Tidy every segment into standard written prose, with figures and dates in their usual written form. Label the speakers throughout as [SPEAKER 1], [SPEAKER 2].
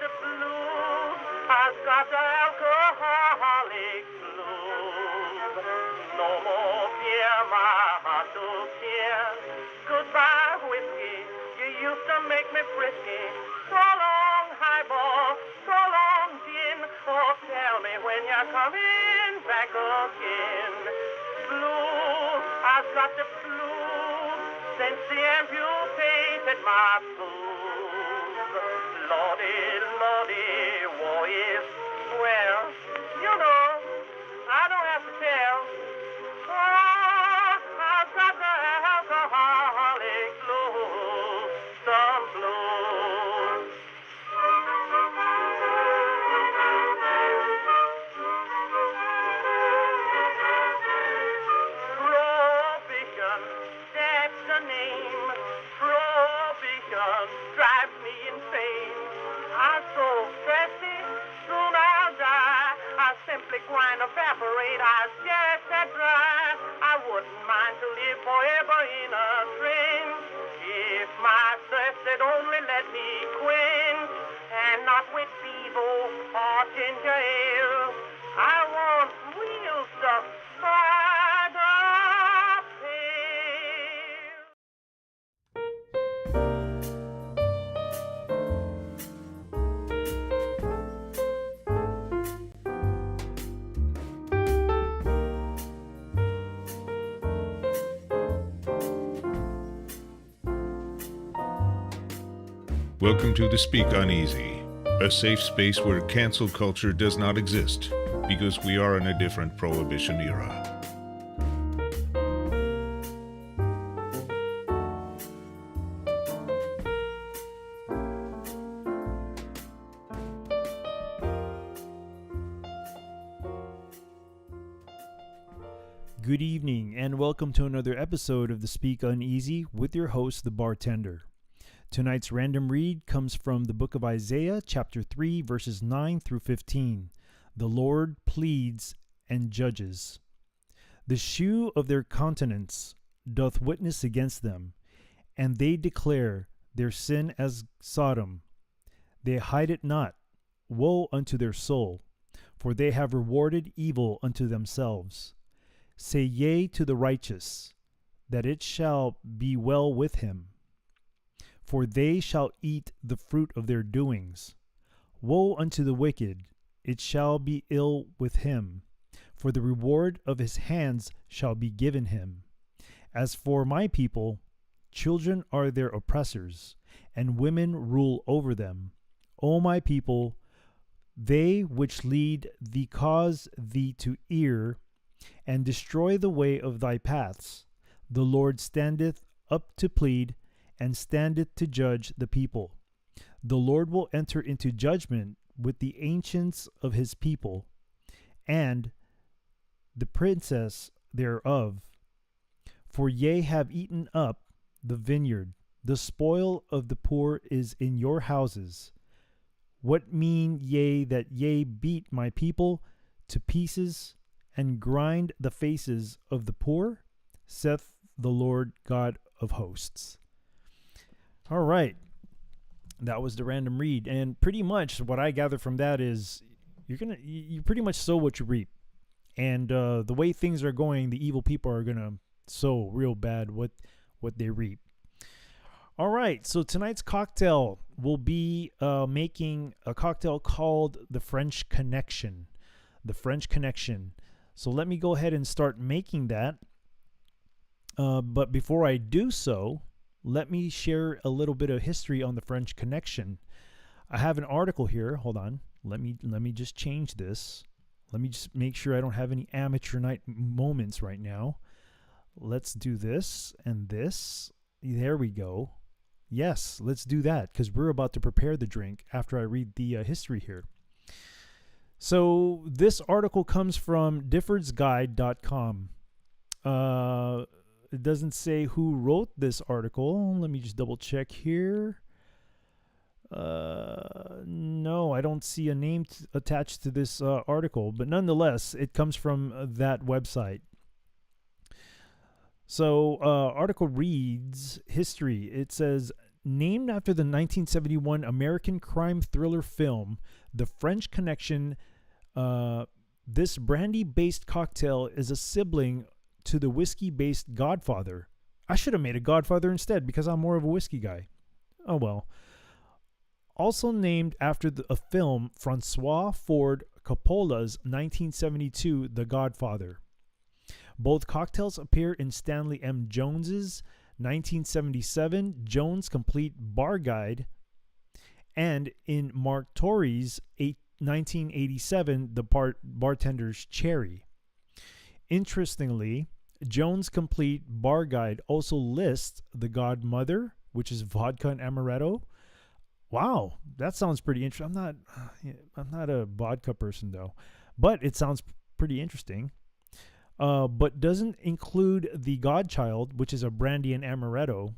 [SPEAKER 1] the blues. I've got the alcoholic blues. No more beer, my heart don't care. Goodbye, whiskey, you used to make me frisky. So long, highball, so long, gin. Oh, tell me when you're coming back again. Blues, I've got the blues since they amputated my blues. Lordy, Lordy, war is well. You know, I don't have to tell. Oh, I've got the alcoholic blues, some blues. Prohibition, that's the name. Prohibition drives me insane. I'm so thirsty, soon I'll die. I simply grind, evaporate, I just that dry. I wouldn't mind to live forever in a train if my thirst had only let me quench, and not with Bevo or ginger ale. I want real stuff by the pail.
[SPEAKER 2] Welcome to the Speak Uneasy, a safe space where cancel culture does not exist because we are in a different Prohibition era.
[SPEAKER 3] Good evening, and welcome to another episode of the Speak Uneasy with your host, the Bartender. Tonight's random read comes from the book of Isaiah, chapter 3, verses 9 through 15. The Lord pleads and judges. The shew of their countenance doth witness against them, and they declare their sin as Sodom. They hide it not. Woe unto their soul, for they have rewarded evil unto themselves. Say yea to the righteous, that it shall be well with him, for they shall eat the fruit of their doings. Woe unto the wicked, it shall be ill with him, for the reward of his hands shall be given him. As for my people, children are their oppressors, and women rule over them. O my people, they which lead thee cause thee to err, and destroy the way of thy paths. The Lord standeth up to plead, and standeth to judge the people. The Lord will enter into judgment with the ancients of his people, and the princess thereof. For ye have eaten up the vineyard, the spoil of the poor is in your houses. What mean ye that ye beat my people to pieces, and grind the faces of the poor, saith the Lord God of hosts. All right, that was the random read, and pretty much what I gather from that is you pretty much sow what you reap, and the way things are going, the evil people are gonna sow real bad what they reap. All right, so tonight's cocktail will be making a cocktail called the French Connection. The French Connection. So let me go ahead and start making that. But before I do so, let me share a little bit of history on the French Connection. I have an article here. Hold on. Let me just change this. Let me just make sure I don't have any amateur night moments right now. Let's do this and this. There we go. Yes, let's do that because we're about to prepare the drink after I read the history here. So this article comes from diffordsguide.com. It doesn't say who wrote this article. Let me just double check here. No, I don't see a name attached to this article, but nonetheless, it comes from that website. So article reads, history. It says, named after the 1971 American crime thriller film The French Connection. This brandy-based cocktail is a sibling to the whiskey-based Godfather. I should have made a Godfather instead because I'm more of a whiskey guy. Oh well. Also named after a film, Francois Ford Coppola's 1972 The Godfather. Both cocktails appear in Stanley M. Jones's 1977 Jones Complete Bar Guide and in Mark Torrey's 1987 The Bartender's Cherry. Interestingly, Jones Complete Bar Guide also lists the Godmother, which is vodka and amaretto. Wow, that sounds pretty interesting. I'm not a vodka person though, but it sounds pretty interesting. But doesn't include the Godchild, which is a brandy and amaretto.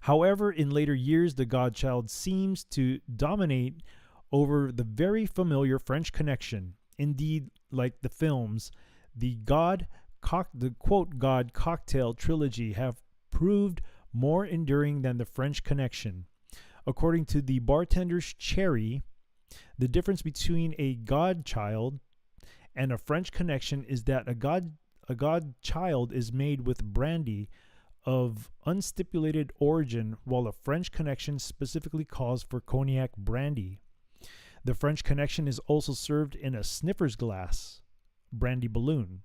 [SPEAKER 3] However, in later years, the Godchild seems to dominate over the very familiar French Connection. Indeed, like the films, the quote God cocktail trilogy have proved more enduring than the French Connection. According to the Bartender's Cherry, the difference between a Godchild and a French Connection is that a Godchild is made with brandy of unstipulated origin, while a French Connection specifically calls for cognac brandy. The French Connection is also served in a sniffer's glass, brandy balloon,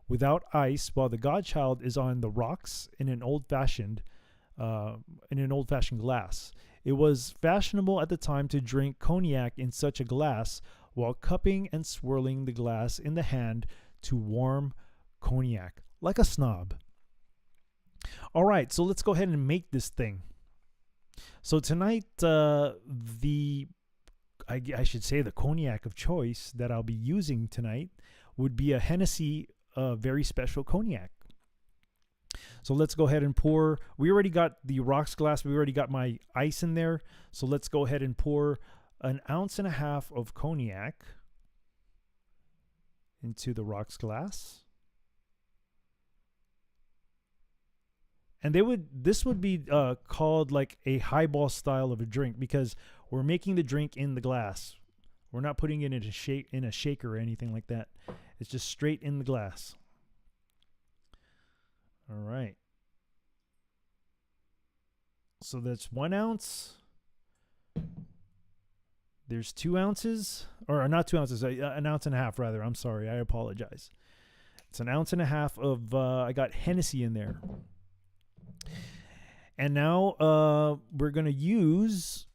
[SPEAKER 3] without ice, while the Godchild is on the rocks in an old-fashioned glass. It was fashionable at the time to drink cognac in such a glass while cupping and swirling the glass in the hand to warm cognac, like a snob. All right, so let's go ahead and make this thing. So tonight, I should say the cognac of choice that I'll be using tonight would be a Hennessy very special cognac. So let's go ahead and pour. We already got the rocks glass. We already got my ice in there. So let's go ahead and pour 1.5 ounces of cognac into the rocks glass. And this would be called like a highball style of a drink because we're making the drink in the glass. We're not putting it in a shaker or anything like that. It's just straight in the glass. All right. So that's 1 ounce. There's 2 ounces, or not 2 ounces, 1.5 ounces rather. I'm sorry, I apologize. It's 1.5 ounces of, I got Hennessy in there. And now we're going to use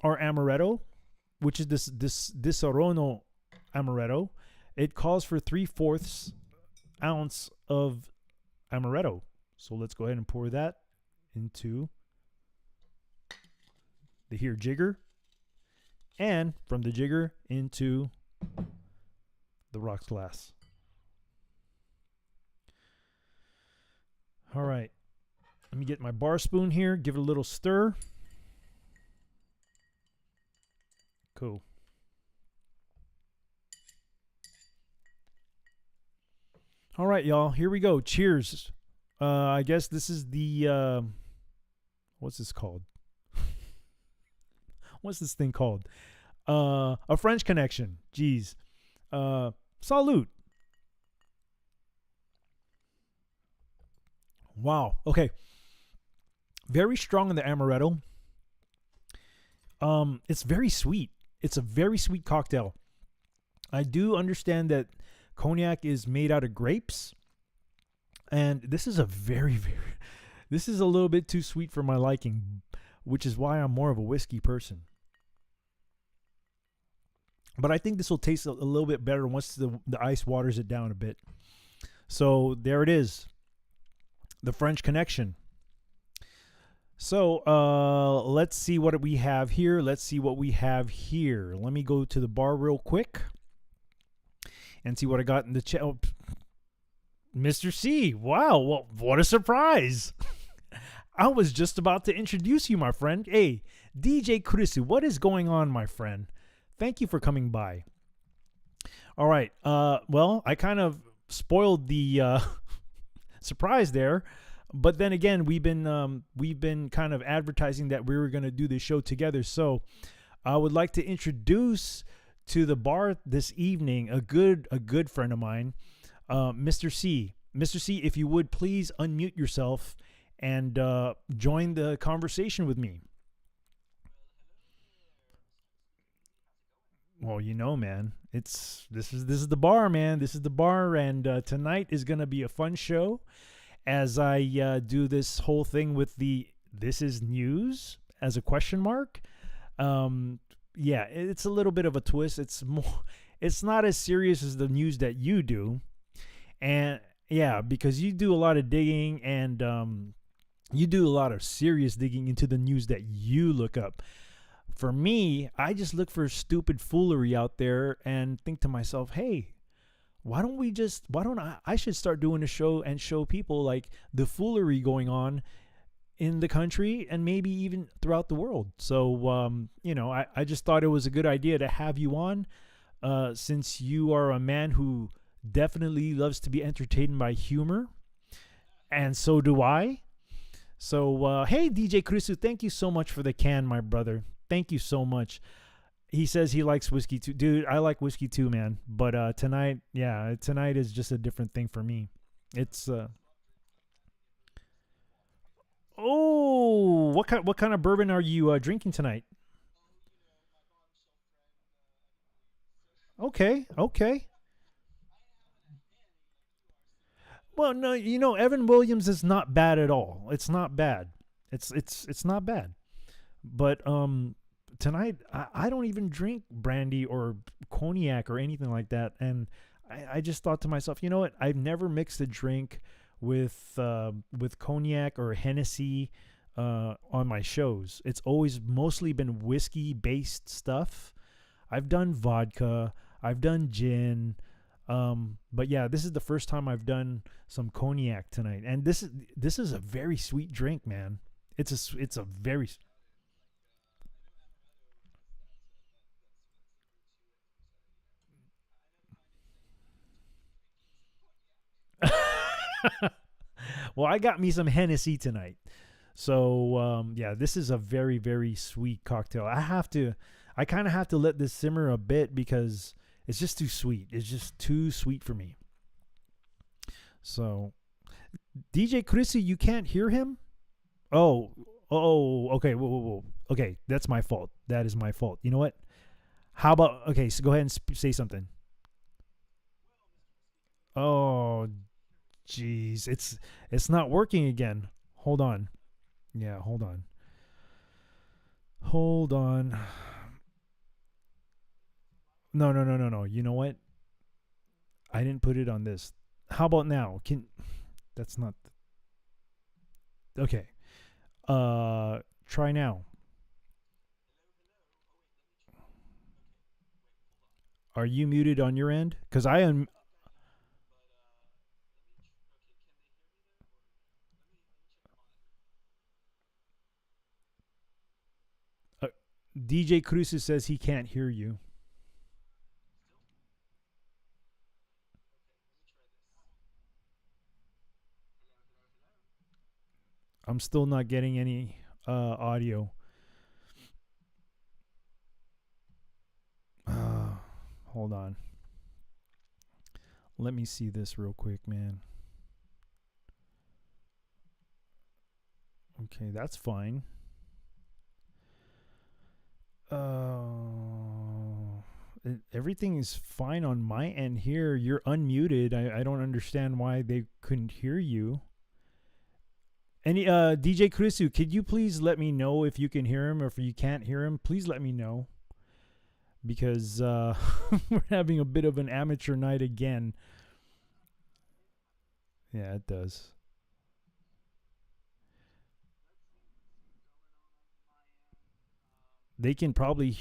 [SPEAKER 3] our amaretto, which is this Disaronno amaretto. It calls for 3/4 ounce of amaretto. So let's go ahead and pour that into the here jigger, and from the jigger into the rocks glass. All right. Let me get my bar spoon here, give it a little stir. Cool. All right, y'all, here we go. Cheers. I guess this is the, what's this called? What's this thing called? A French Connection. Jeez. Salute. Wow. Okay. Very strong in the amaretto. It's very sweet. It's a very sweet cocktail. I do understand that cognac is made out of grapes, and this is this is a little bit too sweet for my liking, which is why I'm more of a whiskey person. But I think this will taste a little bit better once the ice waters it down a bit. So there it is. The French Connection. So let's see what we have here. Let me go to the bar real quick and see what I got in the chat. Oh, Mr. C. Wow, well, what a surprise. I was just about to introduce you, my friend. Hey, DJ Kurisu, what is going on, my friend? Thank you for coming by. All right. Well, I kind of spoiled the surprise there. But then again, we've been kind of advertising that we were going to do this show together. So I would like to introduce to the bar this evening a good friend of mine, Mr. C. Mr. C, if you would please unmute yourself and join the conversation with me. Well, man, this is the bar, man. This is the bar, and tonight is gonna be a fun show as I do this whole thing with the "This is news" as a question mark. Yeah, it's a little bit of a twist. It's not as serious as the news that you do, and yeah, because you do a lot of digging and you do a lot of serious digging into the news that you look up. For me, I just look for stupid foolery out there and think to myself, hey, why don't I should start doing a show and show people like the foolery going on in the country and maybe even throughout the world. So, I just thought it was a good idea to have you on since you are a man who definitely loves to be entertained by humor. And so do I. So, hey, DJ Krisu, thank you so much for the can, my brother. Thank you so much. He says he likes whiskey too. Dude, I like whiskey too, man. But tonight is just a different thing for me. It's oh, what kind of bourbon are you drinking tonight? Okay, okay. Well, no, Evan Williams is not bad at all. It's not bad. It's not bad. But tonight I don't even drink brandy or cognac or anything like that, and I just thought to myself, you know what? I've never mixed a drink with cognac or Hennessy on my shows. It's always mostly been whiskey based stuff. I've done vodka, I've done gin, but yeah, this is the first time I've done some cognac tonight, and this is a very sweet drink, man. It's a very well, I got me some Hennessy tonight. So yeah, this is a very very sweet cocktail. I kind of have to let this simmer a bit because it's just too sweet. It's just too sweet for me. So DJ Chrissy, you can't hear him? Oh, okay. Whoa. Okay, that's my fault. That is my fault. You know what? How about okay? So go ahead and say something. Oh, jeez, it's not working again. Hold on. Yeah, hold on. Hold on. No. You know what? I didn't put it on this. How about now? That's not okay. Try now. Are you muted on your end? Cuz I am uh, DJ Cruces says he can't hear you. I'm still not getting any audio. Hold on. Let me see this real quick, man. Okay, that's fine. Everything is fine on my end here. You're unmuted. I don't understand why they couldn't hear you. Any DJ Krisu, could you please let me know if you can hear him or if you can't hear him? Please let me know because we're having a bit of an amateur night again. Yeah, it does. They can probably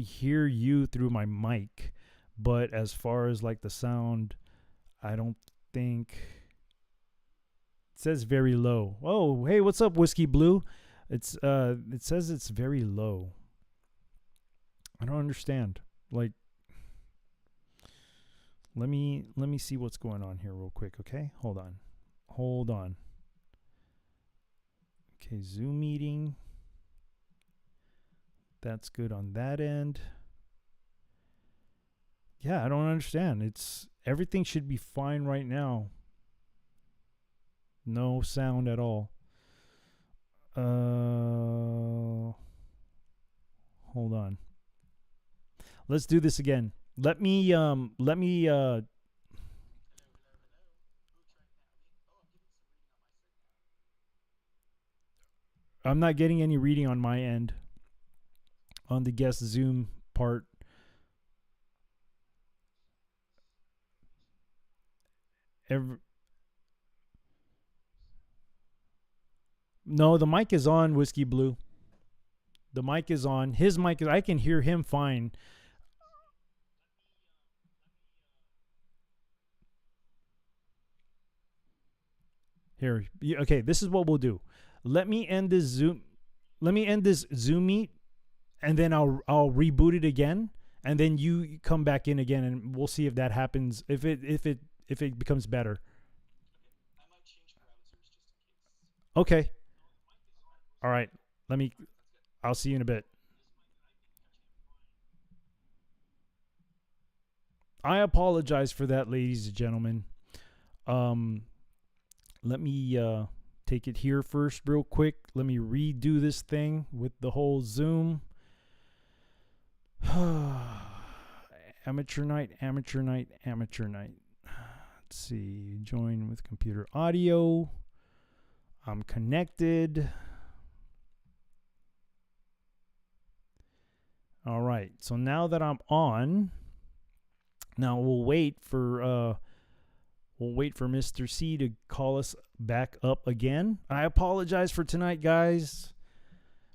[SPEAKER 3] hear you through my mic, but as far as like the sound, I don't think it says very low. Oh, hey, what's up, Whiskey Blue? It says it's very low. I don't understand. Like let me see what's going on here real quick, okay? Hold on. Hold on. Okay, Zoom meeting. That's good on that end. Yeah, I don't understand. Everything should be fine right now. No sound at all. Hold on. Let's do this again. Let me I'm not getting any reading on my end on the guest Zoom part. No, the mic is on, Whiskey Blue. The mic is on. His mic is, I can hear him fine. Here. Okay, this is what we'll do. Let me end this Zoom meet, and then I'll reboot it again, and then you come back in again, and we'll see if that happens, if it becomes better. Okay. All right. I'll see you in a bit. I apologize for that, ladies and gentlemen. Let me take it here first real quick. Let me redo this thing with the whole Zoom. Amateur night. Let's see. Join with computer audio. I'm connected. All right. So now that I'm on, now we'll wait for Mr. C to call us back up again. I apologize for tonight, guys,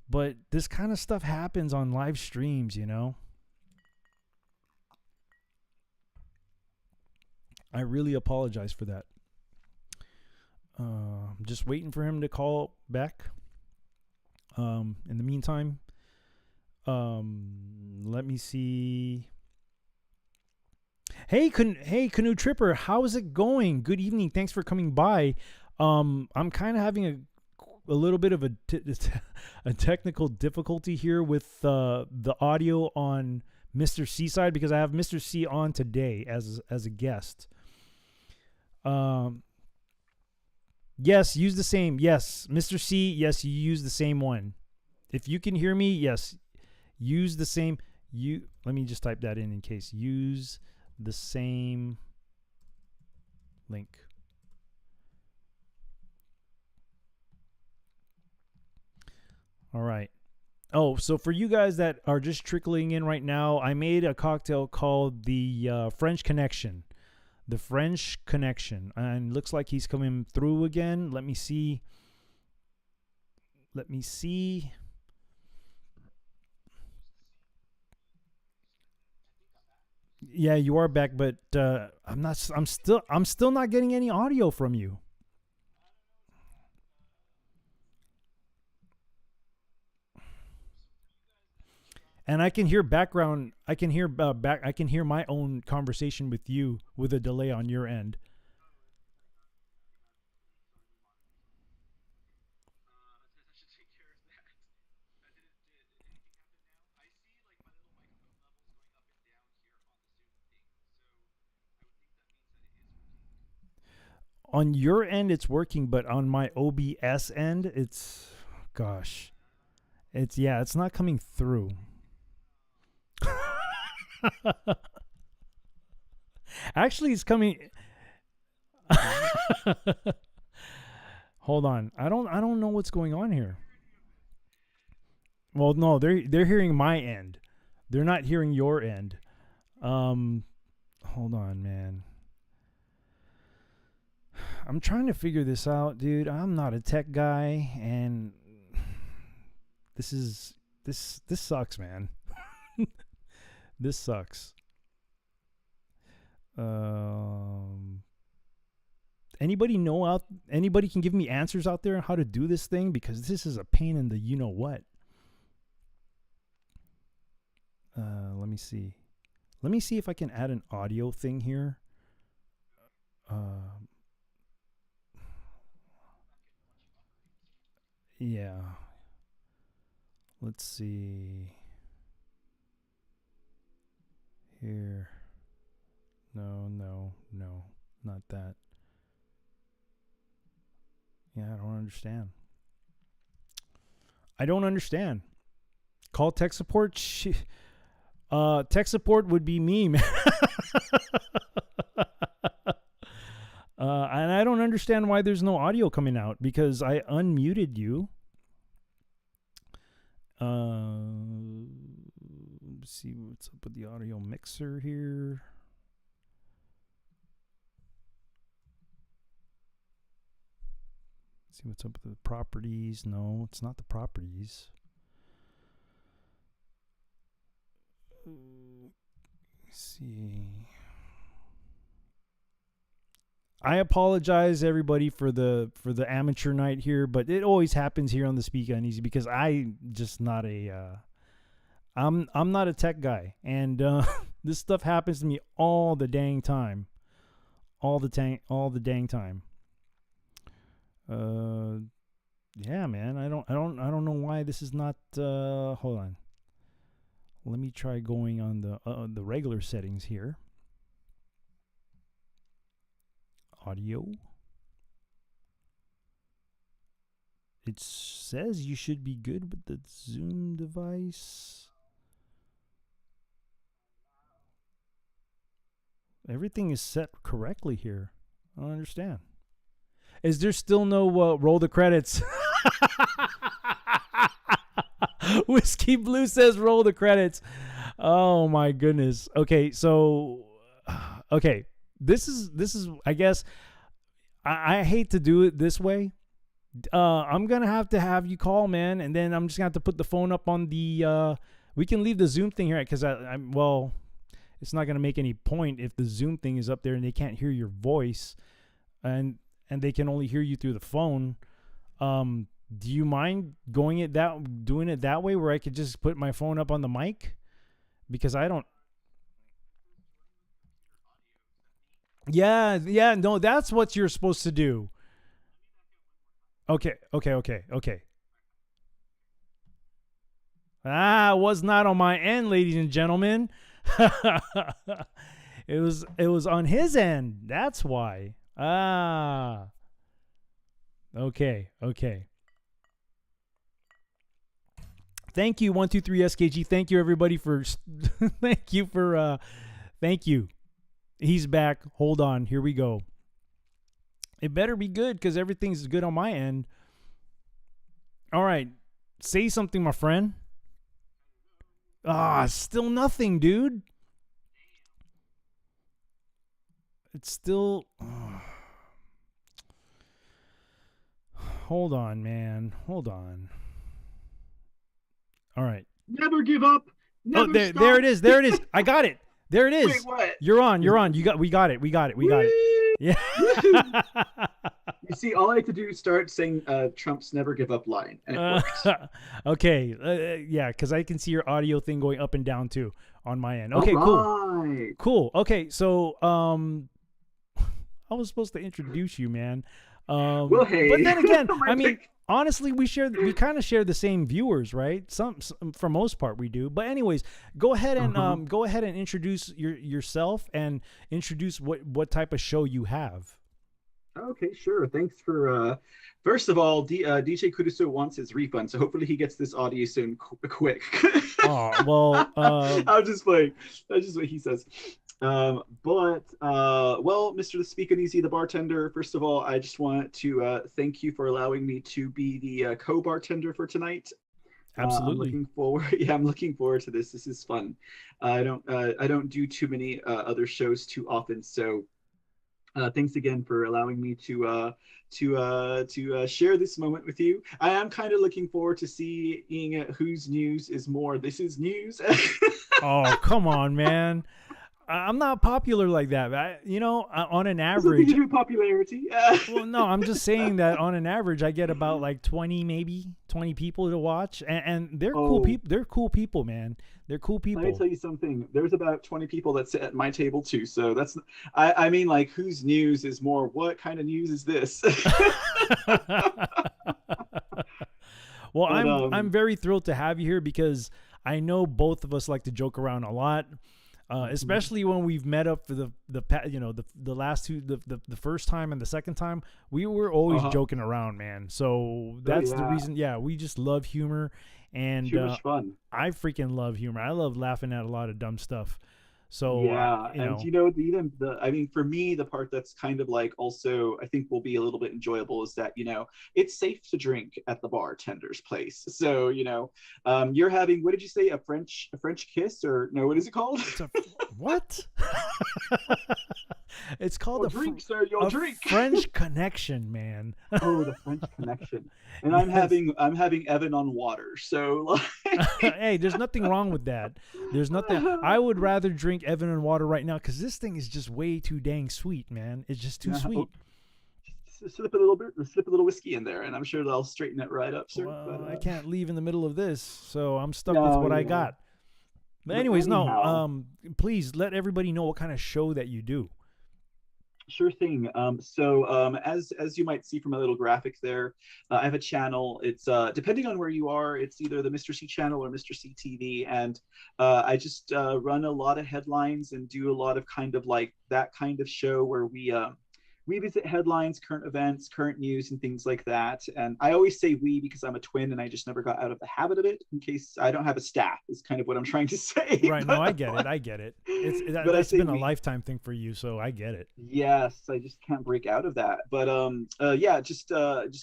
[SPEAKER 3] but this kind of stuff happens on live streams, you know. I really apologize for that. I'm just waiting for him to call back. In the meantime, let me see. Hey, Canoe Tripper, how is it going? Good evening. Thanks for coming by. I'm kind of having a little bit of a technical difficulty here with the audio on Mr. C side, because I have Mr. C on today as a guest. Yes, use the same. Yes, Mr. C, yes, you use the same one. If you can hear me, yes, use the same. Let me just type that in case. Use the same link. All right. Oh, so for you guys that are just trickling in right now, I made a cocktail called the French Connection. The French Connection. And looks like he's coming through again. Let me see. Yeah, you are back, but I'm still not getting any audio from you. And I can hear background. I can hear I can hear my own conversation with you with a delay on your end. On your end, it's working, but on my OBS end, it's it's not coming through. Actually, it's coming. Hold on. I don't know what's going on here. Well, no, they're hearing my end. They're not hearing your end. Hold on, man. I'm trying to figure this out, dude. I'm not a tech guy, and this sucks, man. This sucks. Anybody can give me answers out there on how to do this thing, because this is a pain in the you know what. Let me see. Let me see if I can add an audio thing here. Yeah. Let's see. Here. No, not that. Yeah, I don't understand. Call tech support. Tech support would be me, man. And I don't understand why there's no audio coming out because I unmuted you. Let's see what's up with the audio mixer here. See what's up with the properties. No, it's not the properties. Let's see. I apologize everybody for the amateur night here, but it always happens here on the Speak Uneasy because I just not a I'm not a tech guy, and this stuff happens to me all the dang time. All the dang time. Yeah, man. I don't know why this is not hold on. Let me try going on the regular settings here. Audio. It says you should be good with the Zoom device. Everything is set correctly here. I don't understand. Is there still no roll the credits? Whiskey Blue says roll the credits. Oh my goodness. Okay, so okay. This is I guess I hate to do it this way. I'm gonna have you call, man, and then I'm just gonna have to put the phone up on the we can leave the Zoom thing here because I'm well, it's not gonna make any point if the Zoom thing is up there and they can't hear your voice and they can only hear you through the phone. Do you mind doing it that way where I could just put my phone up on the mic? Because I don't. Yeah, no, that's what you're supposed to do. Okay. Was not on my end, ladies and gentlemen. It was on his end. That's why. Okay. Thank you, 123 SKG. Thank you, everybody, for thank you. He's back. Hold on. Here we go. It better be good because everything's good on my end. All right. Say something, my friend. Still nothing, dude. It's still... Hold on, man. Hold on. All right.
[SPEAKER 4] Never give up. Never stop.
[SPEAKER 3] There it is. I got it. There it is.
[SPEAKER 4] Wait, what?
[SPEAKER 3] You're on. We got it. Yeah.
[SPEAKER 4] You see, all I had to do is start saying Trump's never give up line, and it worked.
[SPEAKER 3] Okay. Yeah, because I can see your audio thing going up and down too on my end. Okay,
[SPEAKER 4] right.
[SPEAKER 3] Cool. Okay, so I was supposed to introduce you, man.
[SPEAKER 4] Well, hey.
[SPEAKER 3] But then again, I mean, honestly, we kind of share the same viewers, right? Some for most part we do. But anyways, go ahead and introduce yourself and introduce what type of show you have.
[SPEAKER 4] Okay, sure. Thanks for first of all, DJ Kuduso wants his refund, so hopefully he gets this audio soon quick.
[SPEAKER 3] Oh, well,
[SPEAKER 4] I'm just playing. That's just what he says. Well, Mr. The SpeakUNeazy, the bartender, first of all, I just want to thank you for allowing me to be the co-bartender for tonight.
[SPEAKER 3] Absolutely.
[SPEAKER 4] I'm looking forward to this. This is fun. I don't do too many other shows too often, so thanks again for allowing me to share this moment with you. I am kind of looking forward to seeing whose news is more. This is news.
[SPEAKER 3] Oh, come on, man. I'm not popular like that. On an average,
[SPEAKER 4] to do with popularity.
[SPEAKER 3] Well, no, I'm just saying that on an average, I get about like 20 people to watch, and they're cool people. They're cool people, man. They're cool people.
[SPEAKER 4] Let me tell you something. There's about 20 people that sit at my table too. So that's, I mean, like, whose news is more? What kind of news is this?
[SPEAKER 3] Well,
[SPEAKER 4] But
[SPEAKER 3] I'm very thrilled to have you here because I know both of us like to joke around a lot. Especially when we've met up for the last two, the first time and the second time, we were always joking around, man. So that's the reason. Yeah, we just love humor, and
[SPEAKER 4] humor's fun.
[SPEAKER 3] I freaking love humor. I love laughing at a lot of dumb stuff. So
[SPEAKER 4] and even I mean, for me, the part that's kind of like also I think will be a little bit enjoyable is that it's safe to drink at the bartender's place. So you're having, what did you say, a French kiss, or no, what is it called?
[SPEAKER 3] What? It's called
[SPEAKER 4] a drink, sir. You'll drink.
[SPEAKER 3] French connection, man.
[SPEAKER 4] Oh, the French connection. And I'm having Evan on water. So
[SPEAKER 3] hey, there's nothing wrong with that. There's nothing. I would rather drink Evan on water right now because this thing is just way too dang sweet, man. It's just too sweet.
[SPEAKER 4] Slip a little whiskey in there, and I'm sure they'll straighten it right up, sir.
[SPEAKER 3] Well, I can't leave in the middle of this, so I'm stuck with what I got. But anyways, please let everybody know what kind of show that you do.
[SPEAKER 4] Sure thing. As you might see from my little graphic there, I have a channel. It's depending on where you are, it's either the Mr. C channel or Mr. C TV, and I just run a lot of headlines and do a lot of kind of like that kind of show where we visit headlines, current events, current news, and things like that. And I always say we because I'm a twin and I just never got out of the habit of it, in case I don't have a staff, is kind of what I'm trying to say.
[SPEAKER 3] Right. No, I get it. That's been a lifetime thing for you, so I get it.
[SPEAKER 4] Yes, I just can't break out of that. But just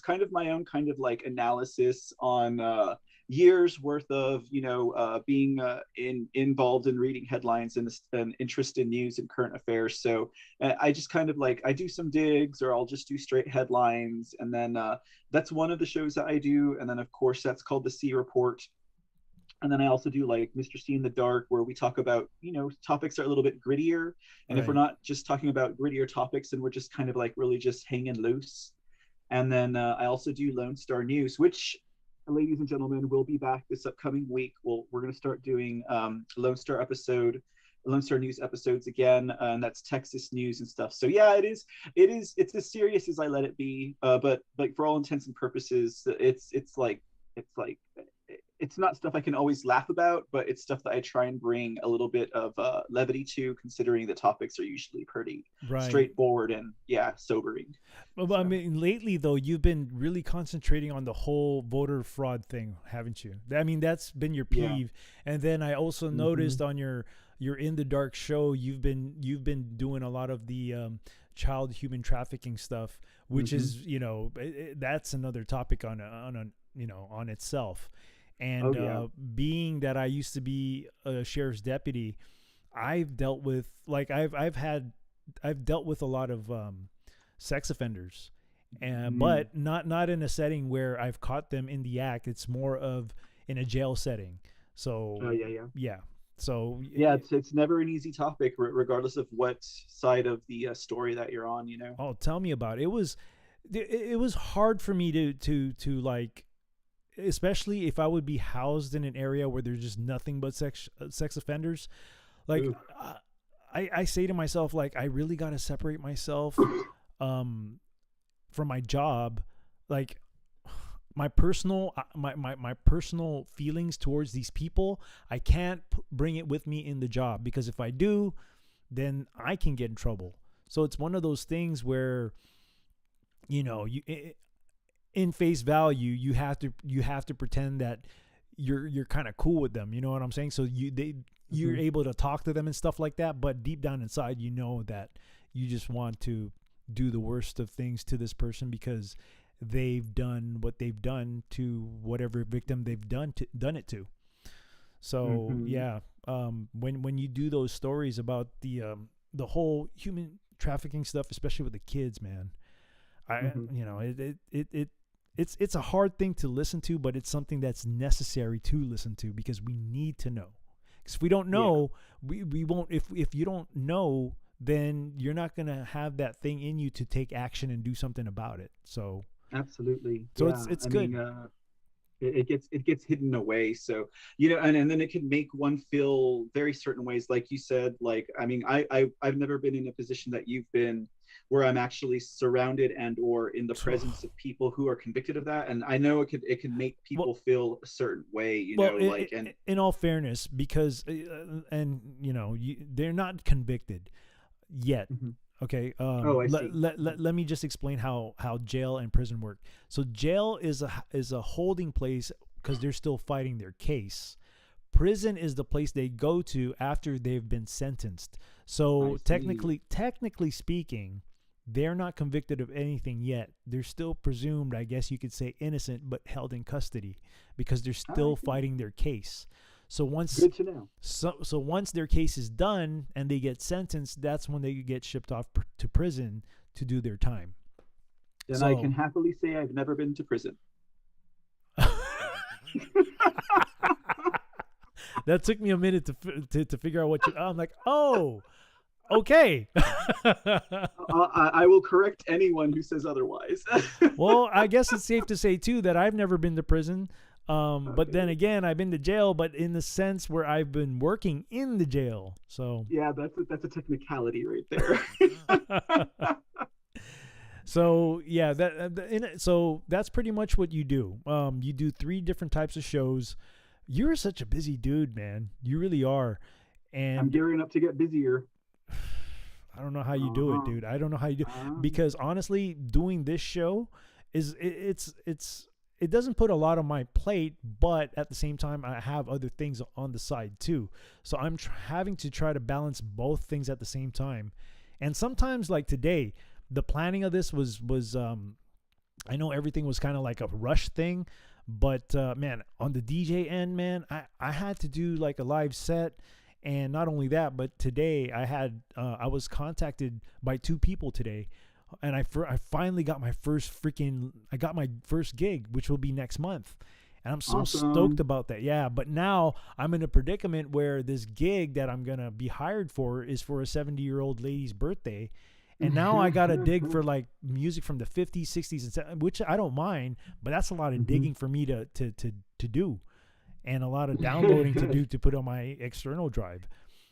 [SPEAKER 4] kind of my own kind of like analysis on years worth of being involved in reading headlines and an interest in news and current affairs. So I just kind of like, I do some digs, or I'll just do straight headlines, and then that's one of the shows that I do. And then of course that's called the C Report. And then I also do like Mr. C in the Dark, where we talk about topics that are a little bit grittier, and if we're not just talking about grittier topics, then we're just kind of like really just hanging loose. And then I also do Lone Star News, which, ladies and gentlemen, will be back this upcoming week. We're going to start doing Lone Star News episodes again, and that's Texas news and stuff. So yeah, it's as serious as I let it be, but like for all intents and purposes, it's not stuff I can always laugh about, but it's stuff that I try and bring a little bit of levity to, considering the topics are usually pretty straightforward and sobering.
[SPEAKER 3] Well, I mean, lately though, you've been really concentrating on the whole voter fraud thing, haven't you? I mean, that's been your peeve. Yeah. And then I also noticed on your In the Dark show, you've been doing a lot of the child human trafficking stuff, which is that's another topic on itself. And being that I used to be a sheriff's deputy, I've dealt with I've dealt with a lot of sex offenders, and but not in a setting where I've caught them in the act. It's more of in a jail setting. So So
[SPEAKER 4] it's never an easy topic, regardless of what side of the story that you're on.
[SPEAKER 3] Oh, tell me about it. It was hard for me to like. Especially if I would be housed in an area where there's just nothing but sex offenders. Like, I say to myself, like, I really got to separate myself from my job. Like, my personal feelings towards these people, I can't bring it with me in the job, because if I do, then I can get in trouble. So it's one of those things where, in face value, you have to pretend that you're kind of cool with them. You know what I'm saying? So you're able to talk to them and stuff like that. But deep down inside, you know that you just want to do the worst of things to this person because they've done what they've done to whatever victim they've done it to. So when you do those stories about the whole human trafficking stuff, especially with the kids, man, it's a hard thing to listen to, but it's something that's necessary to listen to, because we need to know. Because if we don't know, we won't. If you don't know, then you're not gonna have that thing in you to take action and do something about it. So
[SPEAKER 4] absolutely.
[SPEAKER 3] So it's good.
[SPEAKER 4] It gets hidden away. So and then it can make one feel very certain ways, like you said. Like, I mean, I've never been in a position that you've been, where I'm actually surrounded and or in the presence of people who are convicted of that. And I know it can make people feel a certain way, you know, like, and
[SPEAKER 3] in all fairness, because and you know, they're not convicted yet. Okay.
[SPEAKER 4] I see.
[SPEAKER 3] Let me just explain how jail and prison work. So jail is a holding place because they're still fighting their case. Prison is the place they go to after they've been sentenced. So technically speaking, they're not convicted of anything yet. They're still presumed, I guess you could say, innocent, but held in custody because they're still fighting their case. So once
[SPEAKER 4] good to know.
[SPEAKER 3] So once their case is done and they get sentenced, that's when they get shipped off to prison to do their time.
[SPEAKER 4] And I can happily say I've never been to prison.
[SPEAKER 3] That took me a minute to figure out what I'm like, oh, okay.
[SPEAKER 4] I will correct anyone who says otherwise.
[SPEAKER 3] Well, I guess it's safe to say too that I've never been to prison. But then again, I've been to jail, but in the sense where I've been working in the jail. So
[SPEAKER 4] yeah, that's a technicality right there.
[SPEAKER 3] So yeah, so that's pretty much what you do. You do 3 different types of shows. You're such a busy dude, man. You really are. And
[SPEAKER 4] I'm gearing up to get busier.
[SPEAKER 3] I don't know how you do it, dude. I don't know how you do because honestly, doing this show it doesn't put a lot on my plate, but at the same time, I have other things on the side too. So I'm having to try to balance both things at the same time. And sometimes, like today, the planning of this was I know everything was kind of like a rush thing, but man, on the DJ end, man, I had to do like a live set. And not only that, but today I was contacted by 2 people today. And I finally got my first gig, which will be next month. And I'm so stoked about that. Yeah. But now I'm in a predicament where this gig that I'm going to be hired for is for a 70-year-old lady's birthday. And now I got to dig for like music from the 50s, 60s, and 70s, which I don't mind, but that's a lot of digging for me to do, and a lot of downloading to do to put on my external drive.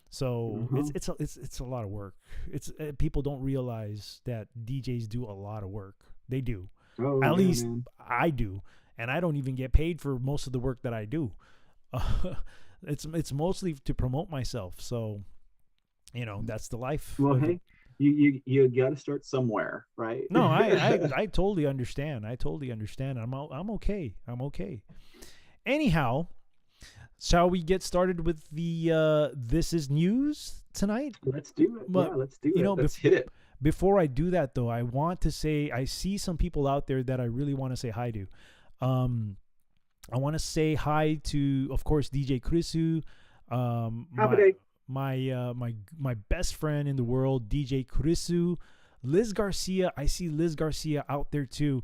[SPEAKER 3] So it's a lot of work. It's people don't realize that DJs do a lot of work. They do. At least I do, and I don't even get paid for most of the work that I do. It's mostly to promote myself. So, you know, that's the life.
[SPEAKER 4] Well, hey, you got to start somewhere, right?
[SPEAKER 3] No, I totally understand. I'm okay. Anyhow, shall we get started with the This Is News tonight?
[SPEAKER 4] Let's do it.
[SPEAKER 3] But,
[SPEAKER 4] yeah, let's do it.
[SPEAKER 3] You know,
[SPEAKER 4] let's hit it.
[SPEAKER 3] Before I do that, though, I want to say I see some people out there that I really want to say hi to. I want to say hi to, of course, DJ Krisu. My best friend in the world, DJ Krisu. Liz Garcia. I see Liz Garcia out there too.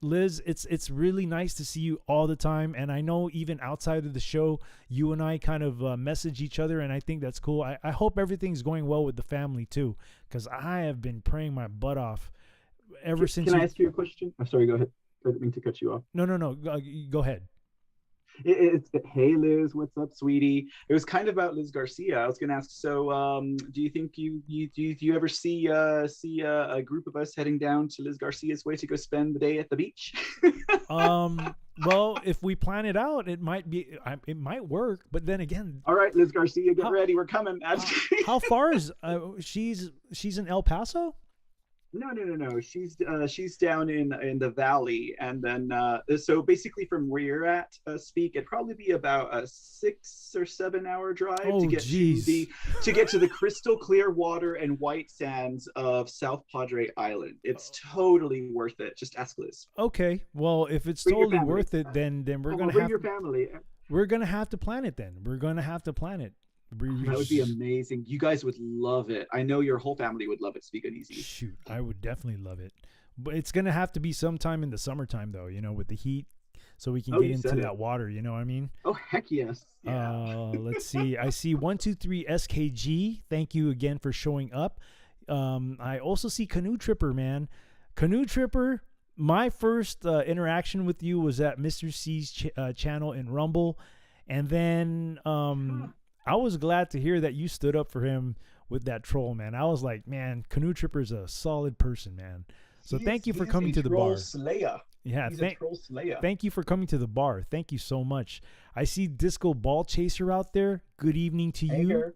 [SPEAKER 3] Liz, it's really nice to see you all the time. And I know even outside of the show, you and I kind of message each other. And I think that's cool. I hope everything's going well with the family too, because I have been praying my butt off ever since.
[SPEAKER 4] Can I ask you a question? I'm sorry, go ahead. I didn't mean to cut you off.
[SPEAKER 3] No. Go ahead.
[SPEAKER 4] It's hey Liz, what's up, sweetie? It was kind of about Liz Garcia. I was going to ask. So, do you think do you ever see a group of us heading down to Liz Garcia's way to go spend the day at the beach?
[SPEAKER 3] Well, if we plan it out, it might work. But then again,
[SPEAKER 4] all right, Liz Garcia, get ready. We're coming.
[SPEAKER 3] How far is she's in El Paso?
[SPEAKER 4] No. She's down in the valley, and then so basically from where you're at, it'd probably be about a 6 or 7 hour drive to get to the crystal clear water and white sands of South Padre Island. It's totally worth it. Just ask Liz.
[SPEAKER 3] Okay, well, if it's totally worth it, then we're gonna
[SPEAKER 4] bring your family.
[SPEAKER 3] We're gonna have to plan it. Then we're gonna have to plan it.
[SPEAKER 4] That would be amazing. You guys would love it. I know your whole family would love it. SpeakUNeazy.
[SPEAKER 3] Shoot, I would definitely love it. But it's going to have to be sometime in the summertime, though, with the heat, so we can get into that water. You know what I mean?
[SPEAKER 4] Oh, heck yes. Yeah.
[SPEAKER 3] Let's see. I see 123 SKG. Thank you again for showing up. I also see Canoe Tripper, man. Canoe Tripper, my first interaction with you was at Mr. C's channel in Rumble. And then... I was glad to hear that you stood up for him with that troll, man. I was like, man, Canoe Tripper's a solid person, man. So thank you for coming to the bar.
[SPEAKER 4] Slayer.
[SPEAKER 3] Yeah,
[SPEAKER 4] He's a troll slayer.
[SPEAKER 3] thank you for coming to the bar. Thank you so much. I see Disco Ball Chaser out there. Good evening to you.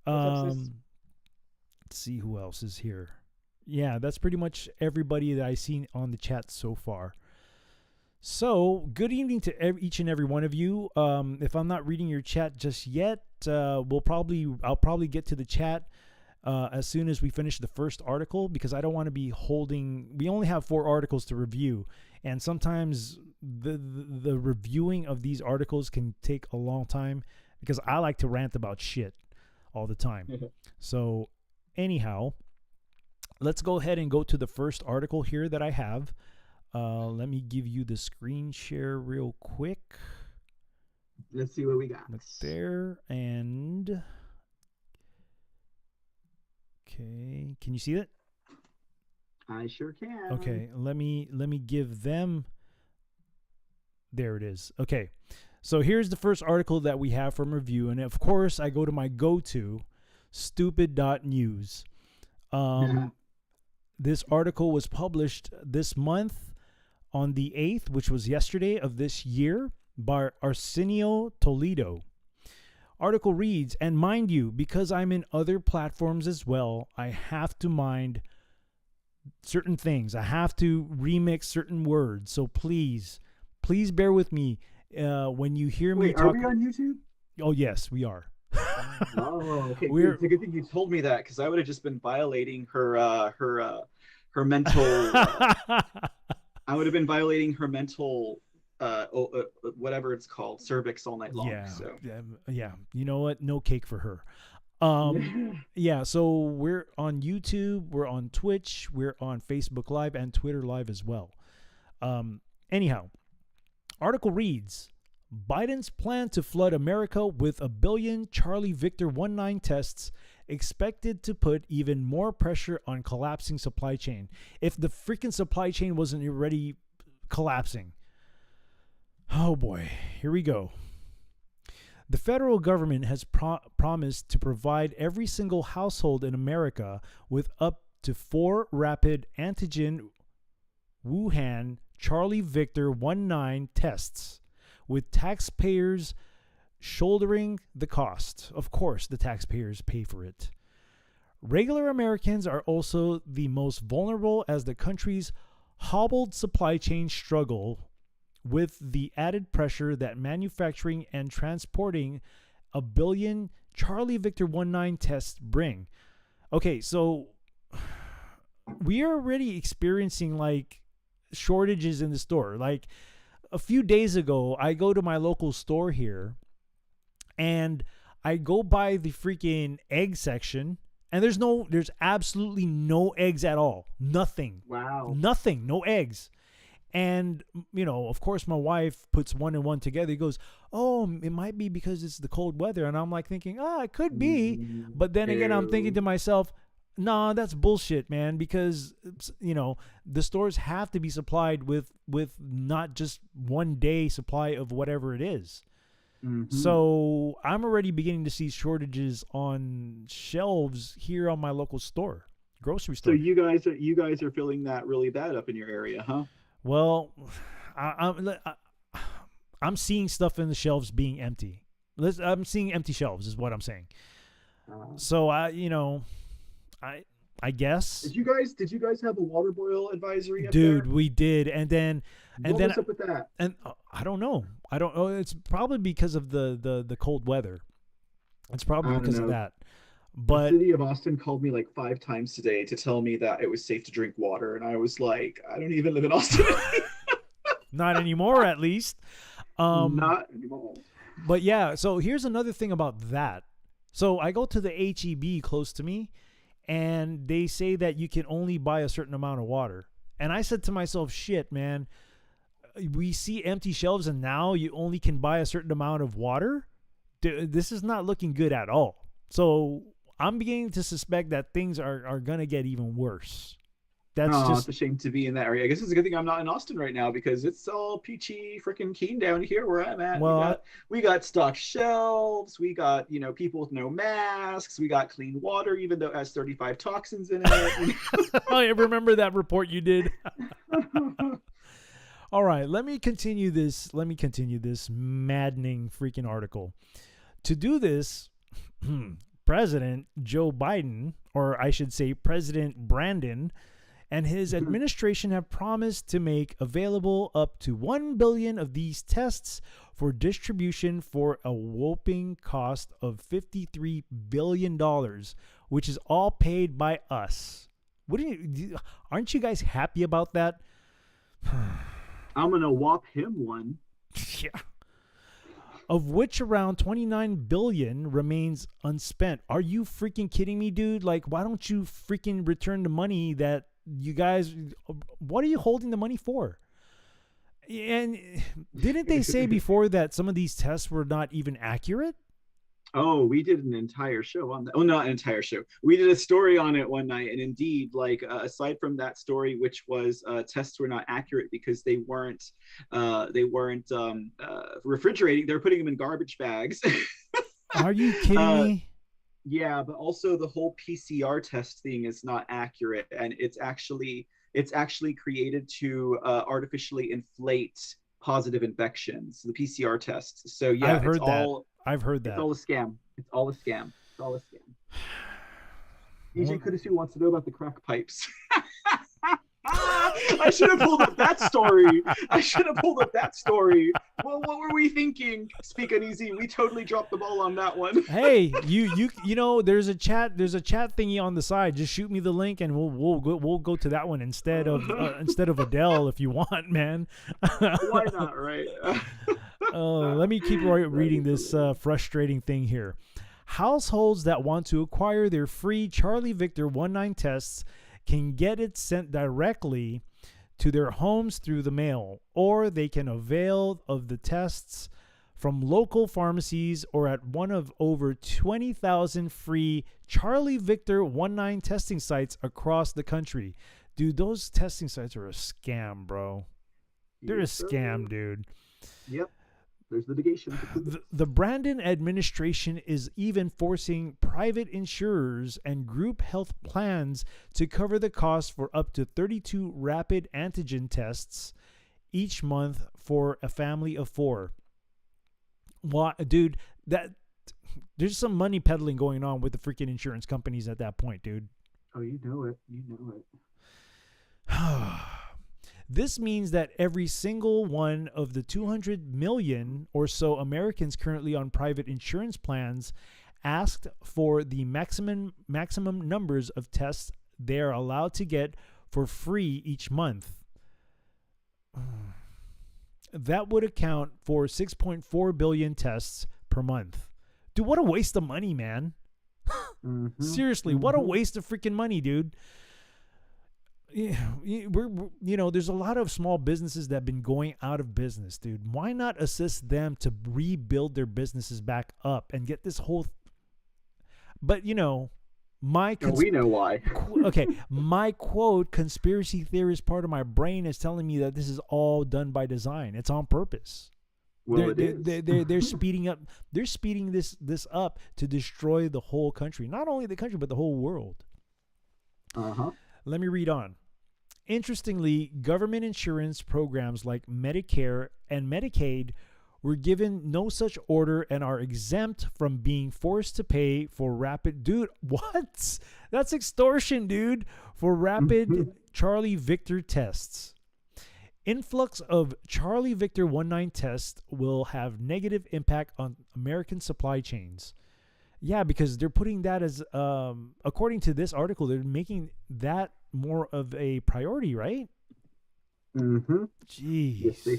[SPEAKER 4] What's up, sis?
[SPEAKER 3] Let's see who else is here. Yeah, that's pretty much everybody that I've seen on the chat so far. So, good evening to each and every one of you. If I'm not reading your chat just yet, I'll probably get to the chat as soon as we finish the first article, because I don't want to be holding. We only have 4 articles to review, and sometimes the reviewing of these articles can take a long time because I like to rant about shit all the time. So, anyhow, let's go ahead and go to the first article here that I have. Let me give you the screen share real quick.
[SPEAKER 4] Let's see what we got.
[SPEAKER 3] Look there, and okay, can you see it?
[SPEAKER 4] I sure can.
[SPEAKER 3] Okay, let me give them. There it is. Okay, so here's the first article that we have from review, and of course I go to my go-to, stupid.news. This article was published this month on the 8th, which was yesterday of this year, by Arsenio Toledo. Article reads, and mind you, because I'm in other platforms as well, I have to mind certain things. I have to remix certain words. So please bear with me when you hear me talk.
[SPEAKER 4] Are we on YouTube?
[SPEAKER 3] Oh, yes, we are.
[SPEAKER 4] Oh, okay. It's a good thing you told me that, because I would have just been violating her mental. I would have been violating her mental, whatever it's called, cervix all night long.
[SPEAKER 3] Yeah. You know what? No cake for her. Yeah. So we're on YouTube, we're on Twitch, we're on Facebook Live and Twitter Live as well. Anyhow, article reads, Biden's plan to flood America with 1 billion Charlie Victor 19 tests expected to put even more pressure on collapsing supply chain. If the freaking supply chain wasn't already collapsing. Oh boy, here we go. The federal government has promised to provide every single household in America with up to 4 rapid antigen Wuhan Charlie Victor 19 tests, with taxpayers shouldering the cost. Of course, the taxpayers pay for it. Regular Americans are also the most vulnerable as the country's hobbled supply chain struggle with the added pressure that manufacturing and transporting 1 billion Charlie Victor 19 tests bring. Okay, so we are already experiencing like shortages in the store. Like a few days ago, I go to my local store here and I go by the freaking egg section, and there's absolutely no eggs at all. Nothing.
[SPEAKER 4] Wow.
[SPEAKER 3] Nothing. No eggs. And, of course, my wife puts 1 and 1 together. He goes, oh, it might be because it's the cold weather. And I'm like thinking, it could be. But then again, I'm thinking to myself, nah, that's bullshit, man. Because, the stores have to be supplied with not just 1 day supply of whatever it is. Mm-hmm. So I'm already beginning to see shortages on shelves here on my local grocery store.
[SPEAKER 4] So you guys are feeling that really bad up in your area, huh?
[SPEAKER 3] Well, I'm seeing stuff in the shelves being empty. I'm seeing empty shelves is what I'm saying. So I guess.
[SPEAKER 4] Did you guys have a water boil advisory?
[SPEAKER 3] Dude, we did, and then
[SPEAKER 4] what's up with that?
[SPEAKER 3] And I don't know. It's probably because of the cold weather. It's probably because of that. But
[SPEAKER 4] the city of Austin called me like 5 times today to tell me that it was safe to drink water, and I was like, I don't even live in Austin.
[SPEAKER 3] Not anymore, at least.
[SPEAKER 4] Not anymore.
[SPEAKER 3] But yeah, so here's another thing about that. So I go to the HEB close to me, and they say that you can only buy a certain amount of water. And I said to myself, shit, man, we see empty shelves, and now you only can buy a certain amount of water? This is not looking good at all. So I'm beginning to suspect that things are going to get even worse. That's
[SPEAKER 4] Oh, it's
[SPEAKER 3] just
[SPEAKER 4] a shame to be in that area. I guess it's a good thing I'm not in Austin right now because it's all peachy freaking keen down here where I'm at.
[SPEAKER 3] well.
[SPEAKER 4] We got stocked shelves. We got people with no masks. We got clean water, even though it has 35 toxins in it.
[SPEAKER 3] I remember that report you did. All right, let me continue this maddening freaking article. To do this, President Joe Biden, or I should say President Brandon, and his administration have promised to make available up to 1 billion of these tests for distribution for a whopping cost of $53 billion, which is all paid by us. Aren't you guys happy about that?
[SPEAKER 4] I'm gonna whop him one.
[SPEAKER 3] Yeah. Of which around 29 billion remains unspent. Are you freaking kidding me, dude? Like, why don't you freaking return the money that you guys, what are you holding the money for? And didn't they say before that some of these tests were not even accurate?
[SPEAKER 4] Oh, we did an entire show on that. Oh, not an entire show. We did a story on it one night, and indeed, aside from that story, which was tests were not accurate because they weren't refrigerating. They were putting them in garbage bags.
[SPEAKER 3] Are you kidding me?
[SPEAKER 4] Yeah, but also the whole PCR test thing is not accurate, and it's actually created to artificially inflate positive infections. The PCR test. So yeah,
[SPEAKER 3] I've heard that.
[SPEAKER 4] It's all a scam. It's all a scam. DJ Kudisu wants to know about the crack pipes. I should have pulled up that story. Well, what were we thinking? Speak Uneasy. We totally dropped the ball on that one.
[SPEAKER 3] Hey, you know, there's a chat thingy on the side. Just shoot me the link, and we'll go to that one instead of Adele if you want, man.
[SPEAKER 4] Why not, right?
[SPEAKER 3] Let me keep reading this frustrating thing here. Households that want to acquire their free Charlie Victor 19 tests can get it sent directly to their homes through the mail, or they can avail of the tests from local pharmacies or at one of over 20,000 free Charlie Victor 19 testing sites across the country. Dude, those testing sites are a scam, bro. They're a scam, dude.
[SPEAKER 4] Yep. There's litigation.
[SPEAKER 3] The Brandon administration is even forcing private insurers and group health plans to cover the cost for up to 32 rapid antigen tests each month for a family of 4. Dude, there's some money peddling going on with the freaking insurance companies at that point, dude.
[SPEAKER 4] Oh, you know it.
[SPEAKER 3] This means that every single one of the 200 million or so Americans currently on private insurance plans asked for the maximum numbers of tests they are allowed to get for free each month. That would account for 6.4 billion tests per month. Dude, what a waste of money, man. Seriously, what a waste of freaking money, dude. There's a lot of small businesses that have been going out of business, dude. Why not assist them to rebuild their businesses back up and get this whole... But, we know why. Okay, my quote, conspiracy theorist part of my brain is telling me that this is all done by design. It's on purpose.
[SPEAKER 4] Well,
[SPEAKER 3] they're speeding up. They're speeding this up to destroy the whole country. Not only the country, but the whole world. Let me read on. Interestingly, government insurance programs like Medicare and Medicaid were given no such order and are exempt from being forced to pay for rapid... Dude, what? That's extortion, dude. For rapid Charlie Victor tests. Influx of Charlie Victor 19 tests will have negative impact on American supply chains. Yeah, because they're putting that as, according to this article, they're making that more of a priority, right? Jeez.
[SPEAKER 4] Yes, they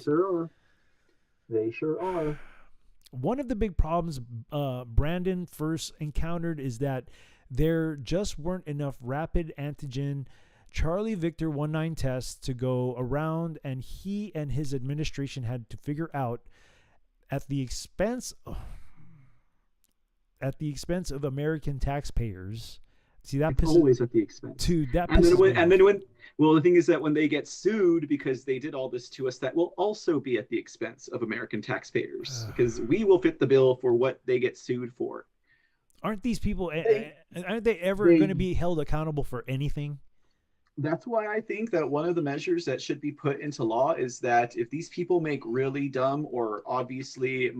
[SPEAKER 4] sure are.
[SPEAKER 3] One of the big problems Brandon first encountered is that there just weren't enough rapid antigen Charlie Victor 19 tests to go around, and he and his administration had to figure out at the expense of American taxpayers See, that
[SPEAKER 4] It's
[SPEAKER 3] pisses,
[SPEAKER 4] always at the expense.
[SPEAKER 3] dude, that
[SPEAKER 4] And then
[SPEAKER 3] pisses me
[SPEAKER 4] when, and
[SPEAKER 3] off.
[SPEAKER 4] then when, well, the thing is that when they get sued because they did all this to us, that will also be at the expense of American taxpayers because we will fit the bill for what they get sued for.
[SPEAKER 3] Aren't these people,
[SPEAKER 4] They,
[SPEAKER 3] aren't they ever going to
[SPEAKER 4] they
[SPEAKER 3] be held accountable for anything?
[SPEAKER 4] That's why I think that one of the measures that should be put into law is that if these people make really dumb or obviously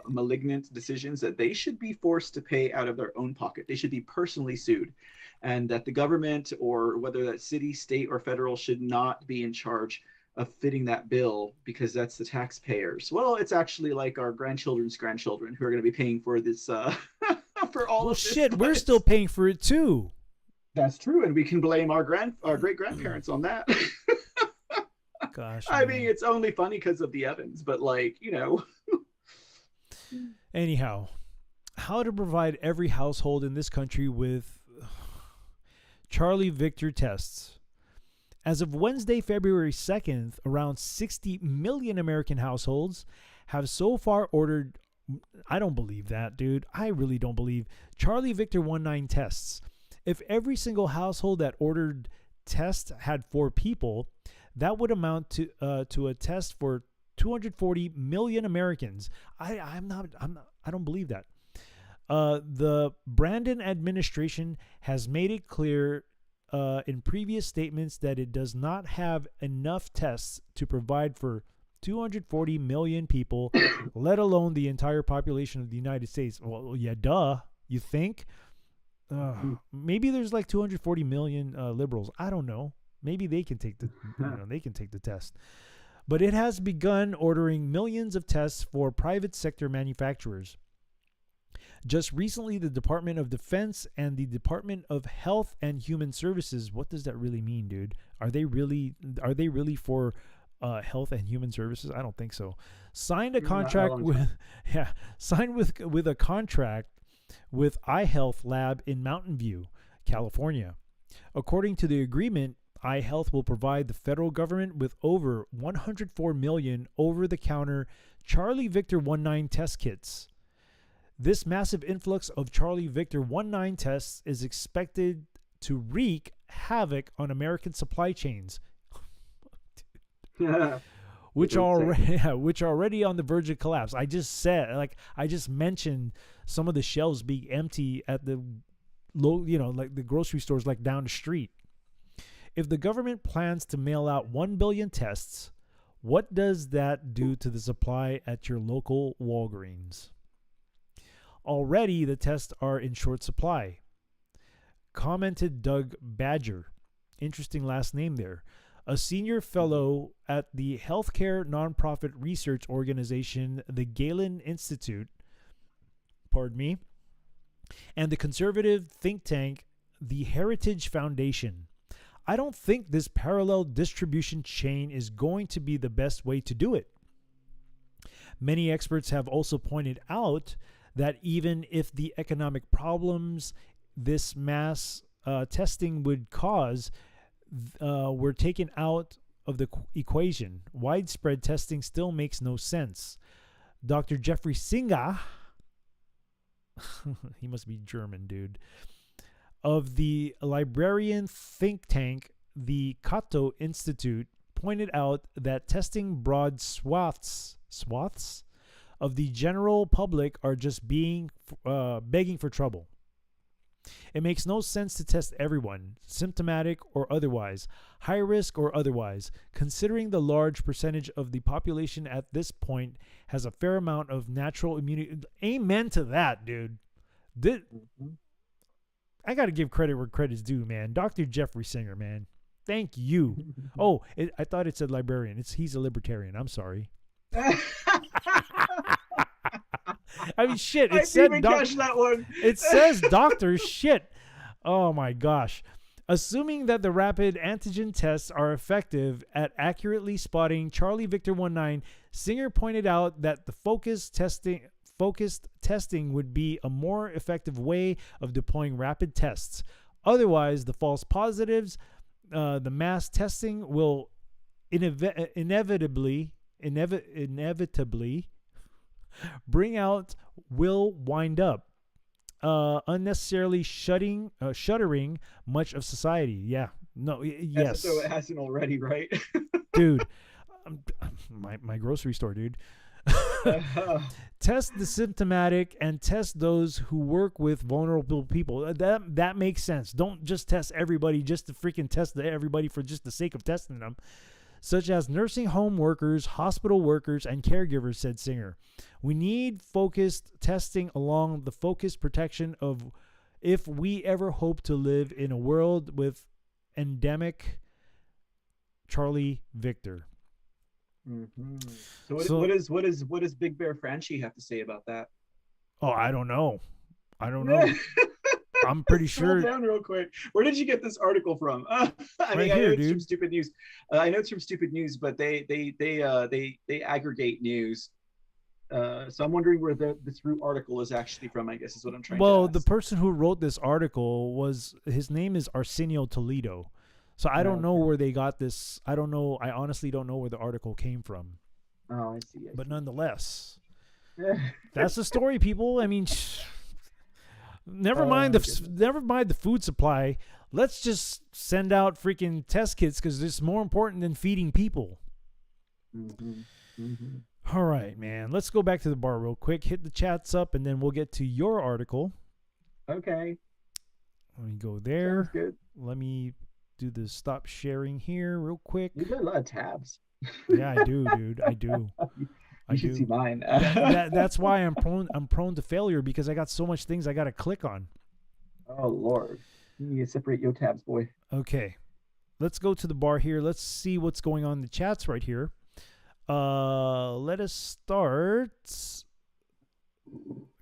[SPEAKER 4] malignant decisions, that they should be forced to pay out of their own pocket. They should be personally sued, and that the government, or whether that's city, state, or federal, should not be in charge of fitting that bill because that's the taxpayers. Well, it's actually like our grandchildren's grandchildren who are going to be paying for this, for all
[SPEAKER 3] Well,
[SPEAKER 4] of this.
[SPEAKER 3] shit, we're still paying for it too.
[SPEAKER 4] That's true, and we can blame our great grandparents on that.
[SPEAKER 3] Gosh.
[SPEAKER 4] I
[SPEAKER 3] man.
[SPEAKER 4] mean, it's only funny because of the Evans, but like, you know.
[SPEAKER 3] Anyhow, how to provide every household in this country with Charlie Victor tests. As of Wednesday, February 2nd, around 60 million American households have so far ordered, I don't believe that, dude. I really don't believe, Charlie Victor 19 tests. If every single household that ordered tests had 4 people, that would amount to a test for 240 million Americans. I don't believe that. The Brandon administration has made it clear in previous statements that it does not have enough tests to provide for 240 million people, let alone the entire population of the United States. Well, yeah, duh. You think? Maybe there's like 240 million liberals. I don't know. Maybe they can take the test. But it has begun ordering millions of tests for private sector manufacturers. Just recently, the Department of Defense and the Department of Health and Human Services, what does that really mean, dude? Are they really for Health and Human Services? I don't think so. Signed a contract with a contract with iHealth Lab in Mountain View, California. According to the agreement, iHealth will provide the federal government with over 104 million over-the-counter Charlie Victor 19 test kits. This massive influx of Charlie Victor 19 tests is expected to wreak havoc on American supply chains, which are already on the verge of collapse. I just mentioned some of the shelves being empty at the like the grocery stores like down the street. If the government plans to mail out 1 billion tests, what does that do to the supply at your local Walgreens? Already the tests are in short supply, commented Doug Badger. Interesting last name there. A senior fellow at the healthcare nonprofit research organization, the Galen Institute, and the conservative think tank, the Heritage Foundation. I don't think this parallel distribution chain is going to be the best way to do it. Many experts have also pointed out that even if the economic problems this mass testing would cause were taken out of the equation, widespread testing still makes no sense. Dr. Jeffrey Singer, he must be German, dude, of the librarian think tank, the Cato Institute, pointed out that testing broad swaths of the general public are just begging for trouble. It makes no sense to test everyone, symptomatic or otherwise, high risk or otherwise, considering the large percentage of the population at this point has a fair amount of natural immunity. Amen to that, dude. I got to give credit where credit's due, man. Dr. Jeffrey Singer, man. Thank you. I thought it said librarian. He's a libertarian. I'm sorry. I mean, shit. It said
[SPEAKER 4] catch that one.
[SPEAKER 3] It says doctor. Shit. Oh my gosh. Assuming that the rapid antigen tests are effective at accurately spotting Charlie Victor 19, Singer pointed out that the focused testing would be a more effective way of deploying rapid tests. Otherwise, the false positives, the mass testing will inevitably bring out will wind up. unnecessarily shuttering much of society. Yeah. No. Yes.
[SPEAKER 4] So it hasn't already, right?
[SPEAKER 3] Dude. My grocery store, dude. Test the symptomatic and test those who work with vulnerable people. That makes sense. Don't just test everybody just to freaking test everybody for just the sake of testing them. Such as nursing home workers, hospital workers, and caregivers, said Singer. We need focused testing along the focused protection of if we ever hope to live in a world with endemic Charlie Victor.
[SPEAKER 4] Mm-hmm. So what does Big Bear Franchi have to say about that?
[SPEAKER 3] Oh, I don't know. I'm pretty sure.
[SPEAKER 4] Scroll down real quick. Where did you get this article from? I
[SPEAKER 3] mean, I know it's
[SPEAKER 4] from Stupid News. I know it's from Stupid News, but they aggregate news. So I'm wondering where this root article is actually from. I guess is what I'm trying to ask.
[SPEAKER 3] Well, the person who wrote this article his name is Arsenio Toledo. So I don't know where they got this. I don't know. I honestly don't know where the article came from.
[SPEAKER 4] Oh, I see.
[SPEAKER 3] But nonetheless, that's the story, people. I mean, never mind the food supply. Let's just send out freaking test kits because it's more important than feeding people.
[SPEAKER 4] Mm-hmm. Mm-hmm.
[SPEAKER 3] All right, man. Let's go back to the bar real quick. Hit the chats up, and then we'll get to your article.
[SPEAKER 4] Okay.
[SPEAKER 3] Let me go there.
[SPEAKER 4] Sounds good.
[SPEAKER 3] Let me do the stop sharing here real quick.
[SPEAKER 4] You got a lot of tabs.
[SPEAKER 3] Yeah, I do, dude. I do.
[SPEAKER 4] You should see mine.
[SPEAKER 3] That's why I'm prone to failure because I got so much things I got to click on.
[SPEAKER 4] Oh Lord, you need to separate your tabs, boy.
[SPEAKER 3] Okay, let's go to the bar here. Let's see what's going on in the chats right here. Let us start.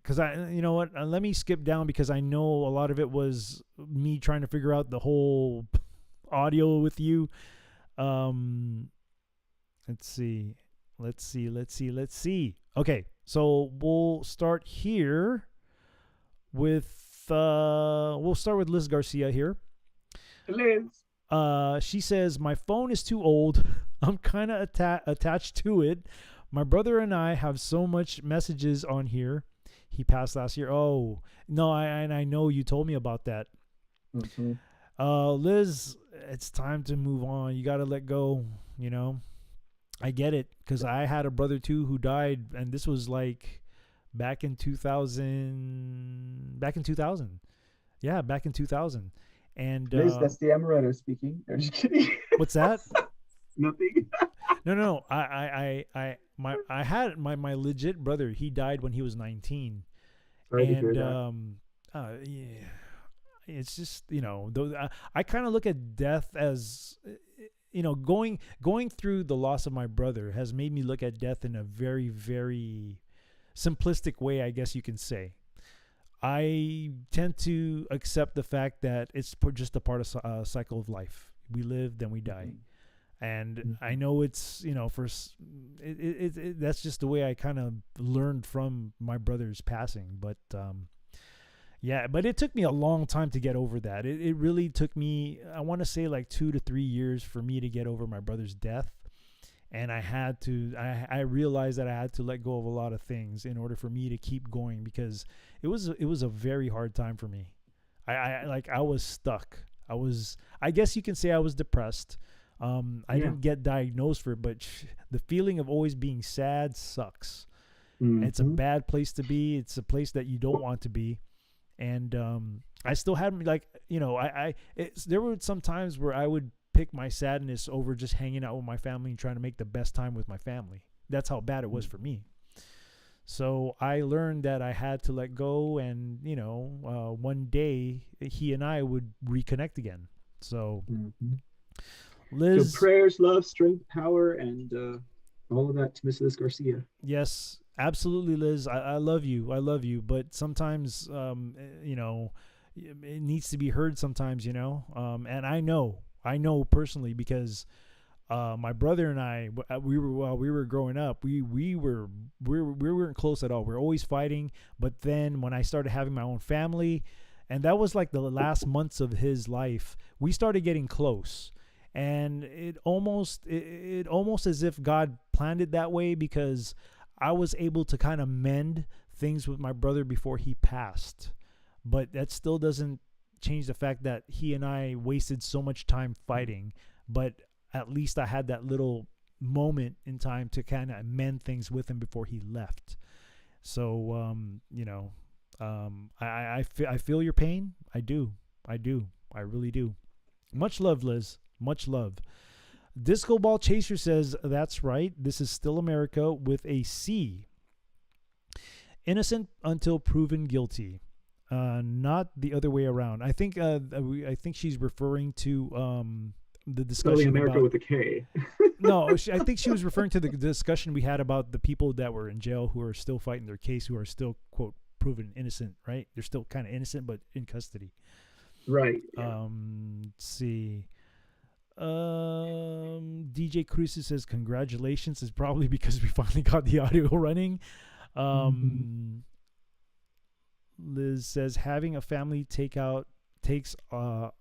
[SPEAKER 3] Because you know what? Let me skip down because I know a lot of it was me trying to figure out the whole audio with you. Let's see. Okay, so we'll start here with Liz Garcia here.
[SPEAKER 4] Liz.
[SPEAKER 3] She says, my phone is too old. I'm kind of attached to it. My brother and I have so much messages on here. He passed last year. Oh, no, I know you told me about that.
[SPEAKER 4] Mm-hmm.
[SPEAKER 3] Liz, it's time to move on. You got to let go, you know. I get it because I had a brother too who died, and this was like back in 2000. Yeah, back in 2000. And
[SPEAKER 4] Liz, that's the amaretto speaking. I'm just kidding.
[SPEAKER 3] What's that?
[SPEAKER 4] Nothing.
[SPEAKER 3] No. I had my legit brother. He died when he was 19.
[SPEAKER 4] Sorry to hear
[SPEAKER 3] that. Yeah, it's just, you know, I kind of look at death as, you know, going through the loss of my brother has made me look at death in a very, very simplistic way, I guess you can say. I tend to accept the fact that it's just a part of a cycle of life. We live, then we die. And I know it's, you know, that's just the way I kind of learned from my brother's passing. But yeah, but it took me a long time to get over that. It really took me, I want to say like 2 to 3 years for me to get over my brother's death. And I realized that I had to let go of a lot of things in order for me to keep going because it was a very hard time for me. I was stuck. I guess you can say I was depressed. I didn't get diagnosed for it, but the feeling of always being sad sucks. Mm-hmm. It's a bad place to be. It's a place that you don't want to be. And I still had, like, you know, there were some times where I would pick my sadness over just hanging out with my family and trying to make the best time with my family. That's how bad it was for me. So I learned that I had to let go, and, you know, one day he and I would reconnect again. So Liz,
[SPEAKER 4] so prayers, love, strength, power, and all of that to Miss Liz Garcia.
[SPEAKER 3] Yes, absolutely, Liz. I love you. I love you. But sometimes, you know, it needs to be heard sometimes, you know. And I know personally because my brother and I, while we were growing up, we weren't close at all. We were always fighting. But then when I started having my own family, and that was like the last months of his life, we started getting close. And it almost as if God planned it that way, because I was able to kind of mend things with my brother before he passed. but that still doesn't change the fact that he and I wasted so much time fighting. But at least I had that little moment in time to kind of mend things with him before he left. So, I feel your pain. I do. I really do. Much love, Liz. Much love. Disco Ball Chaser says, that's right. This is still America with a C. Innocent until proven guilty. Not the other way around. I think she's referring to the discussion
[SPEAKER 4] America
[SPEAKER 3] about,
[SPEAKER 4] with a K.
[SPEAKER 3] No, I think she was referring to the discussion we had about the people that were in jail who are still fighting their case, who are still, quote, proven innocent, right? They're still kind of innocent, but in custody.
[SPEAKER 4] Right. Yeah.
[SPEAKER 3] Let's see. DJ Cruz says, congratulations. It's probably because we finally got the audio running. Liz says, having a family takes a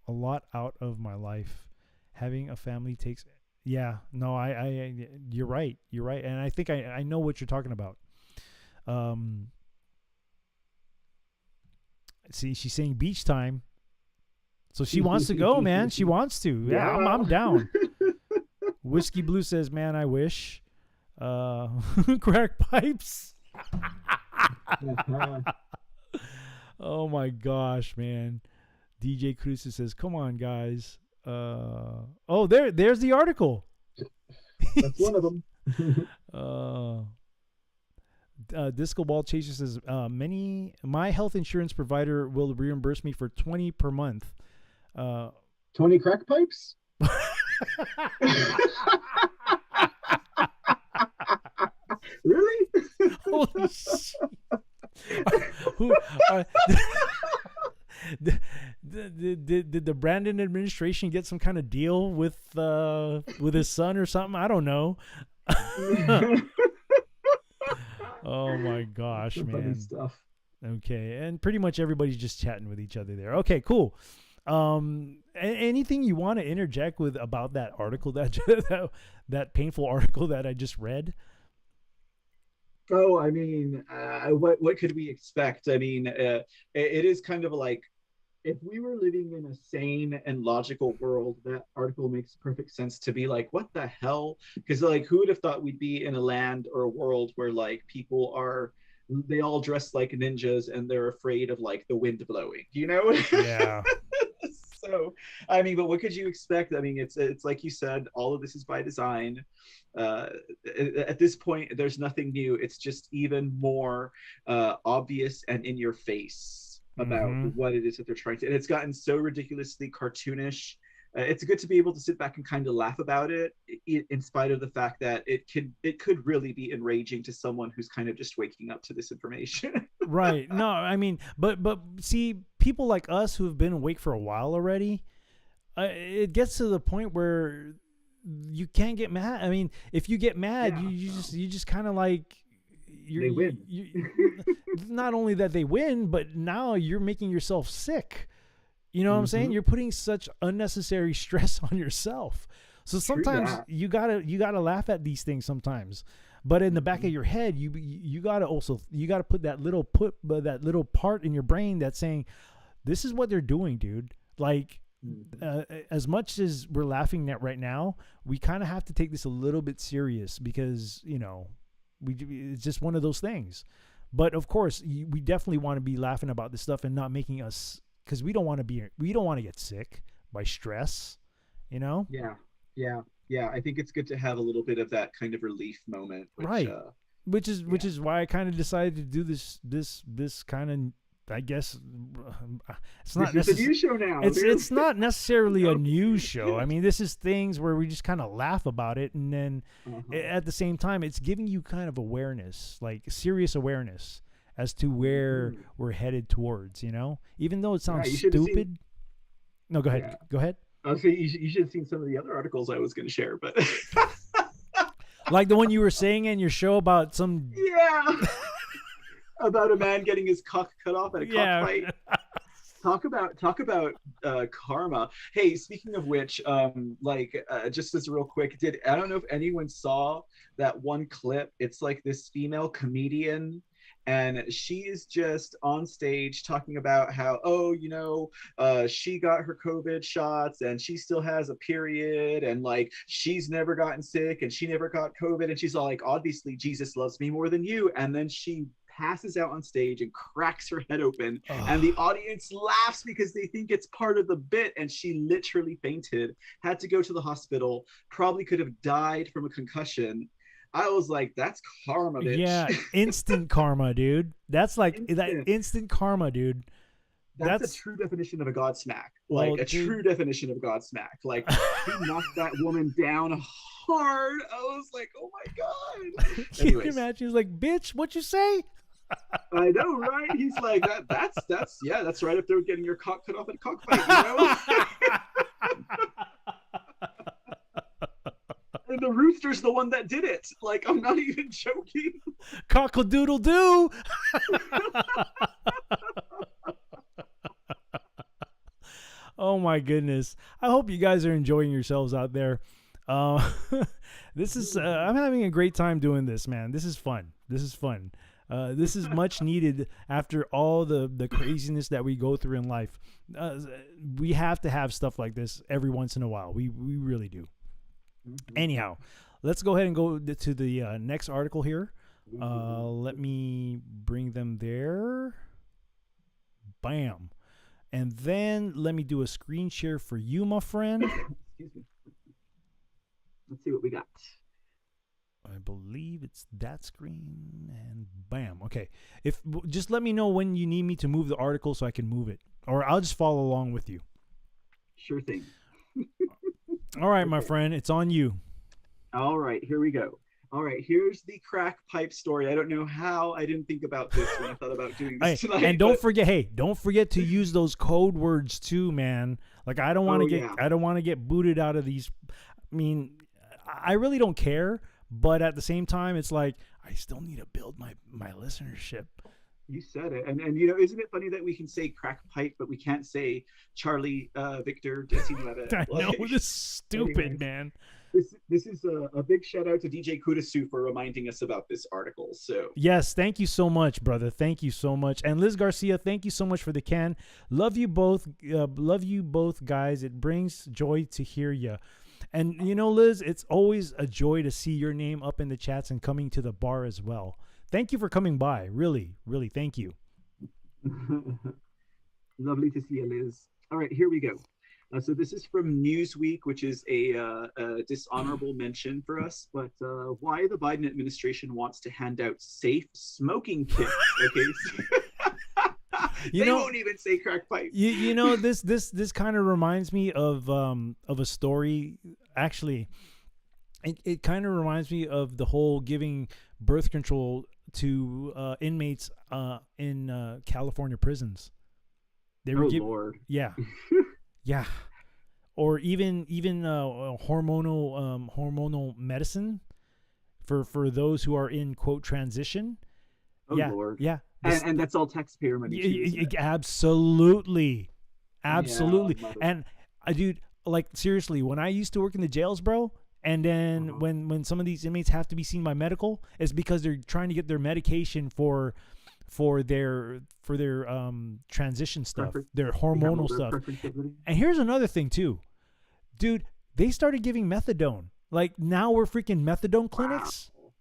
[SPEAKER 3] lot out of my life. Having a family takes, yeah, no, I you're right, and I think I know what you're talking about. See, she's saying beach time, so she wants to go, man. She wants to. Yeah, I'm down. Whiskey Blue says, man, I wish. Crack pipes. Oh my gosh, man. DJ Cruz says, come on, guys. There's the article.
[SPEAKER 4] That's one of them.
[SPEAKER 3] Disco Ball Chaser says, my health insurance provider will reimburse me for $20 per month.
[SPEAKER 4] 20 crack pipes? Really?
[SPEAKER 3] Holy shit. Did the Brandon administration get some kind of deal with his son or something? I don't know. Oh my gosh, man.
[SPEAKER 4] Funny stuff.
[SPEAKER 3] Okay, and pretty much everybody's just chatting with each other there. Okay, cool. Anything you want to interject with about that article, that painful article that I just read?
[SPEAKER 4] Oh, I mean, what could we expect? I mean, it is kind of like, if we were living in a sane and logical world, that article makes perfect sense to be like, what the hell? Because like, who would have thought we'd be in a land or a world where like they all dress like ninjas and they're afraid of like the wind blowing, you know?
[SPEAKER 3] Yeah.
[SPEAKER 4] So, I mean, but what could you expect? I mean, it's like you said, all of this is by design. At this point, there's nothing new. It's just even more obvious and in your face about what it is that they're trying to. And it's gotten so ridiculously cartoonish. It's good to be able to sit back and kind of laugh about it, in spite of the fact that it could really be enraging to someone who's kind of just waking up to this information.
[SPEAKER 3] Right. No, I mean, but see, people like us who have been awake for a while already, it gets to the point where you can't get mad. I mean, if you get mad, you just kind of like,
[SPEAKER 4] they win.
[SPEAKER 3] Not only that they win, but now you're making yourself sick. You know what I'm saying? You're putting such unnecessary stress on yourself. So sometimes you gotta laugh at these things sometimes. But in the back of your head, you gotta put that little part in your brain that's saying, this is what they're doing, dude. Like, as much as we're laughing at right now, we kind of have to take this a little bit serious, because, you know, it's just one of those things. But of course, we definitely want to be laughing about this stuff and not making us, because we don't want to get sick by stress, you know?
[SPEAKER 4] Yeah. I think it's good to have a little bit of that kind of relief moment.
[SPEAKER 3] Which is why I kind of decided to do this kind of, I guess it's not necessarily a
[SPEAKER 4] news show now.
[SPEAKER 3] It's not necessarily a news show. I mean, this is things where we just kind of laugh about it, and then at the same time, it's giving you kind of awareness, like serious awareness, as to where we're headed towards. You know, even though it sounds stupid. No, go ahead. Go ahead.
[SPEAKER 4] I was saying you should have seen some of the other articles I was going to share, but
[SPEAKER 3] like the one you were saying in your show about some
[SPEAKER 4] about a man getting his cock cut off at a cockfight. Talk about karma. Hey, speaking of which, just as real quick, I don't know if anyone saw that one clip. It's like this female comedian, and she is just on stage talking about how, she got her COVID shots and she still has a period, and like she's never gotten sick and she never got COVID, and she's all like, obviously Jesus loves me more than you, and then she passes out on stage and cracks her head open, and the audience laughs because they think it's part of the bit, and she literally fainted, had to go to the hospital, probably could have died from a concussion. I was like, that's karma, bitch.
[SPEAKER 3] Yeah, instant karma, dude. That's like instant karma, dude.
[SPEAKER 4] That's a true definition of a God smack. Like true definition of God smack. Like he knocked that woman down hard. I was like, oh my God.
[SPEAKER 3] Can you imagine? He's like, bitch, what you say?
[SPEAKER 4] I know, right? He's like, that's right up there with getting your cock cut off at a cockfight, you know? And the rooster's the one that did it. Like, I'm not even joking.
[SPEAKER 3] Cockle-doodle-doo. Oh my goodness. I hope you guys are enjoying yourselves out there. This is I'm having a great time doing this, man. This is fun. This is much needed after all the craziness that we go through in life. We have to have stuff like this every once in a while. We really do. Mm-hmm. Anyhow, let's go ahead and go to the next article here. Let me bring them there. Bam. And then let me do a screen share for you, my friend.
[SPEAKER 4] Excuse me. Let's see what we got.
[SPEAKER 3] I believe it's that screen, and bam. Okay. Just let me know when you need me to move the article so I can move it, or I'll just follow along with you.
[SPEAKER 4] Sure thing.
[SPEAKER 3] All right, my friend, it's on you.
[SPEAKER 4] All right, here we go. All right, here's the crack pipe story. I don't know how I didn't think about this when I thought about doing this tonight.
[SPEAKER 3] And don't forget to use those code words too, man. Like I don't want to get booted out of these. I mean, I really don't care, but at the same time, it's like I still need to build my listenership.
[SPEAKER 4] You said it, and isn't it funny that we can say crack pipe, but we can't say Charlie, Victor, Jesse, Levitt?
[SPEAKER 3] I know, this is stupid, man.
[SPEAKER 4] This is a big shout out to DJ Kudasu for reminding us about this article. So
[SPEAKER 3] yes, thank you so much, brother. Thank you so much. And Liz Garcia, thank you so much for the can. Love you both. Love you both, guys. It brings joy to hear you. And Liz, it's always a joy to see your name up in the chats and coming to the bar as well. Thank you for coming by. Really, really, thank you.
[SPEAKER 4] Lovely to see you, Liz. All right, here we go. So this is from Newsweek, which is a dishonorable mention for us, but why the Biden administration wants to hand out safe smoking kits. Okay. They won't even say crack pipe.
[SPEAKER 3] This kind of reminds me of a story. Actually, it kind of reminds me of the whole giving birth control to inmates in California prisons.
[SPEAKER 4] Lord.
[SPEAKER 3] Yeah. Yeah, or even hormonal medicine for those who are in quote transition.
[SPEAKER 4] Oh
[SPEAKER 3] yeah,
[SPEAKER 4] Lord.
[SPEAKER 3] Yeah,
[SPEAKER 4] and that's all taxpayer money.
[SPEAKER 3] Absolutely.
[SPEAKER 4] Yeah,
[SPEAKER 3] and dude, like seriously, when I used to work in the jails, bro, and then when some of these inmates have to be seen by medical, it's because they're trying to get their medication for their transition stuff, their hormonal stuff. And here's another thing too, dude. They started giving methadone. Like now we're freaking methadone clinics. Wow.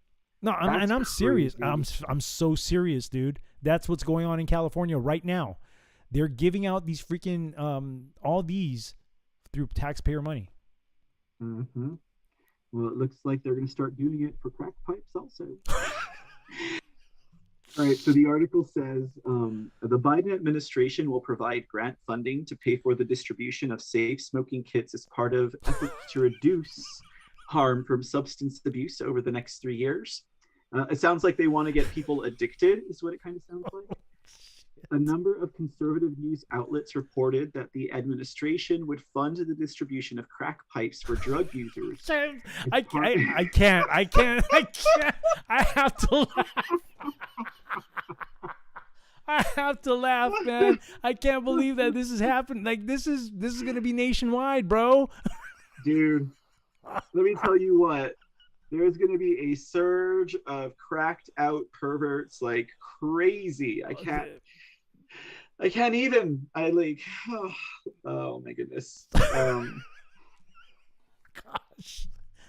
[SPEAKER 3] No, I'm serious. I'm so serious, dude. That's what's going on in California right now. They're giving out these freaking all these through taxpayer money.
[SPEAKER 4] Mm-hmm. Well, it looks like they're going to start doing it for crack pipes also. All right, so the article says the Biden administration will provide grant funding to pay for the distribution of safe smoking kits as part of efforts to reduce harm from substance abuse over the next 3 years. It sounds like they want to get people addicted, is what it kind of sounds like. A number of conservative news outlets reported that the administration would fund the distribution of crack pipes for drug users.
[SPEAKER 3] I can't. I have to laugh. I have to laugh, man. I can't believe that this is happening. Like this is going to be nationwide, bro.
[SPEAKER 4] Dude, let me tell you what. there's going to be a surge of cracked out perverts like crazy. I can't even. I like. Oh my goodness.
[SPEAKER 3] Gosh,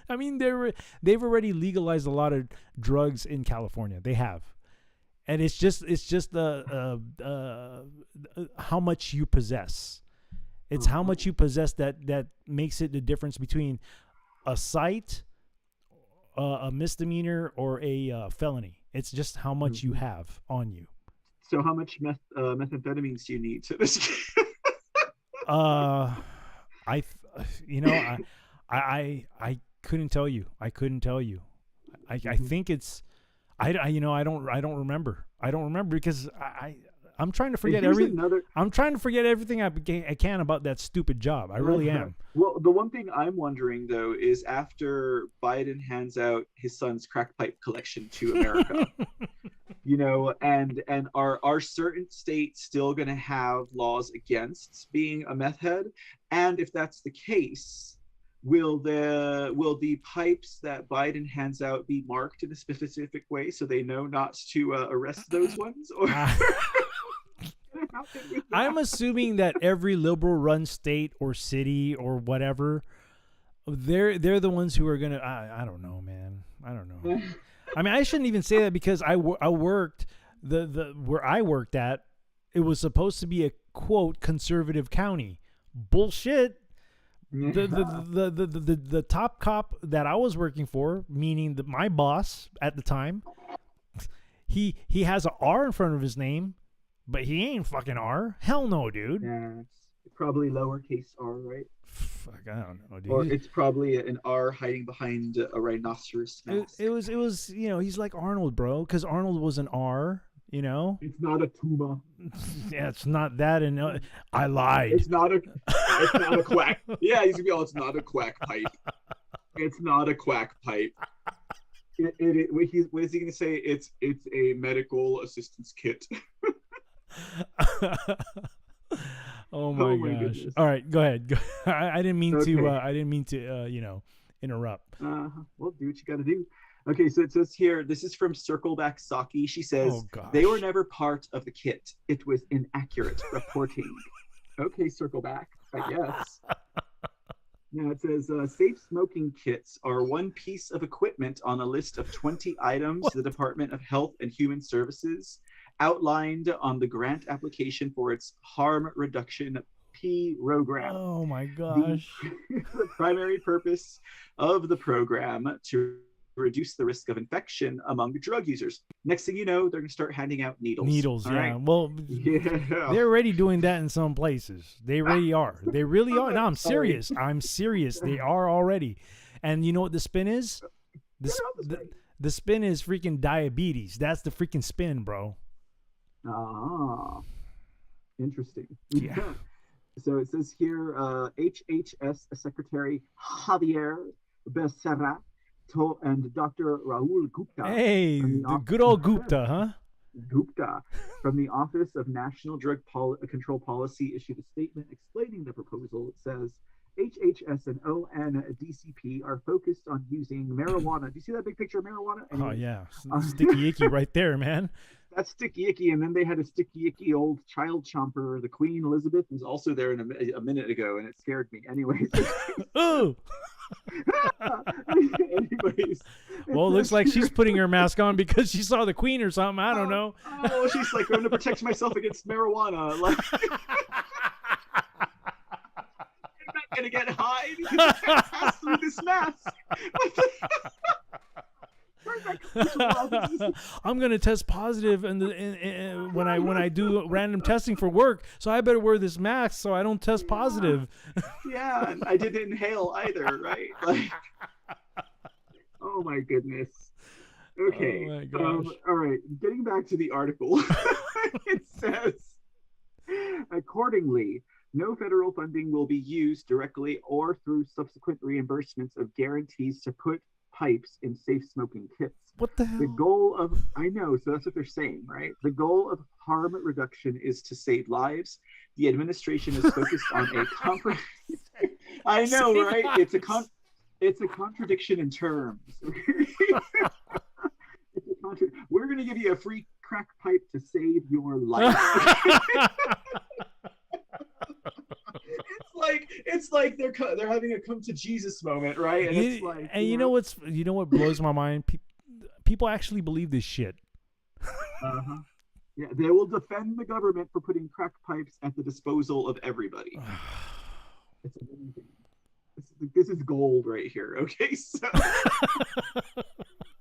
[SPEAKER 3] I mean, they've already legalized a lot of drugs in California. They have, and it's just the how much you possess. It's how much you possess that makes it the difference between a cite, a misdemeanor, or a felony. It's just how much you have on you.
[SPEAKER 4] So how much methamphetamines do you need to this?
[SPEAKER 3] I couldn't tell you. I think it's I don't remember. I don't remember because I'm trying to forget everything. I'm trying to forget everything I can about that stupid job. I really am.
[SPEAKER 4] Well, the one thing I'm wondering though is after Biden hands out his son's crack pipe collection to America, and are certain states still going to have laws against being a meth head? And if that's the case, will the pipes that Biden hands out be marked in a specific way so they know not to arrest those ones? Or
[SPEAKER 3] I'm assuming that every liberal run state or city or whatever, they're the ones who are gonna. I don't know, man. I don't know. I mean, I shouldn't even say that because I worked where I worked at. It was supposed to be a quote conservative county. Bullshit. The top cop that I was working for, meaning my boss at the time, he has an R in front of his name, but he ain't fucking R. Hell no, dude.
[SPEAKER 4] Yeah, it's probably lowercase r, right?
[SPEAKER 3] Fuck, I don't know, dude.
[SPEAKER 4] Or it's probably an R hiding behind a rhinoceros mask.
[SPEAKER 3] It was he's like Arnold, bro, because Arnold was an R.
[SPEAKER 4] It's not a tuba.
[SPEAKER 3] Yeah, it's not that, and I lied.
[SPEAKER 4] It's not a quack. Yeah, he's gonna be all. It's not a quack pipe. It's not a quack pipe. What is he gonna say? It's a medical assistance kit.
[SPEAKER 3] Oh my gosh! Goodness. All right, go ahead. I didn't mean to. I didn't mean to. Interrupt.
[SPEAKER 4] Well, do what you got to do. Okay, so it says here, this is from Circleback Saki. She says, they were never part of the kit. It was inaccurate reporting. Okay, Circleback, I guess. Now it says, safe smoking kits are one piece of equipment on a list of 20 items the Department of Health and Human Services outlined on the grant application for its harm reduction program.
[SPEAKER 3] Oh my gosh.
[SPEAKER 4] The primary purpose of the program to reduce the risk of infection among drug users. Next thing you know, they're going to start handing out needles.
[SPEAKER 3] Yeah.
[SPEAKER 4] Right?
[SPEAKER 3] Well, they're already doing that in some places. They really are. They really are. No, I'm serious. I'm serious. They are already. And you know what the spin is? The spin is freaking diabetes. That's the freaking spin, bro.
[SPEAKER 4] Ah, interesting.
[SPEAKER 3] Yeah.
[SPEAKER 4] So it says here, HHS Secretary Javier Becerra and Dr. Rahul Gupta.
[SPEAKER 3] Hey, the good old Gupta, huh?
[SPEAKER 4] Gupta from the Office of National Drug Control Policy issued a statement explaining the proposal. It says, HHS and ONDCP are focused on using marijuana. Do you see that big picture of marijuana?
[SPEAKER 3] Oh, yeah. Sticky icky right there, man.
[SPEAKER 4] That's sticky icky. And then they had a sticky icky old child chomper. The Queen Elizabeth was also there a minute ago, and it scared me. Anyways.
[SPEAKER 3] Ooh.
[SPEAKER 4] Anyways.
[SPEAKER 3] Well, it looks like she's putting her mask on because she saw the Queen or something. I don't know.
[SPEAKER 4] Oh, she's like, I'm going to protect myself against marijuana. Like, I'm not going to get high because I can't pass through this mask.
[SPEAKER 3] I'm gonna test positive when I do random testing for work, so I better wear this mask so I don't test positive.
[SPEAKER 4] Yeah, and I didn't inhale either, right? Like, oh my goodness. Okay.
[SPEAKER 3] Oh my gosh.
[SPEAKER 4] All right. Getting back to the article, it says, accordingly, no federal funding will be used directly or through subsequent reimbursements of guarantees to put pipes in safe smoking kits.
[SPEAKER 3] What the hell?
[SPEAKER 4] The goal of, I know, so that's what they're saying, right? The goal of harm reduction is to save lives. The administration is focused on a comprehensive, I know, right? it's a contradiction in terms. We're going to give you a free crack pipe to save your life. it's like they're having a come to Jesus moment, right? And it's like,
[SPEAKER 3] and you know what blows my mind? People actually believe this shit.
[SPEAKER 4] Uh-huh. Yeah, they will defend the government for putting crack pipes at the disposal of everybody. It's amazing. This is gold right here. Okay, so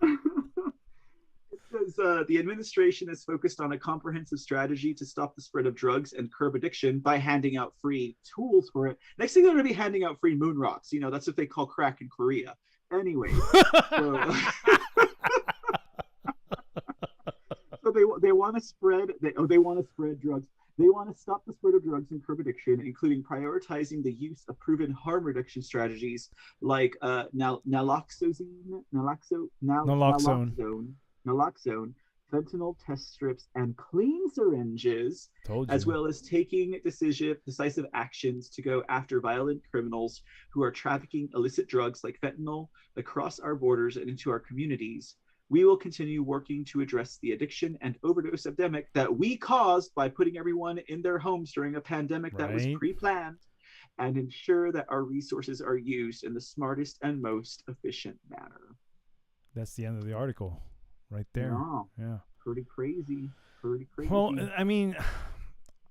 [SPEAKER 4] it says the administration is focused on a comprehensive strategy to stop the spread of drugs and curb addiction by handing out free tools for it. Next thing they're going to be handing out free moon rocks. You know, that's what they call crack in Korea. Anyway, so they want to spread drugs. They want to stop the spread of drugs and curb addiction, including prioritizing the use of proven harm reduction strategies like naloxone, fentanyl test strips, and clean syringes, as well as taking decisive actions to go after violent criminals who are trafficking illicit drugs like fentanyl across our borders and into our communities. We will continue working to address the addiction and overdose epidemic that we caused by putting everyone in their homes during a pandemic that was pre-planned, and ensure that our resources are used in the smartest and most efficient manner.
[SPEAKER 3] That's the end of the article right there. Yeah.
[SPEAKER 4] Pretty crazy.
[SPEAKER 3] Well, I mean,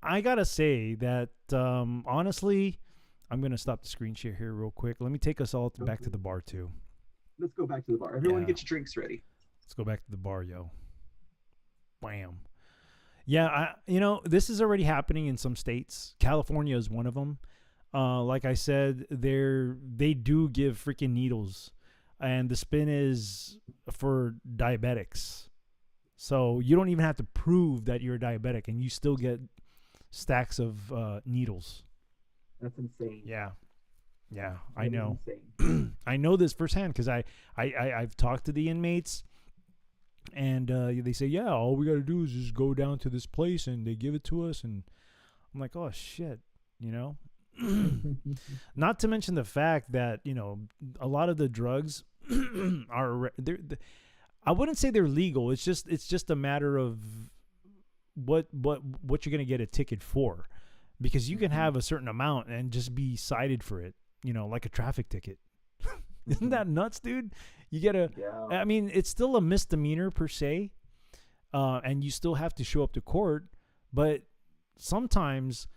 [SPEAKER 3] I got to say that, honestly, I'm going to stop the screen share here real quick. Let me take us all back to the bar, too.
[SPEAKER 4] Let's go back to the bar. Everyone get your drinks ready.
[SPEAKER 3] Let's go back to the bar, yo. Bam. Yeah, this is already happening in some states. California is one of them. Like I said, they do give freaking needles, and the spin is for diabetics. So you don't even have to prove that you're a diabetic, and you still get stacks of needles.
[SPEAKER 4] That's insane.
[SPEAKER 3] Yeah, I know. I know this firsthand because I've talked to the inmates. And they say, yeah, all we got to do is just go down to this place and they give it to us. And I'm like, oh, shit, Not to mention the fact that, a lot of the drugs are, I wouldn't say they're legal. It's just a matter of what you're going to get a ticket for. Because you can have a certain amount and just be cited for it, like a traffic ticket. Isn't that nuts, dude? You get I mean, it's still a misdemeanor per se, and you still have to show up to court. But sometimes,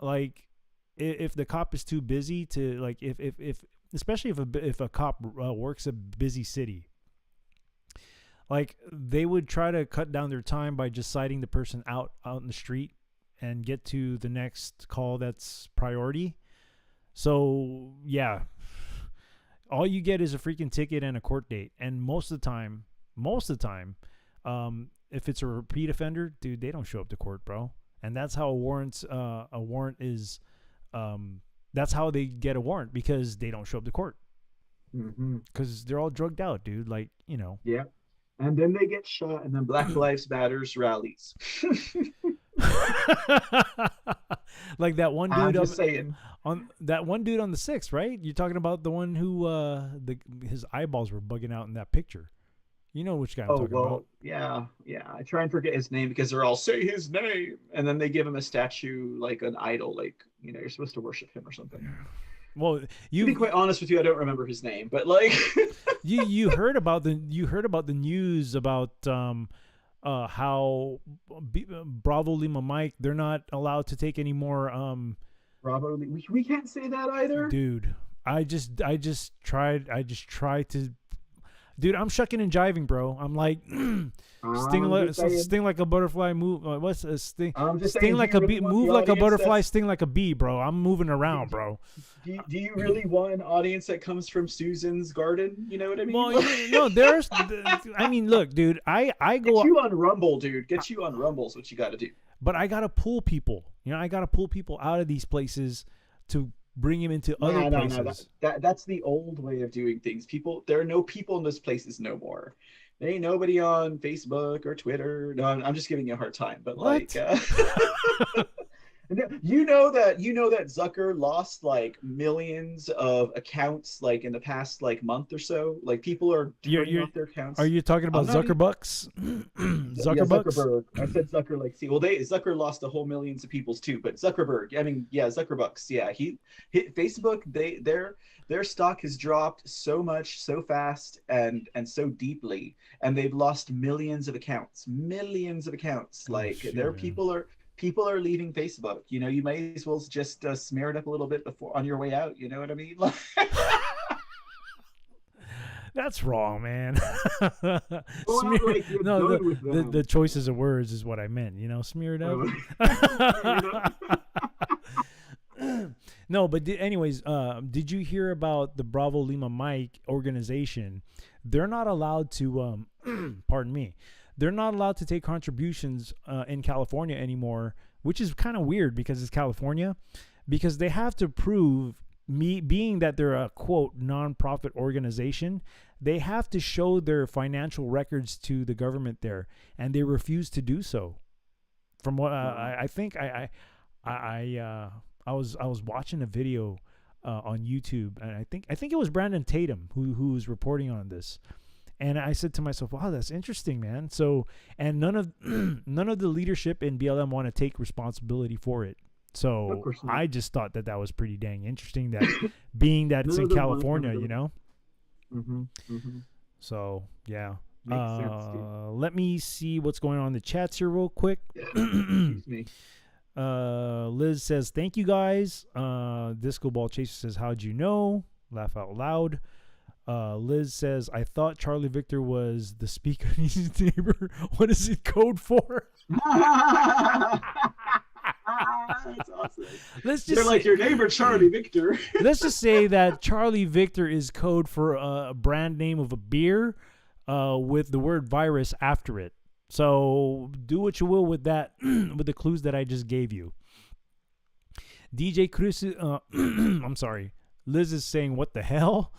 [SPEAKER 3] like, if the cop is too busy to, like, if especially if a cop works a busy city, like, they would try to cut down their time by just citing the person out in the street and get to the next call that's priority. So yeah. All you get is a freaking ticket and a court date. And most of the time, if it's a repeat offender, dude, they don't show up to court, bro. And that's how a warrant is, that's how they get a warrant, because they don't show up to court. Because they're all drugged out, dude. Like,
[SPEAKER 4] Yeah. And then they get shot, and then Black Lives Matters rallies.
[SPEAKER 3] Like that one dude.
[SPEAKER 4] I'm just saying.
[SPEAKER 3] On that one dude on the 6th, right? You're talking about the one who his eyeballs were bugging out in that picture. You know which guy I'm talking about.
[SPEAKER 4] Yeah. I try and forget his name because they're all, say his name, and then they give him a statue, like an idol, like, you're supposed to worship him or something.
[SPEAKER 3] Well,
[SPEAKER 4] to be quite honest with you, I don't remember his name, but like
[SPEAKER 3] you heard about the news about how Bravo Lima Mike, they're not allowed to take any more
[SPEAKER 4] Bravo. We can't say that either,
[SPEAKER 3] dude. I just tried to. Dude, I'm shucking and jiving, bro. I'm like, sting like a butterfly, move. What's a sting? Sting like a bee, move like a butterfly, sting like a bee, bro. I'm moving around, bro.
[SPEAKER 4] Do you really want an audience that comes from Susan's garden? You know what I mean?
[SPEAKER 3] Well, no, there's. I mean, look, dude. I go.
[SPEAKER 4] Get you on Rumble, dude. Get you on Rumble is what you got to do.
[SPEAKER 3] But I gotta pull people. I gotta pull people out of these places to bring him into other places.
[SPEAKER 4] That's the old way of doing things. There are no people in those places no more. There ain't nobody on Facebook or Twitter. No, I'm just giving you a hard time. But
[SPEAKER 3] what?
[SPEAKER 4] like, You know that Zucker lost like millions of accounts like in the past like month or so. Like people are turning
[SPEAKER 3] You're
[SPEAKER 4] off their accounts.
[SPEAKER 3] are you talking about
[SPEAKER 4] I'm not even,
[SPEAKER 3] Zuckerbucks?
[SPEAKER 4] yeah,
[SPEAKER 3] Zuckerbucks?
[SPEAKER 4] Zuckerberg. I said Zucker like see. Well, Zucker lost a whole millions of people's too, but Zuckerberg. I mean, yeah, Zuckerbucks. Yeah, he hit Facebook. Their stock has dropped so much, so fast, and so deeply, and they've lost millions of accounts. Millions of accounts.
[SPEAKER 3] Oh
[SPEAKER 4] Like
[SPEAKER 3] shit,
[SPEAKER 4] there
[SPEAKER 3] man.
[SPEAKER 4] people are leaving Facebook. You know, you may as well just smear it up a little bit before on your way out. You know what I mean?
[SPEAKER 3] That's wrong, man.
[SPEAKER 4] Well,
[SPEAKER 3] Smear.
[SPEAKER 4] like you're
[SPEAKER 3] No,
[SPEAKER 4] done with
[SPEAKER 3] the
[SPEAKER 4] them.
[SPEAKER 3] choices of words is what I meant. Smear it up.
[SPEAKER 4] Fair enough.
[SPEAKER 3] No, but anyways, did you hear about the Bravo Lima Mike organization? They're not allowed to, pardon me, they're not allowed to take contributions in California anymore, which is kind of weird because it's California, because they have to prove being that they're a quote nonprofit organization, they have to show their financial records to the government there, and they refuse to do so. From what I think, I was watching a video on YouTube, and I think it was Brandon Tatum who was reporting on this, and I said to myself, "Wow, that's interesting, man." So, and none of the leadership in BLM want to take responsibility for it.
[SPEAKER 4] Of
[SPEAKER 3] So
[SPEAKER 4] course not.
[SPEAKER 3] I just thought that was pretty dang interesting. That being that it's
[SPEAKER 4] None
[SPEAKER 3] in
[SPEAKER 4] of them want
[SPEAKER 3] California,
[SPEAKER 4] accountability. Mm-hmm.
[SPEAKER 3] So yeah.
[SPEAKER 4] Makes sense, dude.
[SPEAKER 3] Let me see what's going on in the chats here real quick.
[SPEAKER 4] Excuse me.
[SPEAKER 3] Liz says, thank you guys. Disco Ball Chaser says, how'd you know? Laugh out loud. Liz says, I thought Charlie Victor was the Speak Uneazy neighbor. What is it code for?
[SPEAKER 4] That's awesome.
[SPEAKER 3] Let's
[SPEAKER 4] They're
[SPEAKER 3] just
[SPEAKER 4] like your neighbor Charlie Victor.
[SPEAKER 3] let's just say that Charlie Victor is code for a brand name of a beer with the word virus after it. So do what you will with that, with the clues that I just gave you. DJ Cruz, I'm sorry. Liz is saying, what the hell?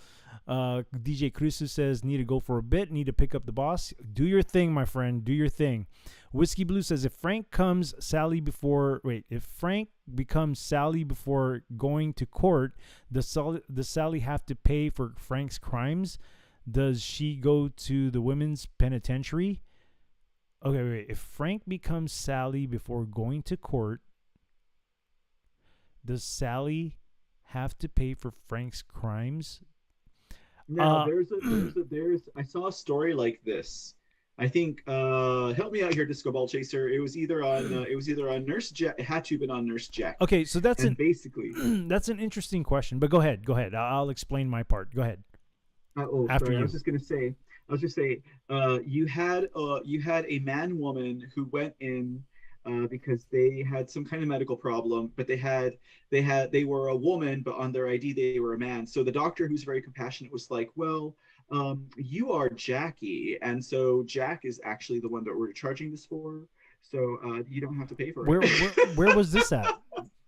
[SPEAKER 3] DJ Cruz says, need to go for a bit, need to pick up the boss. Do your thing, my friend. Do your thing. Whiskey Blue says, if Frank becomes Sally before going to court, does Sally have to pay for Frank's crimes? Does she go to the women's penitentiary? Okay, wait. If Frank becomes Sally before going to court, does Sally have to pay for Frank's crimes?
[SPEAKER 4] Now I saw a story like this. I think help me out here, Disco Ball Chaser. It was either on Nurse Jack. It had to have been on Nurse Jack.
[SPEAKER 3] Okay, so
[SPEAKER 4] basically
[SPEAKER 3] that's an interesting question. But go ahead. I'll explain my part. Go ahead.
[SPEAKER 4] After sorry, you. I was just say, you had a man woman who went in because they had some kind of medical problem, but they were a woman, but on their ID they were a man. So the doctor, who's very compassionate, was like, well, you are Jackie, and so Jack is actually the one that we're charging this for. So you don't have to pay for
[SPEAKER 3] it. Where was this at?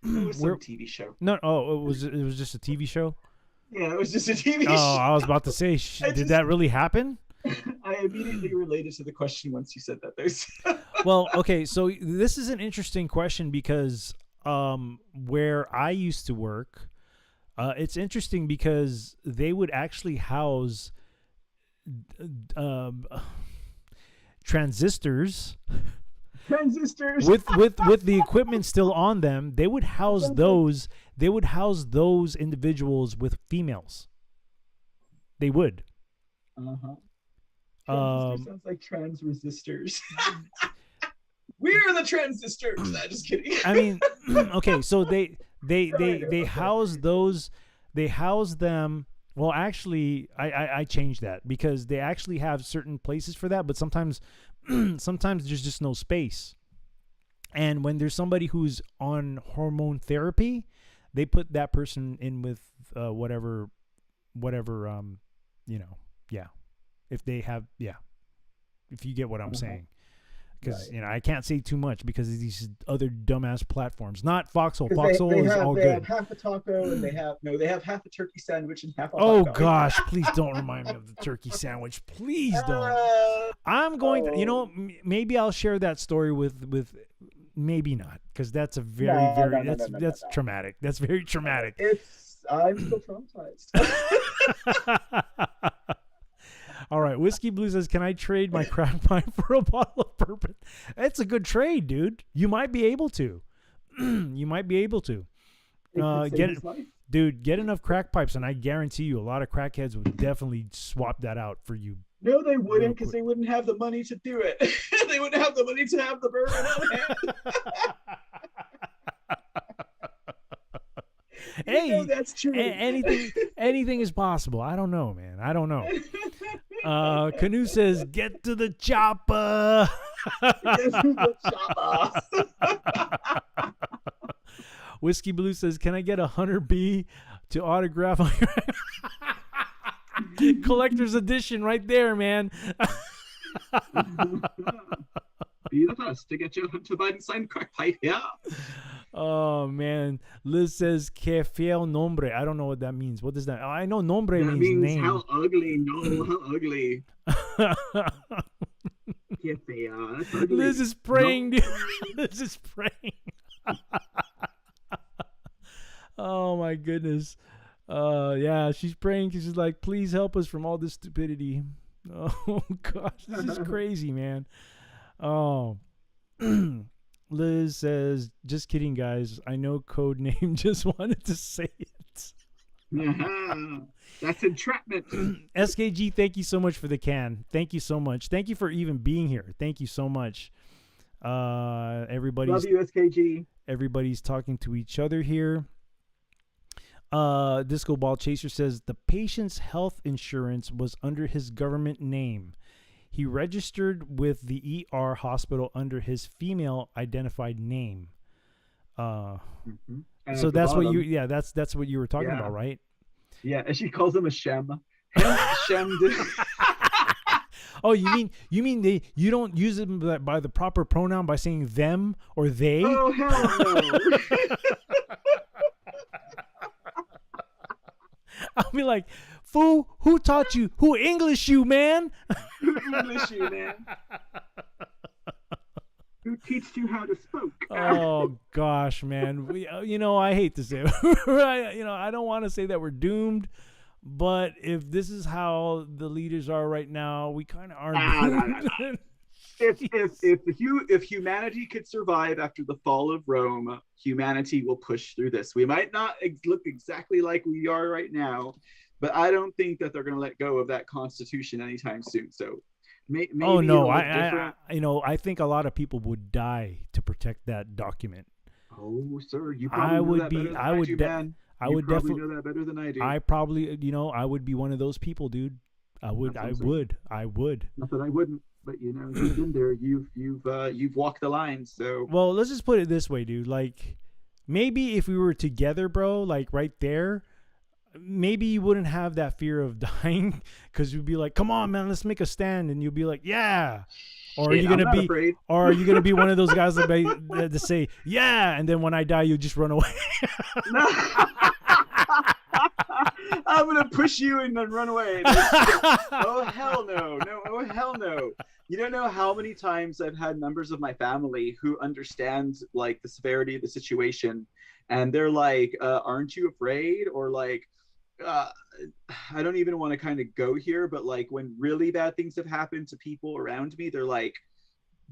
[SPEAKER 4] It was some TV show.
[SPEAKER 3] No, it was just a TV show.
[SPEAKER 4] Yeah, it was just a TV show.
[SPEAKER 3] Oh, I was about to say, did that really happen?
[SPEAKER 4] I immediately related to the question once you said that.
[SPEAKER 3] Well, okay, so this is an interesting question because where I used to work, it's interesting because they would actually house transistors with the equipment still on them. They would house those individuals with females. They would.
[SPEAKER 4] Sounds like trans resistors. We're the transistors. Nah, just kidding.
[SPEAKER 3] I mean, okay, so they house those. They house them. Well, actually, I changed that because they actually have certain places for that, but sometimes there's just no space. And when there's somebody who's on hormone therapy, they put that person in with whatever yeah. If they have, yeah. If you get what I'm saying. Because, I can't say too much because of these other dumbass platforms. Not Foxhole. Foxhole is all good.
[SPEAKER 4] They have half a taco and they have half a turkey sandwich and half a hot dog.
[SPEAKER 3] Gosh, please don't remind me of the turkey sandwich. Please don't. I'm going to, maybe I'll share that story with maybe not, because that's a very that's traumatic. That's very traumatic.
[SPEAKER 4] I'm still traumatized.
[SPEAKER 3] All right, Whiskey Blue says, "Can I trade my crack pipe for a bottle of bourbon?" That's a good trade, dude. You might be able to. You might be able to. Get enough crack pipes, and I guarantee you, a lot of crackheads would definitely swap that out for you.
[SPEAKER 4] No, they wouldn't, because they wouldn't have the money to do it. They wouldn't have the money to have the bourbon on hand.
[SPEAKER 3] Hey,
[SPEAKER 4] that's true.
[SPEAKER 3] Anything is possible. I don't know, man. I don't know. Canoe says, "Get to the chopper."
[SPEAKER 4] Get to the chopper.
[SPEAKER 3] Whiskey Blue says, "Can I get 100B to autograph on your collector's edition?" Right there, man.
[SPEAKER 4] Be the first to get your Hunter Biden signed crack pipe. Yeah.
[SPEAKER 3] Oh man, Liz says, "Que feo nombre." I don't know what that means. What does that? I know nombre means name.
[SPEAKER 4] How ugly. No, how ugly. Que feo. That's ugly.
[SPEAKER 3] Liz is praying. No. Liz is praying. Oh my goodness. Yeah, she's praying because she's like, "Please help us from all this stupidity." Oh gosh, this is crazy, man. Oh. Liz says, "Just kidding, guys. I know code name. Just wanted to say it."
[SPEAKER 4] That's entrapment.
[SPEAKER 3] SKG, thank you so much for the can. Thank you so much. Thank you for even being here. Thank you so much. Everybody's
[SPEAKER 4] love you, SKG.
[SPEAKER 3] Everybody's talking to each other here. Disco Ball Chaser says, "The patient's health insurance was under his government name. He registered with the ER hospital under his female identified name." So that's what you, that's what you were talking about, right?
[SPEAKER 4] Yeah, and she calls him a shem. Shem.
[SPEAKER 3] Oh, you mean you don't use it by the proper pronoun by saying them or they?
[SPEAKER 4] Oh, hell no.
[SPEAKER 3] I'll be like, "Fool, who taught you? Who English you, man?
[SPEAKER 4] Who English you, man? Who teach you how to spoke?"
[SPEAKER 3] Oh gosh, man. I hate to say it. I don't want to say that we're doomed, but if this is how the leaders are right now, we kind of are doomed.
[SPEAKER 4] No. If humanity could survive after the fall of Rome, humanity will push through this. We might not look exactly like we are right now, but I don't think that they're going to let go of that Constitution anytime soon. So maybe.
[SPEAKER 3] Oh no, I think a lot of people would die to protect that document.
[SPEAKER 4] Oh, sir, you probably I would definitely know that better than I do.
[SPEAKER 3] I probably, I would be one of those people, dude. I would. Not
[SPEAKER 4] that I wouldn't. But you've been there. You've walked the line. So
[SPEAKER 3] well, let's just put it this way, dude. Like, maybe if we were together, bro, like right there, maybe you wouldn't have that fear of dying, because you'd be like, "Come on, man, let's make a stand," and you'll be like, "Yeah." Or are you gonna be one of those guys that to say, "Yeah," and then when I die, you just run away?
[SPEAKER 4] I'm gonna push you and then run away. Oh hell no! Oh hell no! You don't know how many times I've had members of my family who understand like the severity of the situation, and they're like, "Aren't you afraid?" Or like, I don't even want to kind of go here, but like when really bad things have happened to people around me, they're like,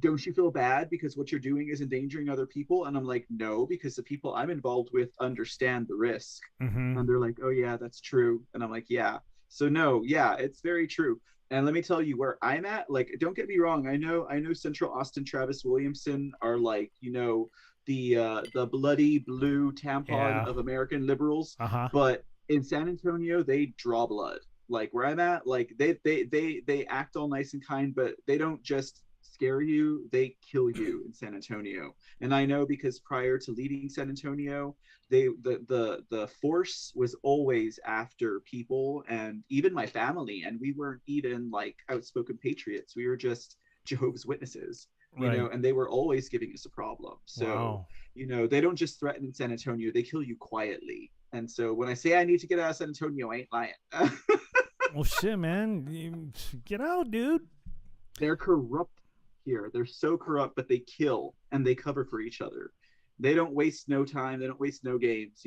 [SPEAKER 4] "Don't you feel bad because what you're doing is endangering other people?" And I'm like, "No, because the people I'm involved with understand the risk."
[SPEAKER 3] Mm-hmm.
[SPEAKER 4] And they're like, "Oh yeah, that's true." And I'm like, "Yeah." So no, yeah, it's very true. And let me tell you where I'm at. Like, don't get me wrong. I know Central Austin, Travis Williamson are like, the bloody blue tampon of American liberals.
[SPEAKER 3] Uh-huh.
[SPEAKER 4] But in San Antonio, they draw blood. Like where I'm at, like they act all nice and kind, but they don't just scare you, they kill you in San Antonio. And I know because prior to leading San Antonio, the force was always after people and even my family, and we weren't even like outspoken patriots. We were just Jehovah's Witnesses, and they were always giving us a problem. So they don't just threaten in San Antonio, they kill you quietly. And so when I say I need to get out of San Antonio, I ain't lying.
[SPEAKER 3] Well, shit, man, get out, dude.
[SPEAKER 4] They're corrupt here. They're so corrupt, but they kill and they cover for each other. They don't waste no time. They don't waste no games.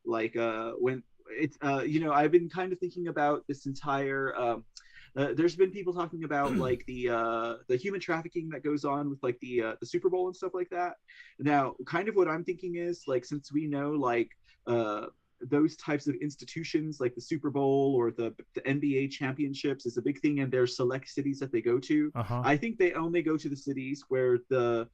[SPEAKER 4] Like when it's I've been kind of thinking about this entire. There's been people talking about like the human trafficking that goes on with like the Super Bowl and stuff like that. Now, kind of what I'm thinking is like, since we know like those types of institutions like the Super Bowl or the NBA championships is a big thing in their select cities that they go to. I think they only go to the cities where the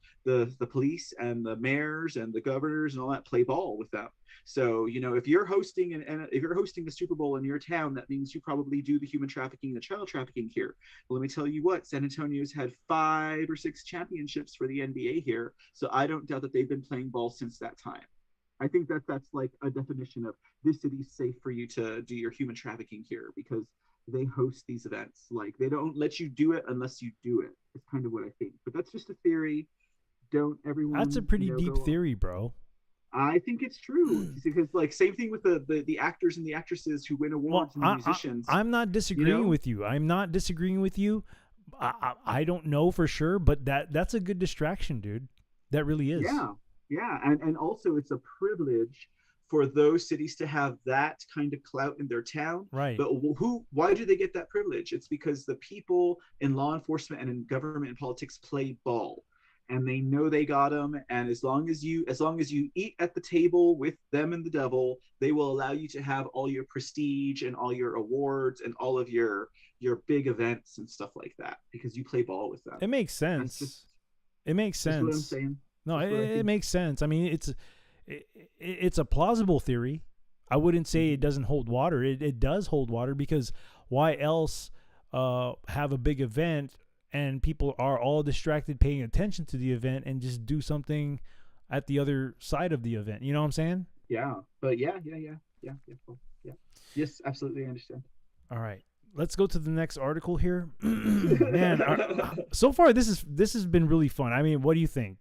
[SPEAKER 4] police and the mayors and the governors and all that play ball with them. So, if you're hosting if you're hosting a Super Bowl in your town, that means you probably do the human trafficking and the child trafficking here. Well, let me tell you what, San Antonio's had 5 or 6 championships for the NBA here. So I don't doubt that they've been playing ball since that time. I think that's like a definition of this city's safe for you to do your human trafficking here, because they host these events. Like, they don't let you do it unless you do it. It's kind of what I think. But that's just a theory. Don't everyone.
[SPEAKER 3] That's a pretty deep theory, bro.
[SPEAKER 4] I think it's true, because like same thing with the actors and the actresses who win awards and the musicians.
[SPEAKER 3] I'm not disagreeing with you. I'm not disagreeing with you. I don't know for sure, but that's a good distraction, dude. That really is.
[SPEAKER 4] Yeah, and also it's a privilege for those cities to have that kind of clout in their town.
[SPEAKER 3] Right.
[SPEAKER 4] But why do they get that privilege? It's because the people in law enforcement and in government and politics play ball, and they know they got them. And as long as you eat at the table with them and the devil, they will allow you to have all your prestige and all your awards and all of your big events and stuff like that, because you play ball with them.
[SPEAKER 3] It makes sense. It makes sense.
[SPEAKER 4] That's what I'm saying.
[SPEAKER 3] No, it makes sense. I mean, it's a plausible theory. I wouldn't say it doesn't hold water. It does hold water, because why else have a big event and people are all distracted paying attention to the event and just do something at the other side of the event? You know what I'm saying?
[SPEAKER 4] Yeah, but yeah. Yes, absolutely, I understand.
[SPEAKER 3] All right. Let's go to the next article here. Man, so far this has been really fun. I mean, what do you think?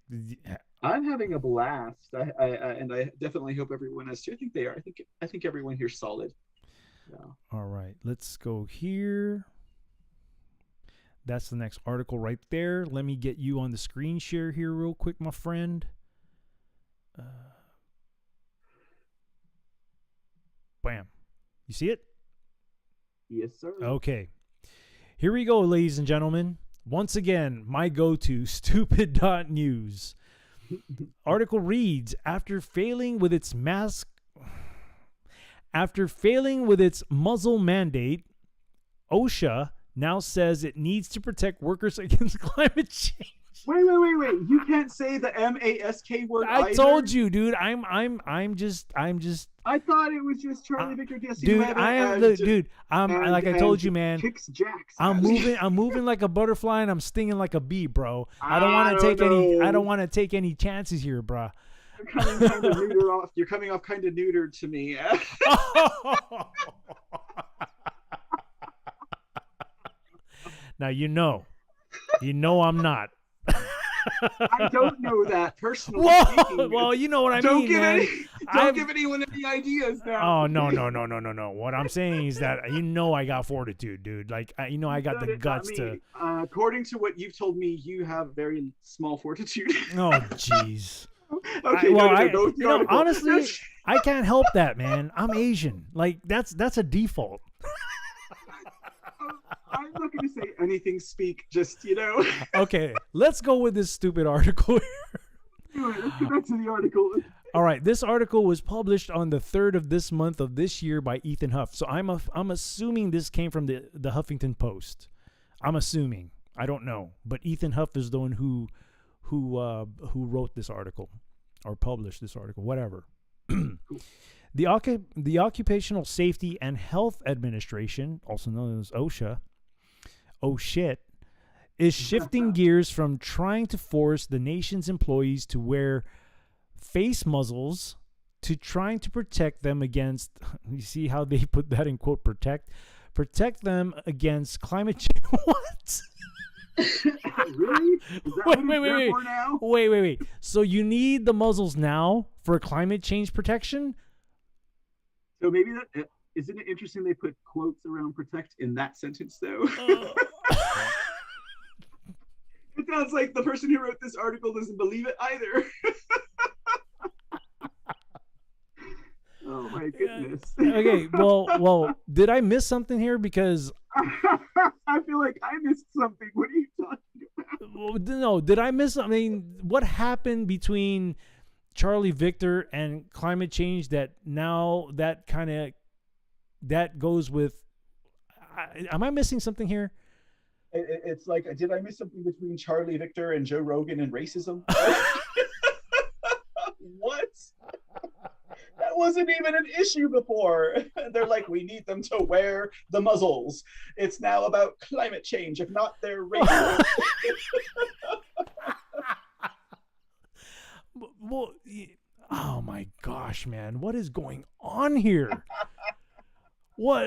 [SPEAKER 4] I'm having a blast. I definitely hope everyone is too. I think they are. I think everyone here's solid. Yeah.
[SPEAKER 3] All right, let's go here. That's the next article right there. Let me get you on the screen share here real quick, my friend. Bam. You see it?
[SPEAKER 4] Yes, sir.
[SPEAKER 3] Okay. Here we go, ladies and gentlemen. Once again, my go-to, stupid.news. Article reads, after failing with its muzzle mandate, OSHA now says it needs to protect workers against climate change.
[SPEAKER 4] Wait. You can't say the mask word
[SPEAKER 3] I
[SPEAKER 4] either.
[SPEAKER 3] told you, dude. I'm just
[SPEAKER 4] I thought it was just Charlie Victor Jesse.
[SPEAKER 3] Dude, like I told you, man.
[SPEAKER 4] Kicks Jacks.
[SPEAKER 3] I'm moving like a butterfly and I'm stinging like a bee, bro. I don't want to take any chances here, bro.
[SPEAKER 4] You're coming off kind of neutered to me.
[SPEAKER 3] Now you know I'm not.
[SPEAKER 4] I don't know that personally.
[SPEAKER 3] Well, you know what I mean, man.
[SPEAKER 4] Don't give anyone any ideas now.
[SPEAKER 3] Oh, no. What I'm saying is that I got fortitude, dude. Like, I got the guts to.
[SPEAKER 4] According to what you've told me, you have very small fortitude.
[SPEAKER 3] Oh, jeez.
[SPEAKER 4] Okay,
[SPEAKER 3] honestly, I can't help that, man. I'm Asian. Like, that's a default.
[SPEAKER 4] I'm not going to say anything. Speak, just
[SPEAKER 3] Okay, let's go with this stupid article here.
[SPEAKER 4] Let's go back to the article.
[SPEAKER 3] All right, this article was published on the 3rd of this month of this year by Ethan Huff. So I'm assuming this came from the Huffington Post. I'm assuming. I don't know, but Ethan Huff is the one who wrote this article or published this article, whatever. The Occupational Safety and Health Administration, also known as OSHA, is shifting gears from trying to force the nation's employees to wear face muzzles to trying to protect them against, you see how they put that in quote, protect them against climate change. What?
[SPEAKER 4] Really?
[SPEAKER 3] Wait. So you need the muzzles now for climate change protection?
[SPEAKER 4] So maybe that isn't it interesting they put quotes around protect in that sentence though? was like, the person who wrote this article doesn't believe it either. Oh my goodness.
[SPEAKER 3] Okay, well, did I miss something here? Because
[SPEAKER 4] I feel like I missed something. What are you talking about?
[SPEAKER 3] no, did I miss? I mean, what happened between Charlie Victor and climate change that now that goes with? Am I missing something here?
[SPEAKER 4] It's like, did I miss something between Charlie Victor and Joe Rogan and racism? What? That wasn't even an issue before. They're like, we need them to wear the muzzles. It's now about climate change. If not, they're racist.
[SPEAKER 3] Well, oh my gosh, man, what is going on here? What?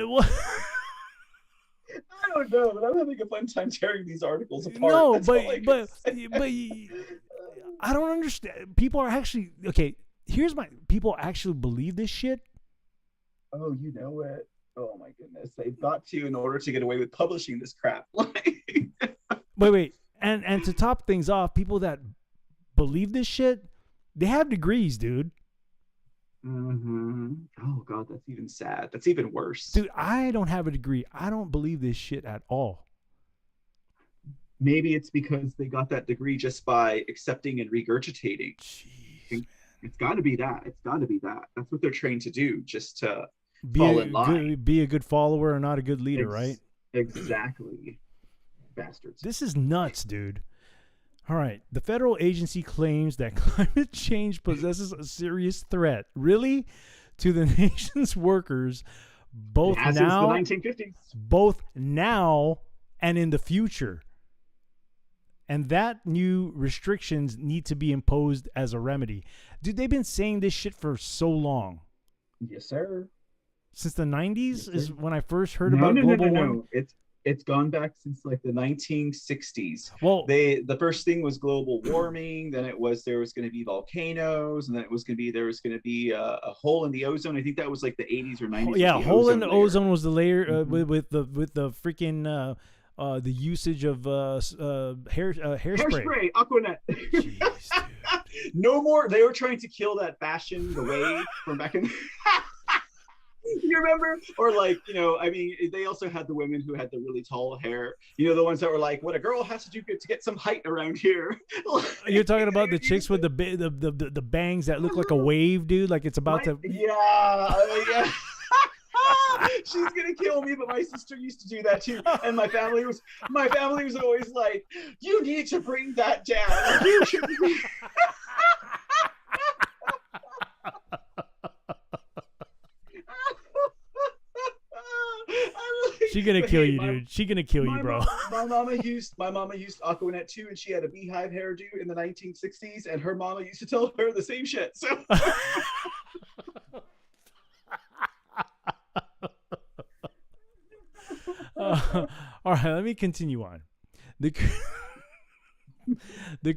[SPEAKER 4] I don't know, but I'm having a fun time tearing these articles apart.
[SPEAKER 3] No,
[SPEAKER 4] That's
[SPEAKER 3] but I don't understand. People are actually okay. Here's people actually believe this shit.
[SPEAKER 4] Oh, you know it. Oh my goodness, they've got to in order to get away with publishing this crap.
[SPEAKER 3] Wait, and to top things off, people that believe this shit, they have degrees, dude.
[SPEAKER 4] Mm-hmm. Oh God, that's even sad. That's even worse.
[SPEAKER 3] Dude, I don't have a degree. I don't believe this shit at all.
[SPEAKER 4] Maybe it's because they got that degree just by accepting and regurgitating.
[SPEAKER 3] Jeez,
[SPEAKER 4] it's got to be that. It's got to be that. That's what they're trained to do, just to fall in line.
[SPEAKER 3] Be a good follower and not a good leader, right?
[SPEAKER 4] Exactly. Bastards.
[SPEAKER 3] This is nuts, dude. All right. The federal agency claims that climate change possesses a serious threat, really, to the nation's workers, both now,
[SPEAKER 4] since the 1950s.
[SPEAKER 3] both now and in the future. And that new restrictions need to be imposed as a remedy. Dude, they've been saying this shit for so long.
[SPEAKER 4] Yes, sir.
[SPEAKER 3] Since the 90s
[SPEAKER 4] yes,
[SPEAKER 3] is when I first heard about global warming.
[SPEAKER 4] It's gone back since like the 1960s.
[SPEAKER 3] Well,
[SPEAKER 4] the first thing was global warming. Then there was going to be volcanoes, and then there was going to be a hole in the ozone. I think that was like the 80s or 90s.
[SPEAKER 3] Yeah, hole in the ozone was the layer with the freaking the usage of hairspray.
[SPEAKER 4] Hairspray, Aquanet.
[SPEAKER 3] Jeez, dude.
[SPEAKER 4] No more. They were trying to kill that fashion, the wave from back in. You remember? Or like, I mean, they also had the women who had the really tall hair. The ones that were like, what a girl has to do to get some height around here.
[SPEAKER 3] You're talking about the chicks with the bangs that look like a wave, dude. Like it's about to.
[SPEAKER 4] Yeah. She's gonna kill me, but my sister used to do that too, and my family was always like, "You need to bring that down. You should."
[SPEAKER 3] She gonna kill you, dude. She gonna kill you, bro.
[SPEAKER 4] My mama used Aquanet too, and she had a beehive hairdo in the 1960s, and her mama used to tell her the same shit. So.
[SPEAKER 3] All right, let me continue on. The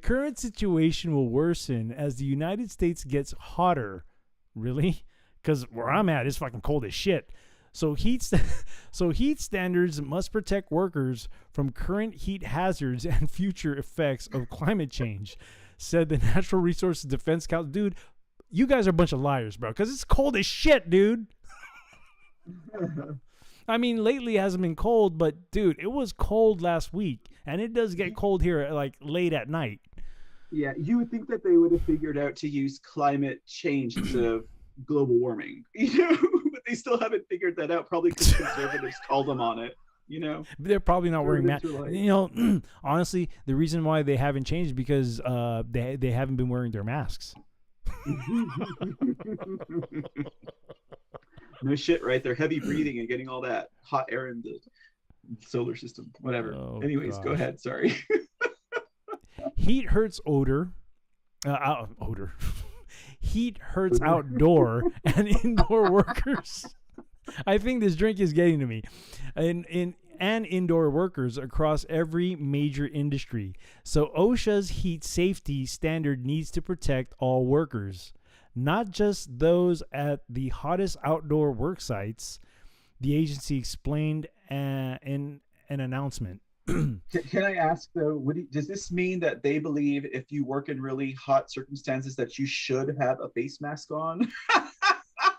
[SPEAKER 3] current situation will worsen as the United States gets hotter. Really? Because where I'm at, it's fucking cold as shit. So heat standards must protect workers from current heat hazards and future effects of climate change, said the Natural Resources Defense Council. Dude, you guys are a bunch of liars, bro, because it's cold as shit, dude. I mean, lately it hasn't been cold, but dude, it was cold last week, and it does get cold here like late at night.
[SPEAKER 4] Yeah, you would think that they would have figured out to use climate change instead of global warming, but they still haven't figured that out, probably because conservatives called them on it.
[SPEAKER 3] They're probably not wearing masks. Honestly, the reason why they haven't changed is because they haven't been wearing their masks.
[SPEAKER 4] No shit, right? They're heavy breathing and getting all that hot air in the solar system. Whatever.
[SPEAKER 3] Oh,
[SPEAKER 4] anyways,
[SPEAKER 3] gosh.
[SPEAKER 4] Go ahead. Sorry.
[SPEAKER 3] Heat hurts odor. Heat hurts outdoor and indoor workers. I think this drink is getting to me. And indoor workers across every major industry. So OSHA's heat safety standard needs to protect all workers, not just those at the hottest outdoor work sites, the agency explained in an announcement.
[SPEAKER 4] Can I ask though, does this mean that they believe if you work in really hot circumstances that you should have a face mask on?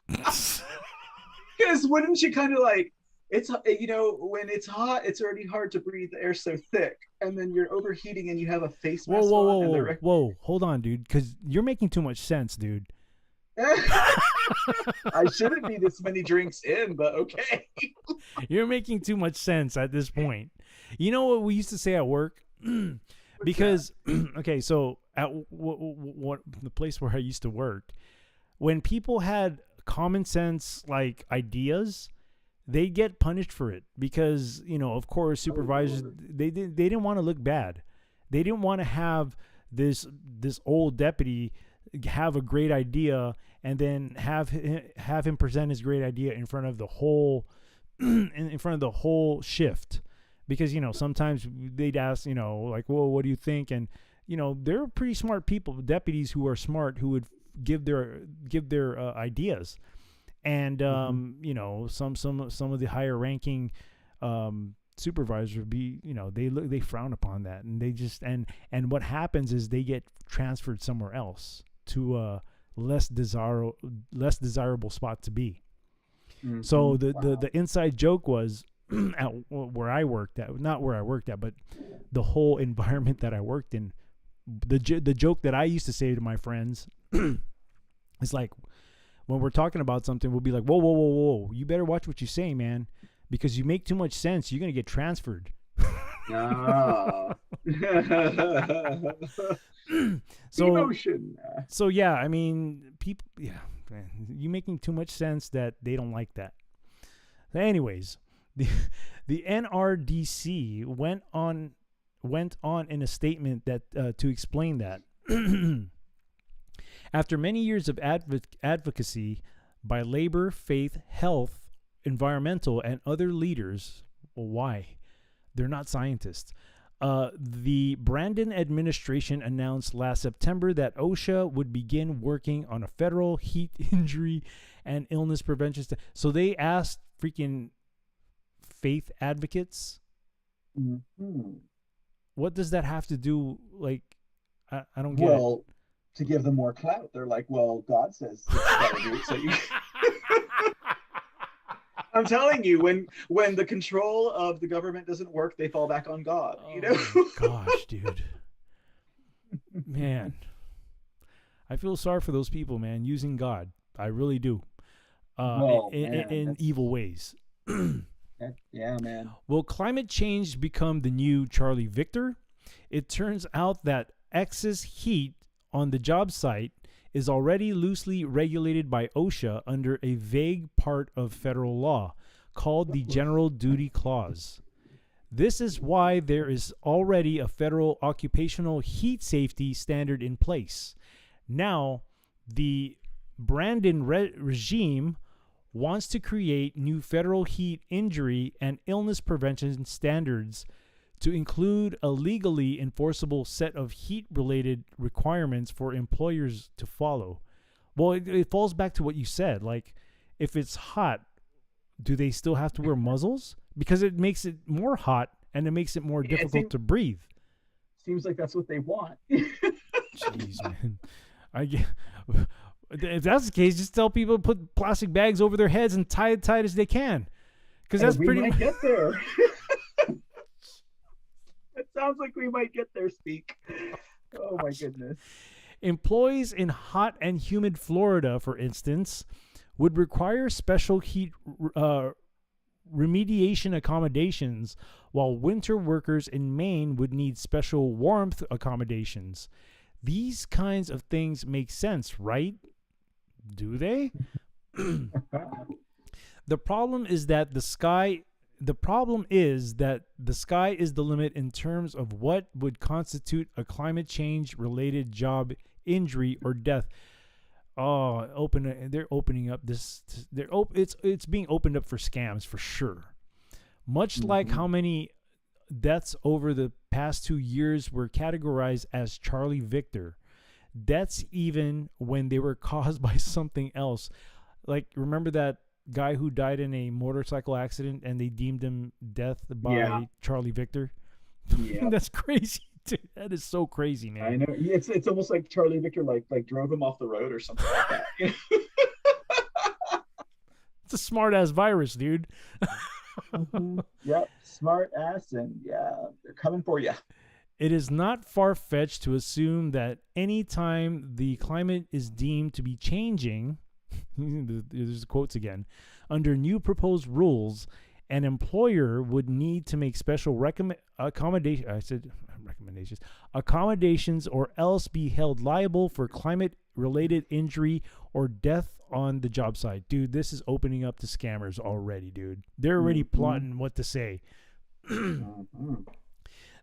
[SPEAKER 4] Because wouldn't you kind of like, it's, when it's hot, it's already hard to breathe. The air's so thick, and then you're overheating and you have a face
[SPEAKER 3] Whoa,
[SPEAKER 4] mask
[SPEAKER 3] whoa, whoa,
[SPEAKER 4] on. And
[SPEAKER 3] whoa, whoa! Hold on, dude, because you're making too much sense, dude.
[SPEAKER 4] I shouldn't be this many drinks in, but okay.
[SPEAKER 3] You're making too much sense at this point. You know what we used to say at work? Because okay, so at what the place where I used to work, when people had common sense like ideas, they get punished for it because, of course, supervisors they didn't want to look bad. They didn't want to have this old deputy have a great idea and then have him present his great idea in front of the whole in front of the whole shift, because sometimes they'd ask, like, well, what do you think? And they're pretty smart people, deputies who are smart, who would give their ideas. And some of the higher ranking supervisors would be, they frown upon that, and they just and what happens is they get transferred somewhere else to a less desirable spot to be. So the inside joke was at where I worked at, not where I worked at, but the whole environment that I worked in. The joke that I used to say to my friends is like, when we're talking about something, we'll be like, whoa, whoa, whoa, whoa, you better watch what you say, man, because you make too much sense. You're going to get transferred. So
[SPEAKER 4] emotion.
[SPEAKER 3] So yeah, I mean, people, yeah, man, you making too much sense that they don't like that. Anyways, the NRDC went on in a statement that to explain that. After many years of advocacy by labor, faith, health, environmental, and other leaders, well, why? They're not scientists. The Brandon administration announced last September that OSHA would begin working on a federal heat injury and illness prevention. So they asked freaking faith advocates.
[SPEAKER 4] Mm-hmm.
[SPEAKER 3] What does that have to do? Like, I don't get
[SPEAKER 4] it. To give them more clout, they're like, well, God says you gotta do it, so you. I'm telling you, when the control of the government doesn't work, they fall back on God.
[SPEAKER 3] Oh my gosh, dude, man, I feel sorry for those people, man, using God. I really do. In evil ways.
[SPEAKER 4] Yeah, man.
[SPEAKER 3] Will climate change become the new Charlie Victor? It turns out that excess heat on the job site is already loosely regulated by OSHA under a vague part of federal law called the General Duty Clause. This is why there is already a federal occupational heat safety standard in place. Now, the Brandon regime wants to create new federal heat injury and illness prevention standards to include a legally enforceable set of heat-related requirements for employers to follow. Well, it falls back to what you said. Like, if it's hot, do they still have to wear muzzles? Because it makes it more hot and it makes it more difficult to breathe.
[SPEAKER 4] Seems like that's what they want.
[SPEAKER 3] Jeez, man. If that's the case, just tell people to put plastic bags over their heads and tie it tight as they can. Because that's
[SPEAKER 4] we
[SPEAKER 3] pretty
[SPEAKER 4] might get there. It sounds like we might get there, Speak. Oh my goodness.
[SPEAKER 3] Employees in hot and humid Florida, for instance, would require special heat remediation accommodations, while winter workers in Maine would need special warmth accommodations. These kinds of things make sense, right? Do they? The problem is that the sky is the limit in terms of what would constitute a climate change related job injury or death. Oh, they're opening up this. It's being opened up for scams for sure. Much like how many deaths over the past 2 years were categorized as Charlie Victor. Deaths even when they were caused by something else. Like, remember that guy who died in a motorcycle accident and they deemed him death by Charlie Victor?
[SPEAKER 4] Yeah.
[SPEAKER 3] That's crazy. Dude, that is so crazy,
[SPEAKER 4] I
[SPEAKER 3] man.
[SPEAKER 4] know. It's almost like Charlie Victor like drove him off the road or something like that.
[SPEAKER 3] It's a smart ass virus, dude.
[SPEAKER 4] Yep, smart ass, and yeah, they're coming for you.
[SPEAKER 3] It is not far fetched to assume that any time the climate is deemed to be changing, there's the quotes again, under new proposed rules, an employer would need to make special accommodations or else be held liable for climate related injury or death on the job site. Dude, this is opening up to scammers already, dude. They're already plotting what to say.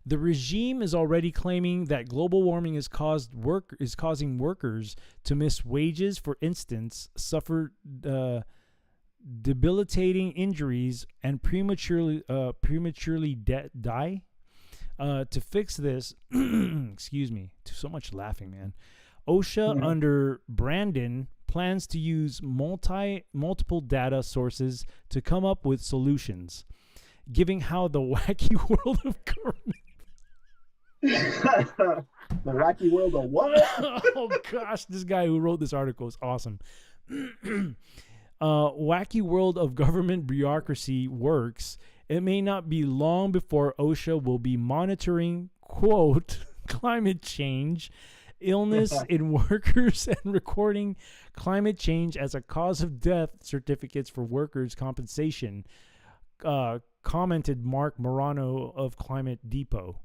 [SPEAKER 3] The regime is already claiming that global warming is causing workers to miss wages, for instance, suffer debilitating injuries, and prematurely die. To fix this, excuse me, so much laughing, man. OSHA under Brandon plans to use multiple data sources to come up with solutions, giving how the wacky world of government.
[SPEAKER 4] The wacky world of what?
[SPEAKER 3] Oh gosh, this guy who wrote this article is awesome. Wacky world of government bureaucracy works. It may not be long before OSHA will be monitoring, quote, climate change, illness in workers, and recording climate change as a cause of death certificates for workers' compensation, commented Mark Morano of Climate Depot.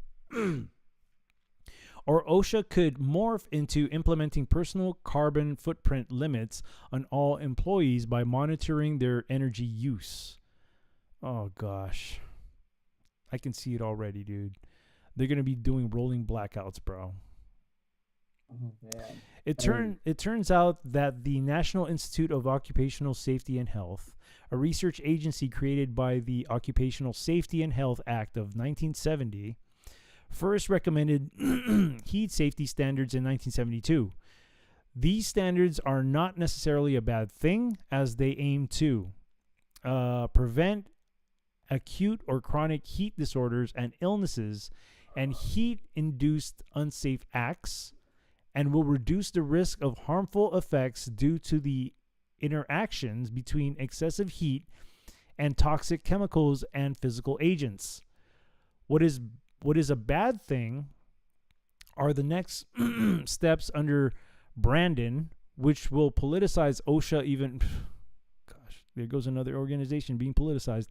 [SPEAKER 3] Or OSHA could morph into implementing personal carbon footprint limits on all employees by monitoring their energy use. Oh, gosh. I can see it already, dude. They're going to be doing rolling blackouts, bro.
[SPEAKER 4] Oh, man.
[SPEAKER 3] It turns out that the National Institute of Occupational Safety and Health, a research agency created by the Occupational Safety and Health Act of 1970, first recommended heat safety standards in 1972. These standards are not necessarily a bad thing, as they aim to prevent acute or chronic heat disorders and illnesses and heat-induced unsafe acts, and will reduce the risk of harmful effects due to the interactions between excessive heat and toxic chemicals and physical agents. What is a bad thing are the next steps under Brandon, which will politicize OSHA even. Gosh, there goes another organization being politicized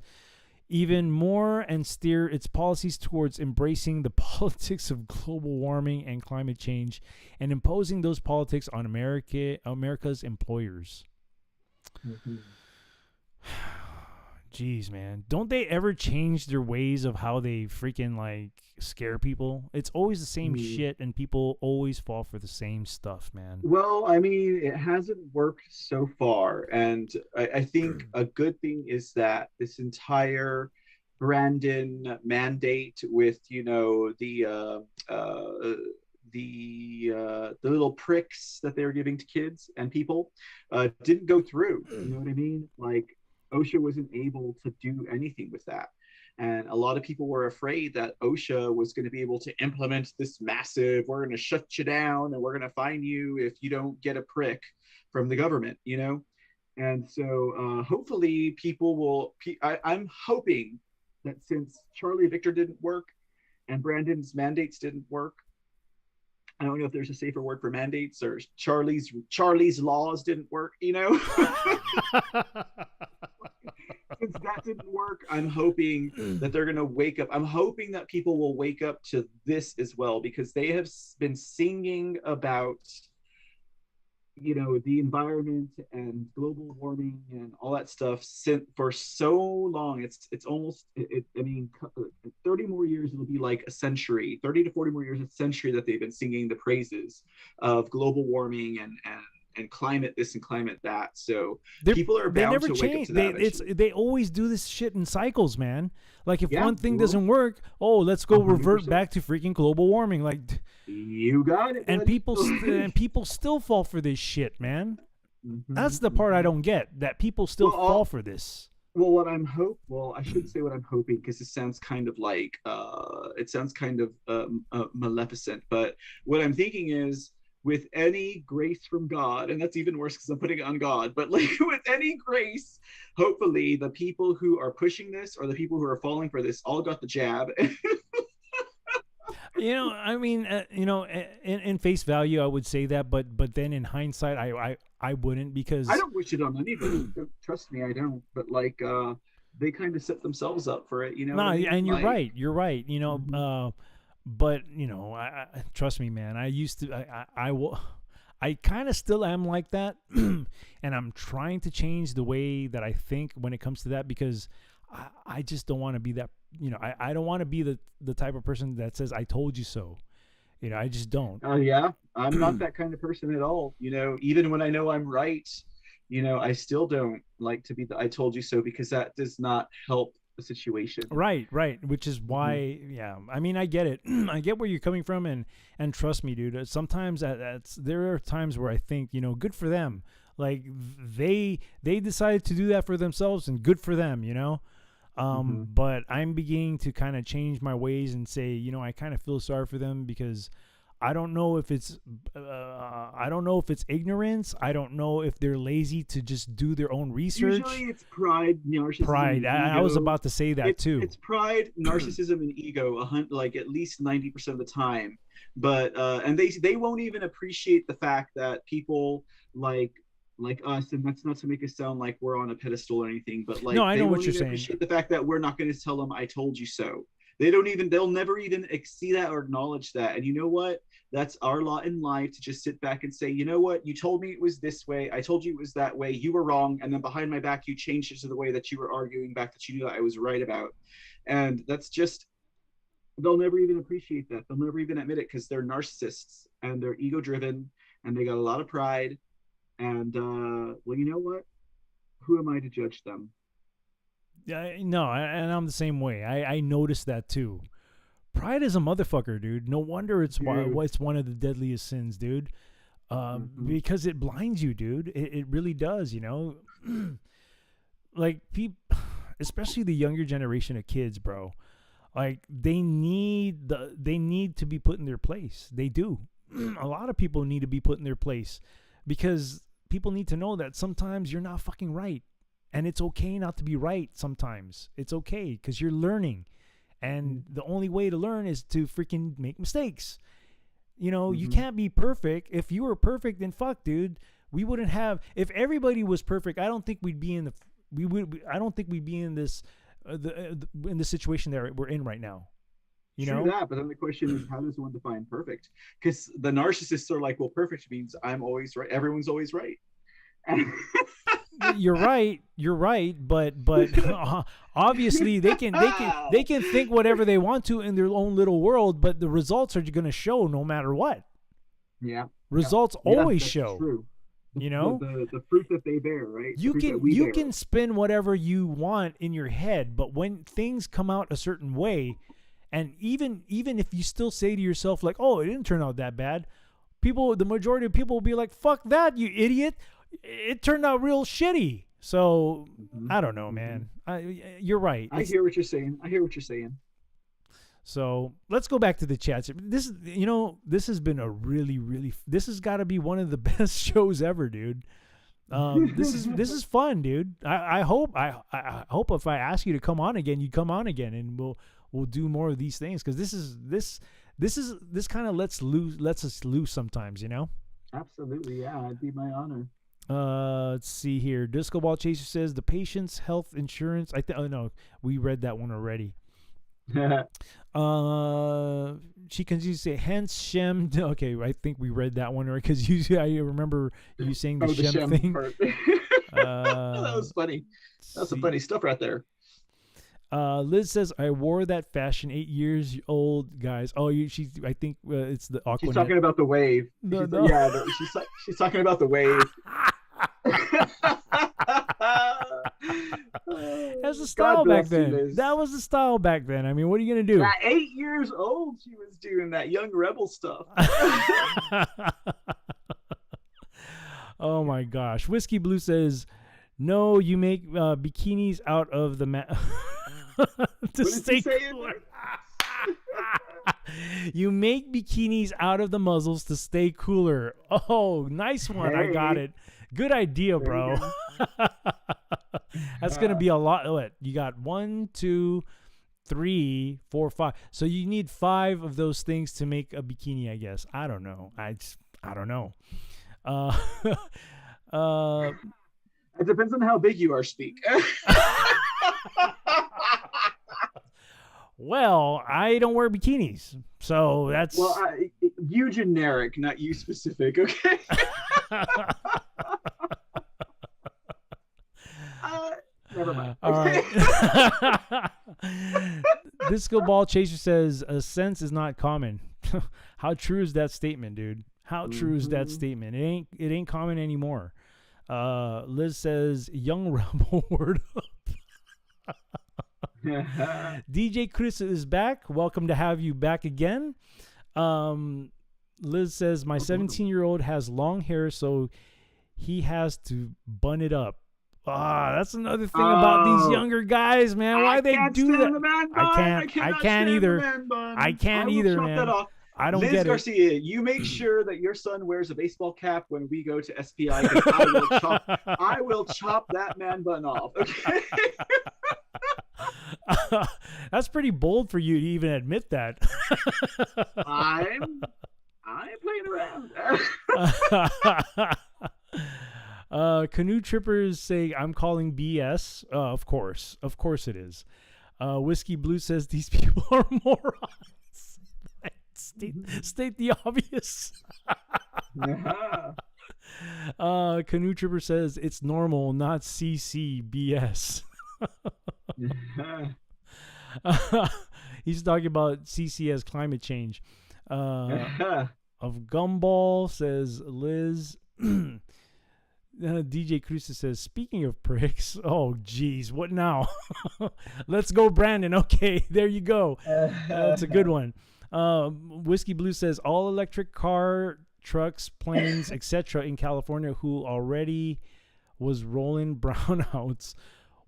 [SPEAKER 3] even more and steer its policies towards embracing the politics of global warming and climate change and imposing those politics on America's employers. Jeez, man. Don't they ever change their ways of how they freaking like scare people? It's always the same shit, and people always fall for the same stuff, man.
[SPEAKER 4] Well, I mean, it hasn't worked so far. And I think a good thing is that this entire Brandon mandate with, the little pricks that they were giving to kids and people didn't go through. You know what I mean? Like, OSHA wasn't able to do anything with that. And a lot of people were afraid that OSHA was going to be able to implement this massive, we're going to shut you down and we're going to fine you if you don't get a prick from the government, And so hopefully people will, I'm hoping that since Charlie Victor didn't work and Brandon's mandates didn't work, I don't know if there's a safer word for mandates, or Charlie's laws didn't work, Since that didn't work, I'm hoping that they're going to wake up. I'm hoping that people will wake up to this as well, because they have been singing about, the environment and global warming and all that stuff for so long. It's almost, 30 more years, it'll be like a century, 30 to 40 more years, a century that they've been singing the praises of global warming and climate this and climate that. So people are bound to wake up to that.
[SPEAKER 3] They always do this shit in cycles, man. Like if one thing doesn't work, let's go 100%. Revert back to freaking global warming. Like,
[SPEAKER 4] you got it.
[SPEAKER 3] And people still fall for this shit, man. That's the part I don't get. That people still fall for this.
[SPEAKER 4] Well, I shouldn't say what I'm hoping because it sounds kind of like maleficent. But what I'm thinking is, with any grace from God, and that's even worse because I'm putting it on God. But like with any grace, hopefully the people who are pushing this or the people who are falling for this all got the jab.
[SPEAKER 3] I mean, in face value, I would say that, but then in hindsight, I wouldn't,
[SPEAKER 4] I
[SPEAKER 3] because
[SPEAKER 4] don't wish it on anybody. Trust me, I don't. But like, they kind of set themselves up for it. You know
[SPEAKER 3] no,
[SPEAKER 4] what I mean?
[SPEAKER 3] and you're
[SPEAKER 4] Like,
[SPEAKER 3] right,
[SPEAKER 4] mhm.
[SPEAKER 3] but trust me, man. I used to, I will. I kind of still am like that, and I'm trying to change the way that I think when it comes to that, because I just don't want to be that. I don't want to be the type of person that says "I told you so." I just don't.
[SPEAKER 4] Oh yeah, I'm not that kind of person at all. Even when I know I'm right, I still don't like to be the "I told you so" because that does not help the situation.
[SPEAKER 3] Right, right. Which is
[SPEAKER 4] Hmm.
[SPEAKER 3] why, yeah. I mean, I get it. I get where you're coming from, and trust me, dude. Sometimes there are times where I think, good for them. Like they decided to do that for themselves, and good for them.
[SPEAKER 4] Hmm.
[SPEAKER 3] But I'm beginning to kind of change my ways and say, I kind of feel sorry for them, because I don't know if it's ignorance. I don't know if they're lazy to just do their own
[SPEAKER 4] Usually,
[SPEAKER 3] research.
[SPEAKER 4] it's pride, narcissism,
[SPEAKER 3] Pride.
[SPEAKER 4] and
[SPEAKER 3] I was
[SPEAKER 4] ego.
[SPEAKER 3] about to say that too.
[SPEAKER 4] It's pride, narcissism, and ego. Like at least 90% of the time. But and they won't even appreciate the fact that people like like us, and that's not to make us sound like we're on a pedestal or anything, but
[SPEAKER 3] No,
[SPEAKER 4] like
[SPEAKER 3] I
[SPEAKER 4] they
[SPEAKER 3] know what
[SPEAKER 4] won't
[SPEAKER 3] you're
[SPEAKER 4] even
[SPEAKER 3] saying.
[SPEAKER 4] appreciate the fact that we're not going to tell them "I told you so." They'll never even see that or acknowledge that. And you know what? That's our lot in life, to just sit back and say, you know what? You told me it was this way. I told you it was that way. You were wrong. And then behind my back, you changed it to the way that you were arguing back that you knew that I was right about. And that's just, they'll never even appreciate that. They'll never even admit it because they're narcissists and they're ego driven and they got a lot of pride. And well, you know what? Who am I to judge them?
[SPEAKER 3] Yeah, no, and I'm the same way. I noticed that too. Pride is a motherfucker, dude. No wonder
[SPEAKER 4] Dude.
[SPEAKER 3] it's one of the deadliest sins, dude.
[SPEAKER 4] Mm-hmm.
[SPEAKER 3] Because it blinds you, dude. It really does. Like people, especially the younger generation of kids, bro. Like they need to be put in their place. They do. A lot of people need to be put in their place, because people need to know that sometimes you're not fucking right, and it's okay not to be right. Sometimes it's okay because you're learning, and the only way to learn is to freaking make mistakes. You
[SPEAKER 4] Mm-hmm.
[SPEAKER 3] can't be perfect. If you were perfect, then fuck, dude. We wouldn't have. If everybody was perfect, I don't think we'd be in the. We would. I don't think we'd be in this. In the situation that we're in right now. You
[SPEAKER 4] True
[SPEAKER 3] know.
[SPEAKER 4] that, but then the question is, how does one define perfect? Because the narcissists are like, well, perfect means I'm always right. Everyone's always right.
[SPEAKER 3] You're right. You're right. But obviously they can think whatever they want to in their own little world. But the results are going to show no matter what.
[SPEAKER 4] Yeah, yeah,
[SPEAKER 3] Results
[SPEAKER 4] yeah.
[SPEAKER 3] always
[SPEAKER 4] That's
[SPEAKER 3] show.
[SPEAKER 4] true.
[SPEAKER 3] You know.
[SPEAKER 4] The fruit that they bear, right? The
[SPEAKER 3] You
[SPEAKER 4] fruit that
[SPEAKER 3] can
[SPEAKER 4] we
[SPEAKER 3] you
[SPEAKER 4] bear.
[SPEAKER 3] can spin whatever you want in your head, but when things come out a certain way, and even if you still say to yourself like, "Oh, it didn't turn out that bad," the majority of people will be like, "Fuck that, you idiot! It turned out real shitty." So
[SPEAKER 4] Hmm.
[SPEAKER 3] I don't know,
[SPEAKER 4] Hmm.
[SPEAKER 3] man. You're right.
[SPEAKER 4] I hear what you're saying. I hear what you're saying.
[SPEAKER 3] So let's go back to the chats. This has been a really this has got to be one of the best shows ever, dude. This is fun, dude. I hope if I ask you to come on again, you come on again, and we'll do more of these things, because this kind of lets us loose sometimes.
[SPEAKER 4] Absolutely, yeah. It'd be my honor.
[SPEAKER 3] Let's see here. Disco Ball Chaser says the patient's health insurance. Oh no, we read that one already. She continues to say, hence Shem. Okay, I think we read that one, because I remember you saying the
[SPEAKER 4] Oh, the
[SPEAKER 3] Shem
[SPEAKER 4] Shem
[SPEAKER 3] thing.
[SPEAKER 4] part. That was funny. That's some
[SPEAKER 3] See.
[SPEAKER 4] funny stuff right there.
[SPEAKER 3] Liz says, I wore that fashion 8 years old, guys. Oh, I think it's the
[SPEAKER 4] She's
[SPEAKER 3] Aquanet.
[SPEAKER 4] talking about the wave.
[SPEAKER 3] No, no.
[SPEAKER 4] Yeah, she's talking about the wave.
[SPEAKER 3] That's the
[SPEAKER 4] God
[SPEAKER 3] style back
[SPEAKER 4] bless you,
[SPEAKER 3] then.
[SPEAKER 4] Liz.
[SPEAKER 3] That was the style back then. I mean, what are you going to do?
[SPEAKER 4] At 8 years old, she was doing that young rebel stuff.
[SPEAKER 3] Oh my gosh. Whiskey Blue says, No, you make bikinis out of the to stay cooler. You make bikinis out of the muzzles to stay cooler. Oh, nice one. I got it. Good idea, bro. That's going to be a lot. What? You got 1, 2, 3, 4, 5. So you need 5 of those things to make a bikini, I guess. I don't know. I don't know.
[SPEAKER 4] It depends on how big you are, Speak.
[SPEAKER 3] Well, I don't wear bikinis, so that's...
[SPEAKER 4] Well, you generic, not you specific, okay? Never mind.
[SPEAKER 3] All right. Disco Ball Chaser says, a sense is not common. How true is that statement, dude? How true is that statement? It ain't common anymore. Liz says, young rebel, word up. DJ Chris is back. Welcome to have you back again. Liz says, my 17-year-old has long hair, so he has to bun it up. That's another thing about these younger guys, man. Why they do that? I can't either, man. I don't
[SPEAKER 4] Liz
[SPEAKER 3] get
[SPEAKER 4] Garcia, you make sure that your son wears a baseball cap when we go to SPI. I will chop that man bun off. Okay.
[SPEAKER 3] That's pretty bold for you to even admit that.
[SPEAKER 4] I ain't playing around.
[SPEAKER 3] Canoe Trippers say, I'm calling BS. Of course it is. Whiskey Blue says these people are morons. State the obvious. Canoe Tripper says it's normal, not CCBS. He's talking about CC as climate change. Of Gumball says Liz. DJ Cruz says, speaking of pricks, oh geez, what now? Let's go, Brandon. Okay, there you go. That's a good one. Whiskey Blue says all electric car, trucks, planes, etc. in California who already was rolling brownouts.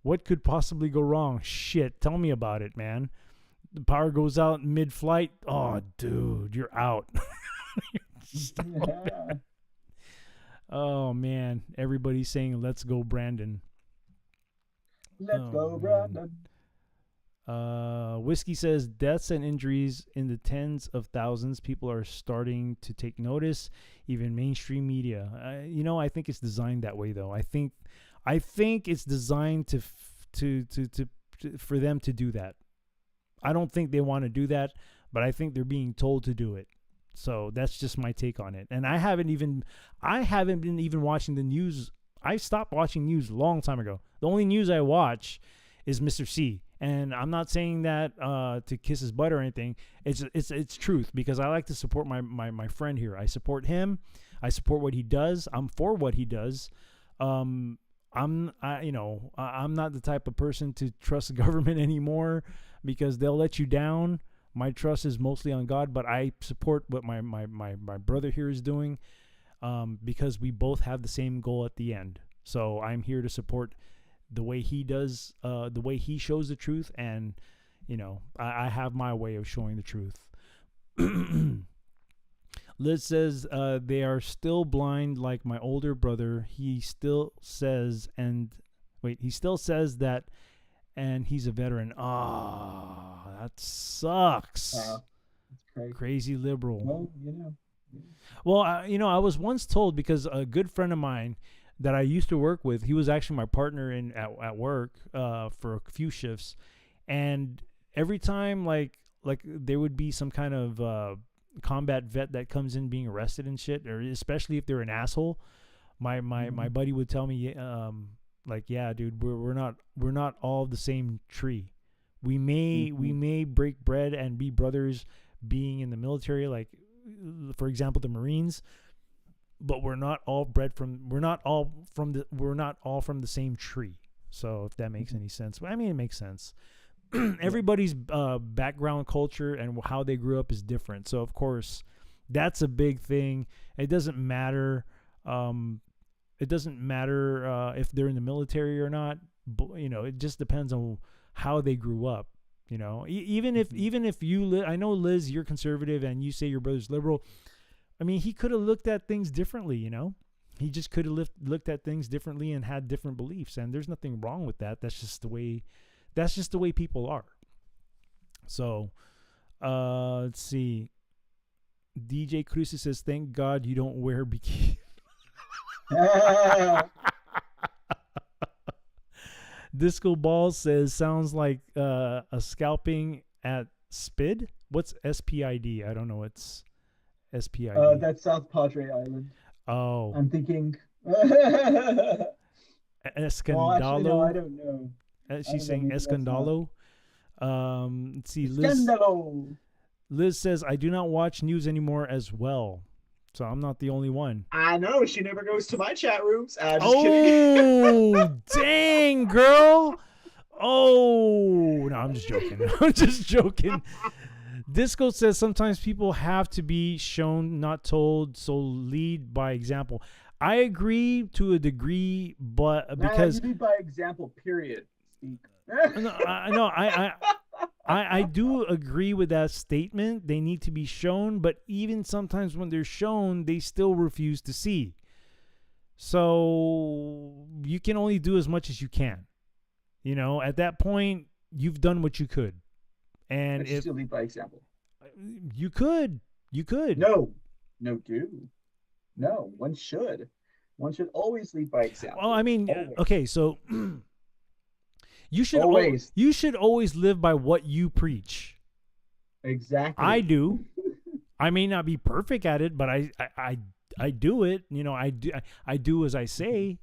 [SPEAKER 3] What could possibly go wrong? Shit, tell me about it, man. The power goes out mid-flight. Oh, dude, you're out. Oh, man. Everybody's saying, let's go, Brandon.
[SPEAKER 4] Let's go, Brandon.
[SPEAKER 3] Whiskey says deaths and injuries in the tens of thousands. People are starting to take notice, even mainstream media. I think it's designed that way, though. I think it's designed for them to do that. I don't think they want to do that, but I think they're being told to do it. So that's just my take on it. And I haven't been even watching the news. I stopped watching news a long time ago. The only news I watch is Mr. C. And I'm not saying that to kiss his butt or anything. It's truth, because I like to support my friend here. I support him. I support what he does. I'm for what he does. I'm not the type of person to trust the government anymore, because they'll let you down. My trust is mostly on God, but I support what my brother here is doing, because we both have the same goal at the end. So I'm here to support the way he does, the way he shows the truth, and I have my way of showing the truth. Liz says they are still blind like my older brother. He still says that, and he's a veteran. That sucks.
[SPEAKER 4] That's
[SPEAKER 3] crazy liberal.
[SPEAKER 4] Well,
[SPEAKER 3] I was once told, because a good friend of mine that I used to work with, he was actually my partner at work for a few shifts, and every time like there would be some kind of combat vet that comes in being arrested and shit, or especially if they're an asshole, my buddy would tell me, yeah, dude, we're not all the same tree. We may break bread and be brothers being in the military, like for example the Marines, but we're not all from the same tree. So if that makes any sense. I mean, it makes sense. Everybody's background, culture, and how they grew up is different. So of course, that's a big thing. It doesn't matter it doesn't matter if they're in the military or not. It just depends on how they grew up. Even if you, I know, Liz, you're conservative and you say your brother's liberal. I mean, he could have looked at things differently. He just could have looked at things differently and had different beliefs, and there's nothing wrong with that. That's just the way people are. So, let's see. DJ Cruz says, "Thank God you don't wear bikini." Disco Ball says, "Sounds like a scalping at SPID." What's SPID? I don't know. It's SPID.
[SPEAKER 4] That's South Padre Island.
[SPEAKER 3] Oh.
[SPEAKER 4] I'm thinking.
[SPEAKER 3] Escandalo.
[SPEAKER 4] Well, actually, no, I don't know.
[SPEAKER 3] She's saying Escandalo. Let's see. Liz says, "I do not watch news anymore as well." So I'm not the only one.
[SPEAKER 4] I know. She never goes to my chat rooms. Just
[SPEAKER 3] kidding.
[SPEAKER 4] Oh,
[SPEAKER 3] dang, girl. Oh, no, I'm just joking. I'm just joking. Disco says, "Sometimes people have to be shown, not told, so lead by example." I agree to a degree, but because...
[SPEAKER 4] you lead by example, period.
[SPEAKER 3] I do agree with that statement. They need to be shown, but even sometimes when they're shown, they still refuse to see. So you can only do as much as you can. At that point, you've done what you could. And
[SPEAKER 4] if still lead by example.
[SPEAKER 3] You could.
[SPEAKER 4] No, do. No, one should. One should always lead by example.
[SPEAKER 3] Well, I mean,
[SPEAKER 4] always.
[SPEAKER 3] Okay, so you should always live by what you preach.
[SPEAKER 4] Exactly.
[SPEAKER 3] I do. I may not be perfect at it, but I do it. I do as I say.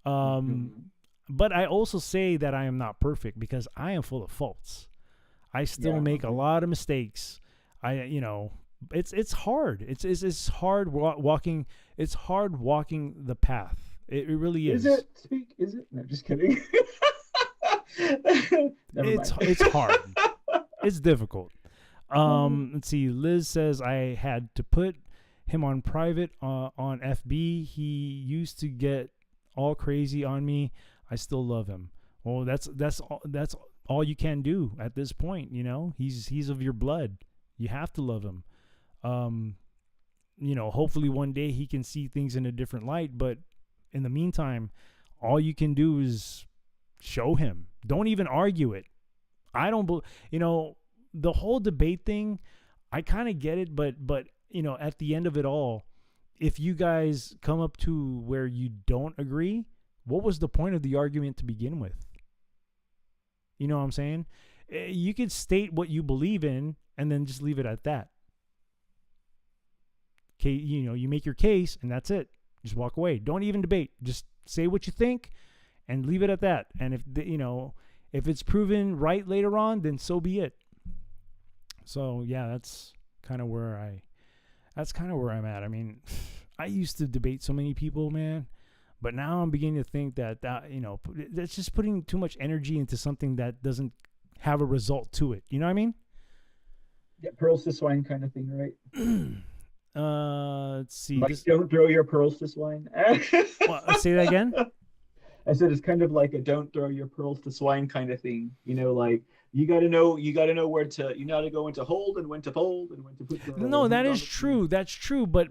[SPEAKER 3] But I also say that I am not perfect because I am full of faults. I still make a lot of mistakes. It's hard. It's hard walking. It's hard walking the path. It really is.
[SPEAKER 4] Is it? Is it? No, just kidding.
[SPEAKER 3] It's hard. It's difficult. Let's see. Liz says, "I had to put him on private on FB. He used to get all crazy on me. I still love him." Well, that's all you can do at this point. He's of your blood. You have to love him. Hopefully one day he can see things in a different light, but in the meantime, all you can do is show him. Don't even argue it. I don't the whole debate thing, I kind of get it, but at the end of it all, if you guys come up to where you don't agree, what was the point of the argument to begin with? You know what I'm saying? You could state what you believe in and then just leave it at that. Okay, you make your case and that's it. Just walk away. Don't even debate. Just say what you think and leave it at that. And if it's proven right later on, then so be it. So yeah, that's kind of where I'm at. I mean, I used to debate so many people, man, but now I'm beginning to think that that's just putting too much energy into something that doesn't have a result to it. You know what I mean?
[SPEAKER 4] Yeah, pearls to swine kind of thing, right?
[SPEAKER 3] Let's see.
[SPEAKER 4] Don't throw your pearls to swine.
[SPEAKER 3] Say that again.
[SPEAKER 4] I said it's kind of like a don't throw your pearls to swine kind of thing. Like you got to know where to, go into hold and when to fold and when to put the...
[SPEAKER 3] No, that is true. That's true. But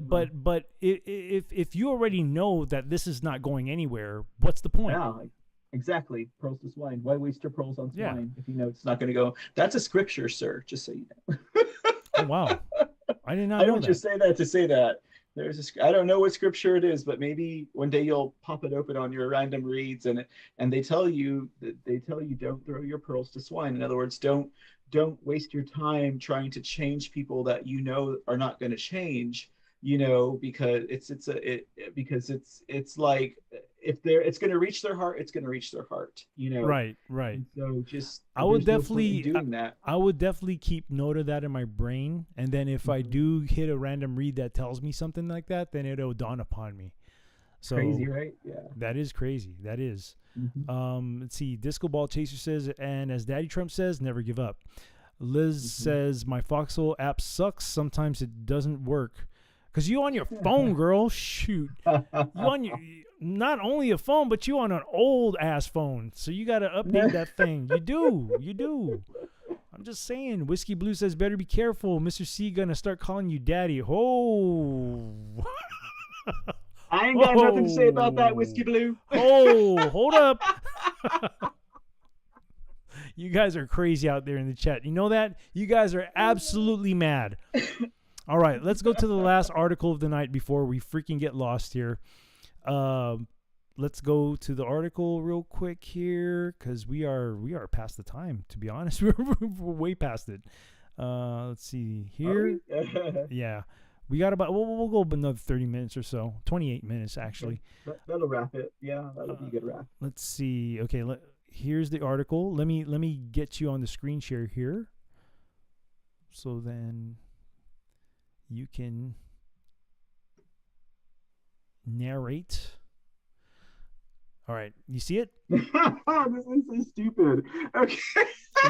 [SPEAKER 3] if you already know that this is not going anywhere, what's the point?
[SPEAKER 4] Yeah, exactly. Pearls to swine. Why waste your pearls on swine if you know it's not going to go? That's a scripture, sir. Just so you know.
[SPEAKER 3] Oh, wow. I did not know
[SPEAKER 4] I don't
[SPEAKER 3] that.
[SPEAKER 4] just say that to say that. I don't know what scripture it is, but maybe one day you'll pop it open on your random reads and they tell you don't throw your pearls to swine. In other words, don't waste your time trying to change people that are not going to change, because it's like if it's going to reach their heart, it's going to reach their heart,
[SPEAKER 3] Right.
[SPEAKER 4] And so just
[SPEAKER 3] I would
[SPEAKER 4] definitely doing that.
[SPEAKER 3] I would definitely keep note of that in my brain, and then if I do hit a random read that tells me something like that, then it'll dawn upon me. So
[SPEAKER 4] crazy, right? Yeah,
[SPEAKER 3] that is crazy. That is. Let's see. Disco Ball Chaser says, and as Daddy Trump says, never give up. Liz says, my Foxhole app sucks. Sometimes it doesn't work. Cause you on your phone, girl. Shoot, you on your not only a phone, but you on an old ass phone. So you gotta update that thing. You do. I'm just saying. Whiskey Blue says better be careful. Mr. C gonna start calling you daddy. Oh.
[SPEAKER 4] I ain't got nothing to say about that, Whiskey Blue.
[SPEAKER 3] Oh, hold up. You guys are crazy out there in the chat. You know that? You guys are absolutely mad. All right, let's go to the last article of the night before we freaking get lost here. Let's go to the article real quick here because we are past the time. To be honest, we're way past it. Let's see here. Yeah, we got about. We'll go another 30 minutes or so. 28 minutes actually.
[SPEAKER 4] That'll wrap it. Yeah, that'll be a good wrap.
[SPEAKER 3] Let's see. Okay, here's the article. Let me get you on the screen share here. So then you can narrate. All right, you see it?
[SPEAKER 4] This is so stupid. Okay.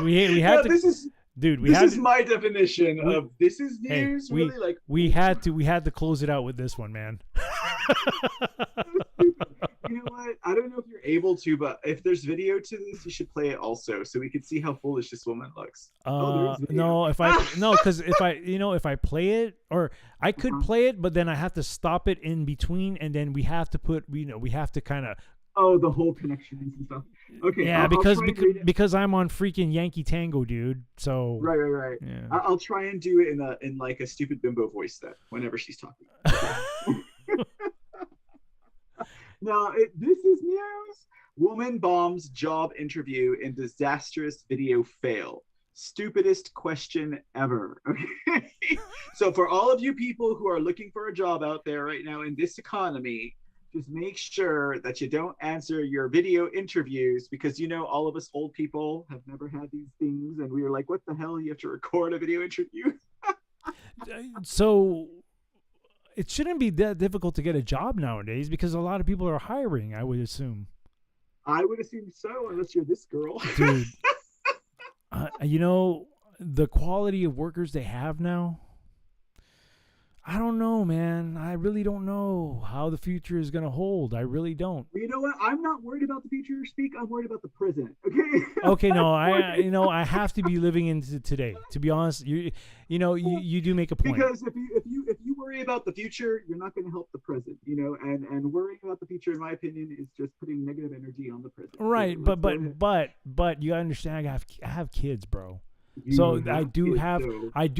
[SPEAKER 3] We had to.
[SPEAKER 4] This is,
[SPEAKER 3] dude.
[SPEAKER 4] This is my definition of this is news.
[SPEAKER 3] Hey,
[SPEAKER 4] really, like
[SPEAKER 3] we had to close it out with this one, man.
[SPEAKER 4] You know what? I don't know if you're able to, but if there's video to this, you should play it also, so we can see how foolish this woman looks.
[SPEAKER 3] No, because if I play it, or I could play it, but then I have to stop it in between, and then we have to kind of.
[SPEAKER 4] Oh, the whole connections and stuff. Okay.
[SPEAKER 3] Yeah, because I'm on freaking Yankee Tango, dude. So.
[SPEAKER 4] Right.
[SPEAKER 3] Yeah.
[SPEAKER 4] I'll try and do it in like a stupid bimbo voice then, whenever she's talking. No, this is news. Woman bombs job interview in disastrous video fail. Stupidest question ever. Okay. So for all of you people who are looking for a job out there right now in this economy, just make sure that you don't answer your video interviews because, all of us old people have never had these things. And we were like, what the hell? You have to record a video interview?
[SPEAKER 3] So it shouldn't be that difficult to get a job nowadays because a lot of people are hiring, I would assume.
[SPEAKER 4] I would assume so, unless you're this girl.
[SPEAKER 3] Dude, the quality of workers they have now, I don't know, man. I really don't know how the future is going to hold. I really don't.
[SPEAKER 4] You know what? I'm not worried about the future, Speak. I'm worried about the present. Okay.
[SPEAKER 3] Okay. No, I have to be living into today. To be honest, you do make a point.
[SPEAKER 4] Because if you worry about the future, you're not going to help the present. And worrying about the future, in my opinion, is just putting negative energy on the present.
[SPEAKER 3] Right.
[SPEAKER 4] So
[SPEAKER 3] but you understand, I have kids, bro. So I do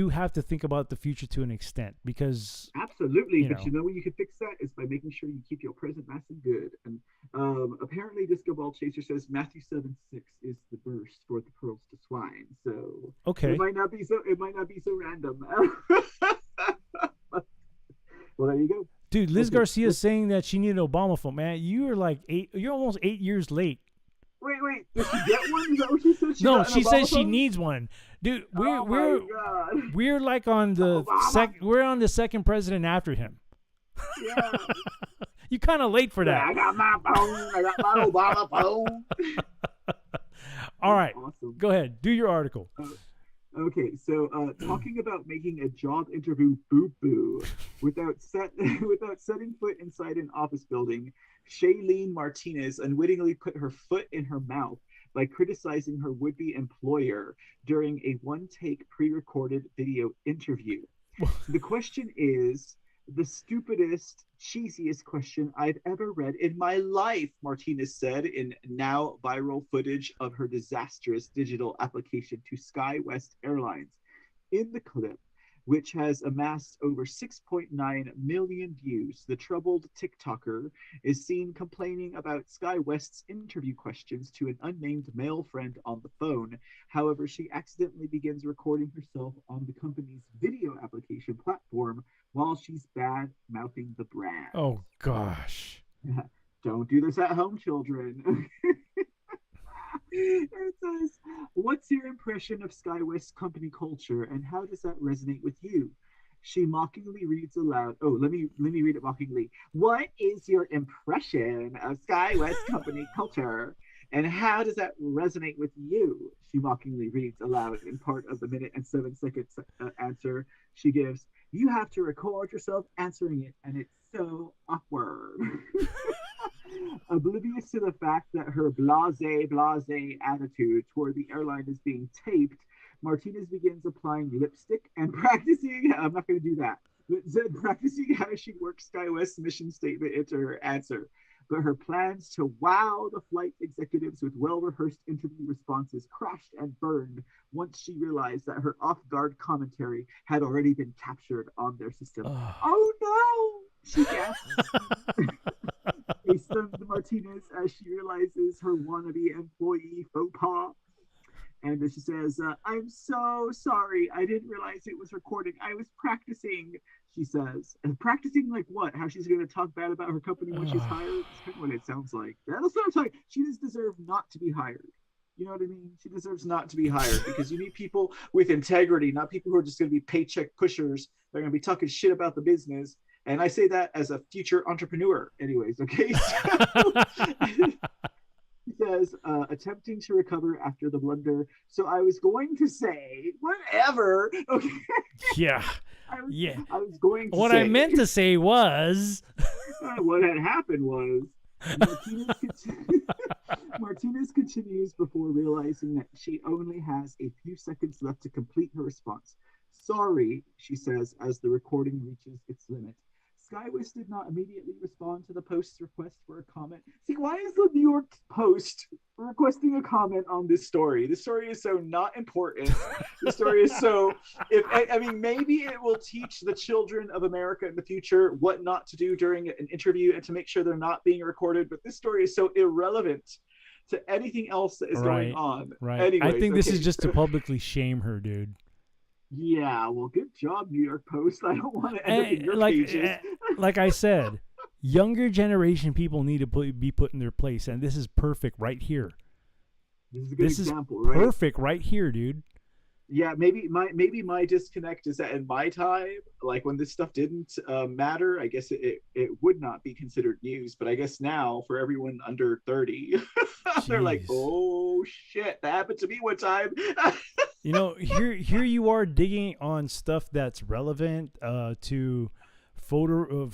[SPEAKER 3] have to think about the future to an extent because
[SPEAKER 4] absolutely. But way you can fix that is by making sure you keep your present nice and good. And apparently, Disco Ball Chaser says Matthew 7:6 is the verse for the pearls to swine. So
[SPEAKER 3] okay,
[SPEAKER 4] it might not be so random. Well, there you go,
[SPEAKER 3] dude. Liz Garcia is saying that she needed an Obama phone. Man, you're almost 8 years late.
[SPEAKER 4] Wait, did she get one? Is that what she said?
[SPEAKER 3] She says she needs one. Dude, we're like on the we're on the second president after him.
[SPEAKER 4] Yeah.
[SPEAKER 3] You kind of late for that.
[SPEAKER 4] Yeah, I got my phone. I got my Obama phone.
[SPEAKER 3] All right.
[SPEAKER 4] Awesome.
[SPEAKER 3] Go ahead. Do your article.
[SPEAKER 4] Okay, so talking about making a job interview boo-boo without setting foot inside an office building, Shailene Martinez unwittingly put her foot in her mouth by criticizing her would-be employer during a one-take pre-recorded video interview. The question is the stupidest, cheesiest question I've ever read in my life, Martinez said in now viral footage of her disastrous digital application to SkyWest Airlines. In the clip, which has amassed over 6.9 million views, the troubled TikToker is seen complaining about SkyWest's interview questions to an unnamed male friend on the phone. However, she accidentally begins recording herself on the company's video application platform while she's bad-mouthing the brand.
[SPEAKER 3] Oh, gosh.
[SPEAKER 4] Don't do this at home, children. It says, what's your impression of SkyWest's company culture and how does that resonate with you? She mockingly reads aloud. Oh, let me read it mockingly. What is your impression of SkyWest company culture And how does that resonate with you? She mockingly reads aloud in part of the minute and 7 second answer she gives. You have to record yourself answering it, and it's so awkward. Oblivious to the fact that her blase attitude toward the airline is being taped, Martinez begins applying lipstick and practicing. I'm not going to do that. But practicing how she works SkyWest's mission statement into her answer. But her plans to wow the flight executives with well-rehearsed interview responses crashed and burned once she realized that her off-guard commentary had already been captured on their system. Oh no! She gasps. A stunned Martinez as she realizes her wannabe employee faux pas. And she says, I'm so sorry. I didn't realize it was recording. I was practicing, she says. And practicing like what? How she's going to talk bad about her company when she's hired? That's kind of what it sounds like. That's what I'm talking. She just deserves not to be hired. You know what I mean? She deserves not to be hired because you need people with integrity, not people who are just going to be paycheck pushers. They're going to be talking shit about the business. And I say that as a future entrepreneur anyways, okay? He says, attempting to recover after the blunder. So I was going to say, whatever. Okay.
[SPEAKER 3] Yeah.
[SPEAKER 4] I was going to
[SPEAKER 3] what
[SPEAKER 4] say.
[SPEAKER 3] I meant to say was.
[SPEAKER 4] What had happened was Martinez continues before realizing that she only has a few seconds left to complete her response. Sorry, she says as the recording reaches its limit. SkyWest did not immediately respond to the Post's request for a comment. See, why is the New York Post requesting a comment on this story? This story is so not important. The story is so, I mean, maybe it will teach the children of America in the future what not to do during an interview and to make sure they're not being recorded. But this story is so irrelevant to anything else that is going on.
[SPEAKER 3] Right.
[SPEAKER 4] Anyways,
[SPEAKER 3] I think this is just to publicly shame her, dude.
[SPEAKER 4] Yeah, well, good job, New York Post. I don't want to end up in your pages.
[SPEAKER 3] Like I said, younger generation people need to be put in their place, and this is perfect right here.
[SPEAKER 4] This is a good example, right?
[SPEAKER 3] Perfect right here, dude.
[SPEAKER 4] Yeah, maybe my disconnect is that in my time, like when this stuff didn't matter, I guess it would not be considered news. But I guess now for everyone under 30, they're like, oh shit, that happened to me one time.
[SPEAKER 3] You know, here you are digging on stuff that's relevant to voter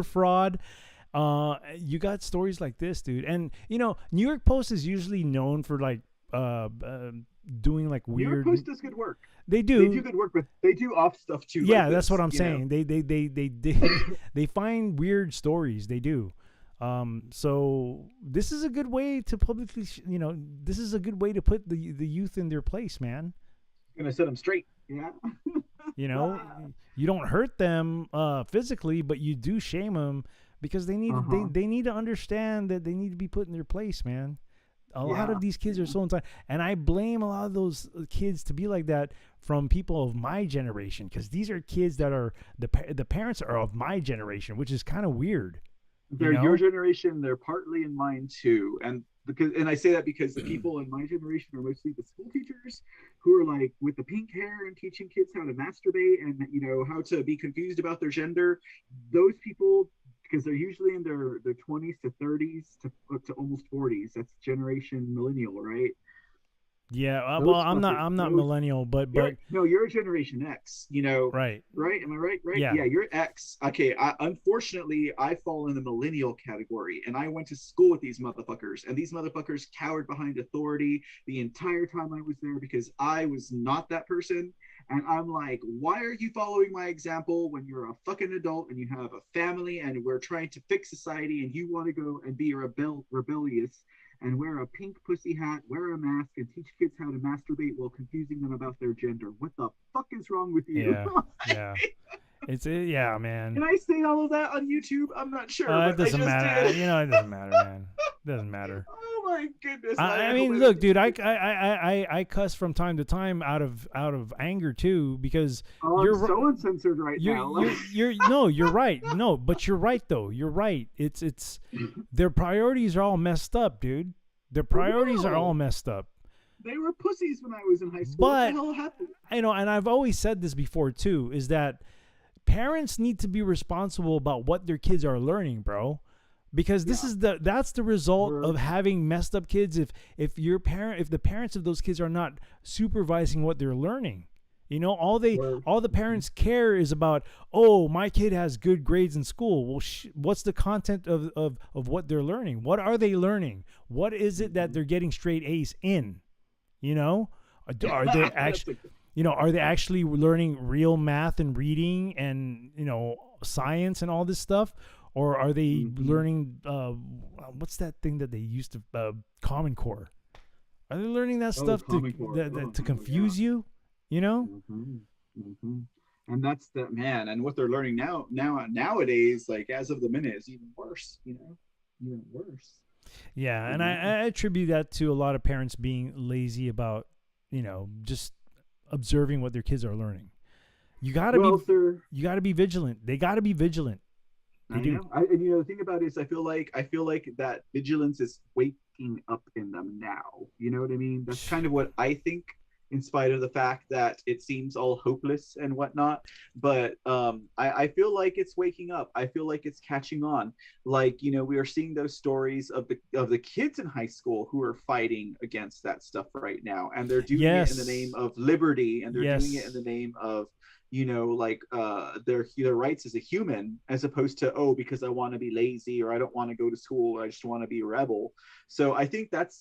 [SPEAKER 3] fraud. You got stories like this, dude. And you know, New York Post is usually known for like doing like weird.
[SPEAKER 4] New York Post does good work.
[SPEAKER 3] They do.
[SPEAKER 4] They do good work, but they do off stuff too.
[SPEAKER 3] Yeah,
[SPEAKER 4] like
[SPEAKER 3] that's
[SPEAKER 4] this,
[SPEAKER 3] what I'm saying. Know? They find weird stories. They do. So this is a good way to publicly, this is a good way to put the youth in their place, man.
[SPEAKER 4] Gonna set them straight. Yeah.
[SPEAKER 3] You don't hurt them physically, but you do shame them because they need they need to understand that they need to be put in their place, man. A lot of these kids are so entitled, and I blame a lot of those kids to be like that from people of my generation, because these are kids that are the parents are of my generation, which is kind of weird.
[SPEAKER 4] They're your generation. They're partly in mine too, and I say that because the people in my generation are mostly the school teachers who are like with the pink hair and teaching kids how to masturbate and how to be confused about their gender. Those people, because they're usually in their 20s to 30s to almost 40s. That's generation millennial, right?
[SPEAKER 3] Yeah, I'm not millennial, but
[SPEAKER 4] you're a Generation X,
[SPEAKER 3] right?
[SPEAKER 4] Am I right? Yeah, you're X. Okay, unfortunately, I fall in the millennial category, and I went to school with these motherfuckers, and these motherfuckers cowered behind authority the entire time I was there because I was not that person. And I'm like, why are you following my example when you're a fucking adult and you have a family and we're trying to fix society and you want to go and be rebellious and wear a pink pussy hat, wear a mask, and teach kids how to masturbate while confusing them about their gender? What the fuck is wrong with you?
[SPEAKER 3] Yeah. Yeah, man.
[SPEAKER 4] Can I say all of that on YouTube? I'm not sure.
[SPEAKER 3] It doesn't matter. It doesn't matter, man. It doesn't matter.
[SPEAKER 4] Oh my goodness.
[SPEAKER 3] I mean, look, dude, I cuss from time to time out of anger too, because
[SPEAKER 4] you're so uncensored now.
[SPEAKER 3] You're right. No, but you're right though. You're right. It's their priorities are all messed up, dude. Their priorities are all messed up.
[SPEAKER 4] They were pussies when I was in high school.
[SPEAKER 3] But,
[SPEAKER 4] what the hell happened?
[SPEAKER 3] And I've always said this before too, is that parents need to be responsible about what their kids are learning, bro. because this is that's the result
[SPEAKER 4] We're-
[SPEAKER 3] of having messed up kids. If the parents of those kids are not supervising what they're learning, all the parents care is about, oh, my kid has good grades in school. Well, what's the content of what they're learning? What are they learning? What is it that they're getting straight A's in? Are they actually are they actually learning real math and reading and science and all this stuff? Or are they learning what's that thing that they used to Common Core? Are they learning that stuff to confuse you?
[SPEAKER 4] And that's the man. And what they're learning nowadays, like as of the minute, is even worse. Even worse.
[SPEAKER 3] Yeah, and I attribute that to a lot of parents being lazy about just observing what their kids are learning. You gotta be vigilant. They gotta be vigilant. They do.
[SPEAKER 4] And the thing about it is, I feel like that vigilance is waking up in them now. You know what I mean? That's kind of what I think, in spite of the fact that it seems all hopeless and whatnot. But I feel like it's waking up. I feel like it's catching on. Like, we are seeing those stories of the kids in high school who are fighting against that stuff right now, and they're doing it in the name of liberty, and they're doing it in the name of their rights as a human, as opposed to, because I want to be lazy, or I don't want to go to school, or I just want to be a rebel. So I think that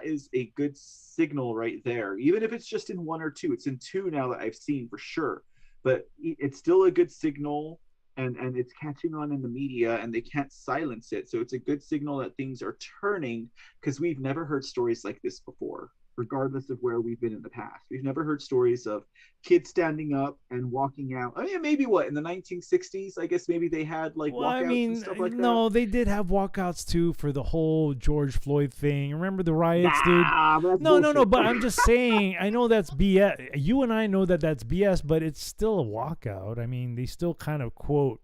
[SPEAKER 4] is a good signal right there, even if it's just in one or two. It's in two now that I've seen for sure, but it's still a good signal, and it's catching on in the media, and they can't silence it. So it's a good signal that things are turning, because we've never heard stories like this before. Regardless of where we've been in the past, we've never heard stories of kids standing up and walking out. I mean, maybe in the 1960s, I guess maybe they had walkouts and stuff like that.
[SPEAKER 3] No, they did have walkouts too for the whole George Floyd thing. Remember the riots, dude? No. But I'm just saying, I know that's BS. You and I know that that's BS, but it's still a walkout. I mean, they still kind of quote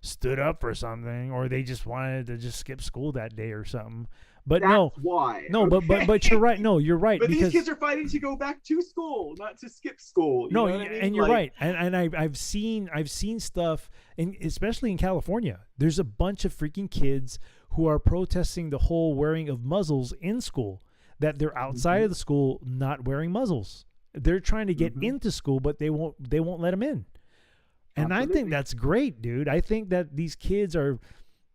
[SPEAKER 3] stood up for something, or they just wanted to just skip school that day or something. But
[SPEAKER 4] that's why.
[SPEAKER 3] No, okay. but you're right. No, you're right.
[SPEAKER 4] But these kids are fighting to go back to school, not to skip school.
[SPEAKER 3] You know what I mean? And you're right. And I've seen stuff, especially in California. There's a bunch of freaking kids who are protesting the whole wearing of muzzles in school. That they're outside of the school not wearing muzzles. They're trying to get into school, but they won't let them in. And I think that's great, dude. I think that these kids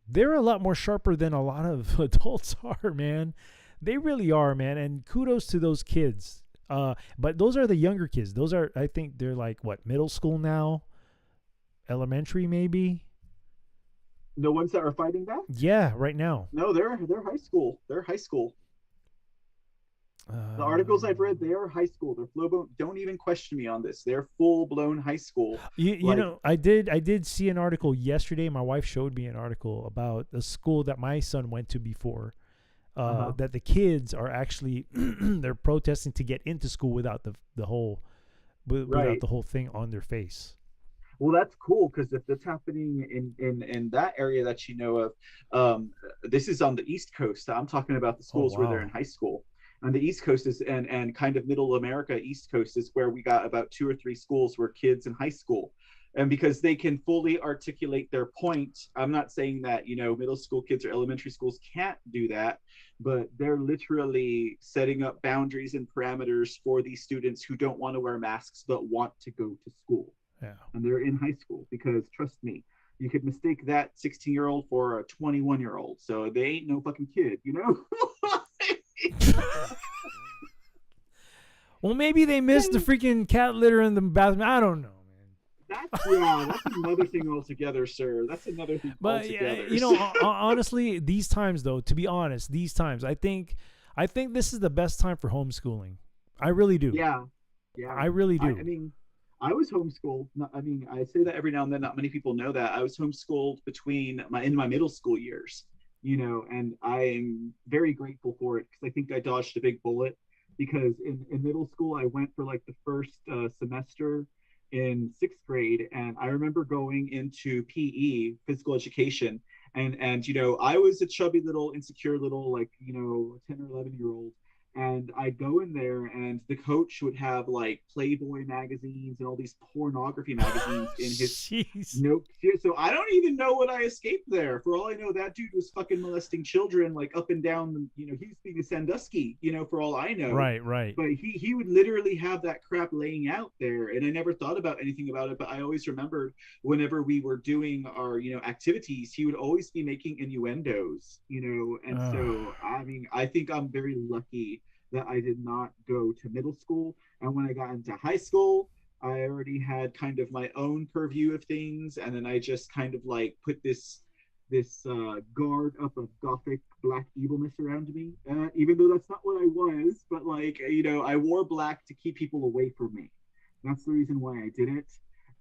[SPEAKER 3] they're a lot more sharper than a lot of adults are, man. They really are, man. And kudos to those kids. But those are the younger kids. I think they're like, middle school now? Elementary, maybe?
[SPEAKER 4] The ones that are fighting back?
[SPEAKER 3] Yeah, right now.
[SPEAKER 4] No, they're high school. They're high school. The articles I've read, they are high school. They're full-blown. Don't even question me on this. They're full-blown high school.
[SPEAKER 3] I did see an article yesterday. My wife showed me an article about a school that my son went to before. That the kids are actually they're protesting to get into school without the whole thing on their face.
[SPEAKER 4] Well, that's cool, because if that's happening in that area that you know of, this is on the East Coast. I'm talking about the schools where they're in high school. On the East Coast is and kind of middle America, East Coast is where we got about 2 or 3 schools where kids in high school, and because they can fully articulate their point. I'm not saying that middle school kids or elementary schools can't do that, but they're literally setting up boundaries and parameters for these students who don't want to wear masks but want to go to school.
[SPEAKER 3] Yeah,
[SPEAKER 4] and they're in high school, because trust me, you could mistake that 16-year-old for a 21-year-old. So they ain't no fucking kid,
[SPEAKER 3] Well, maybe they missed the freaking cat litter in the bathroom. I don't know, man.
[SPEAKER 4] That's another thing altogether, sir. That's another thing altogether.
[SPEAKER 3] Honestly, these times, though, to be honest, I think this is the best time for homeschooling. I really do.
[SPEAKER 4] Yeah.
[SPEAKER 3] I really do.
[SPEAKER 4] I mean, I was homeschooled. I say that every now and then. Not many people know that. I was homeschooled in my middle school years. And I am very grateful for it, because I think I dodged a big bullet, because in middle school, I went for the first semester in 6th grade. And I remember going into PE, physical education. And I was a chubby little, insecure little, 10 or 11-year-old. And I'd go in there, and the coach would have like Playboy magazines and all these pornography magazines in his
[SPEAKER 3] Jeez.
[SPEAKER 4] note. So I don't even know what I escaped there. For all I know, that dude was fucking molesting children like up and down. He was being a Sandusky. For all I know.
[SPEAKER 3] Right, right.
[SPEAKER 4] But he would literally have that crap laying out there, and I never thought about anything about it. But I always remembered whenever we were doing our activities, he would always be making innuendos. And so I mean, I think I'm very lucky that I did not go to middle school. And when I got into high school, I already had kind of my own purview of things. And then I just kind of like put this guard up of gothic black evilness around me, even though that's not what I was. But like, I wore black to keep people away from me. That's the reason why I did it.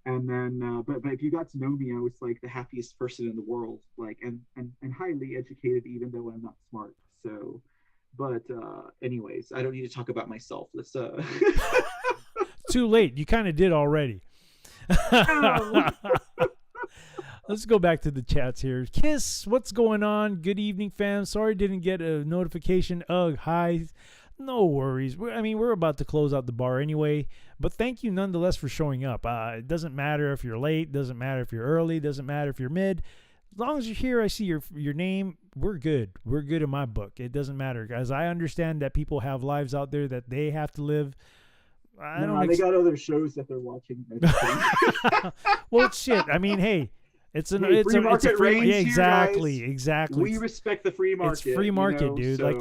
[SPEAKER 4] And then, but if you got to know me, I was like the happiest person in the world, like, and highly educated, even though I'm not smart. So, but anyways, I don't need to talk about myself. Let's
[SPEAKER 3] Too late. You kind of did already. Let's go back to the chats here. Kiss, what's going on? Good evening, fam. Sorry didn't get a notification. Ugh, hi. No worries. We're about to close out the bar anyway, but thank you nonetheless for showing up. It doesn't matter if you're late, doesn't matter if you're early, doesn't matter if you're mid. As long as you're here, I see your name, we're good. We're good in my book. It doesn't matter, guys. I understand that people have lives out there that they have to live.
[SPEAKER 4] They got other shows that they're watching.
[SPEAKER 3] Well, shit. I mean, hey, it's a
[SPEAKER 4] free
[SPEAKER 3] yeah, exactly.
[SPEAKER 4] We respect the free market.
[SPEAKER 3] It's free market, dude.
[SPEAKER 4] So
[SPEAKER 3] like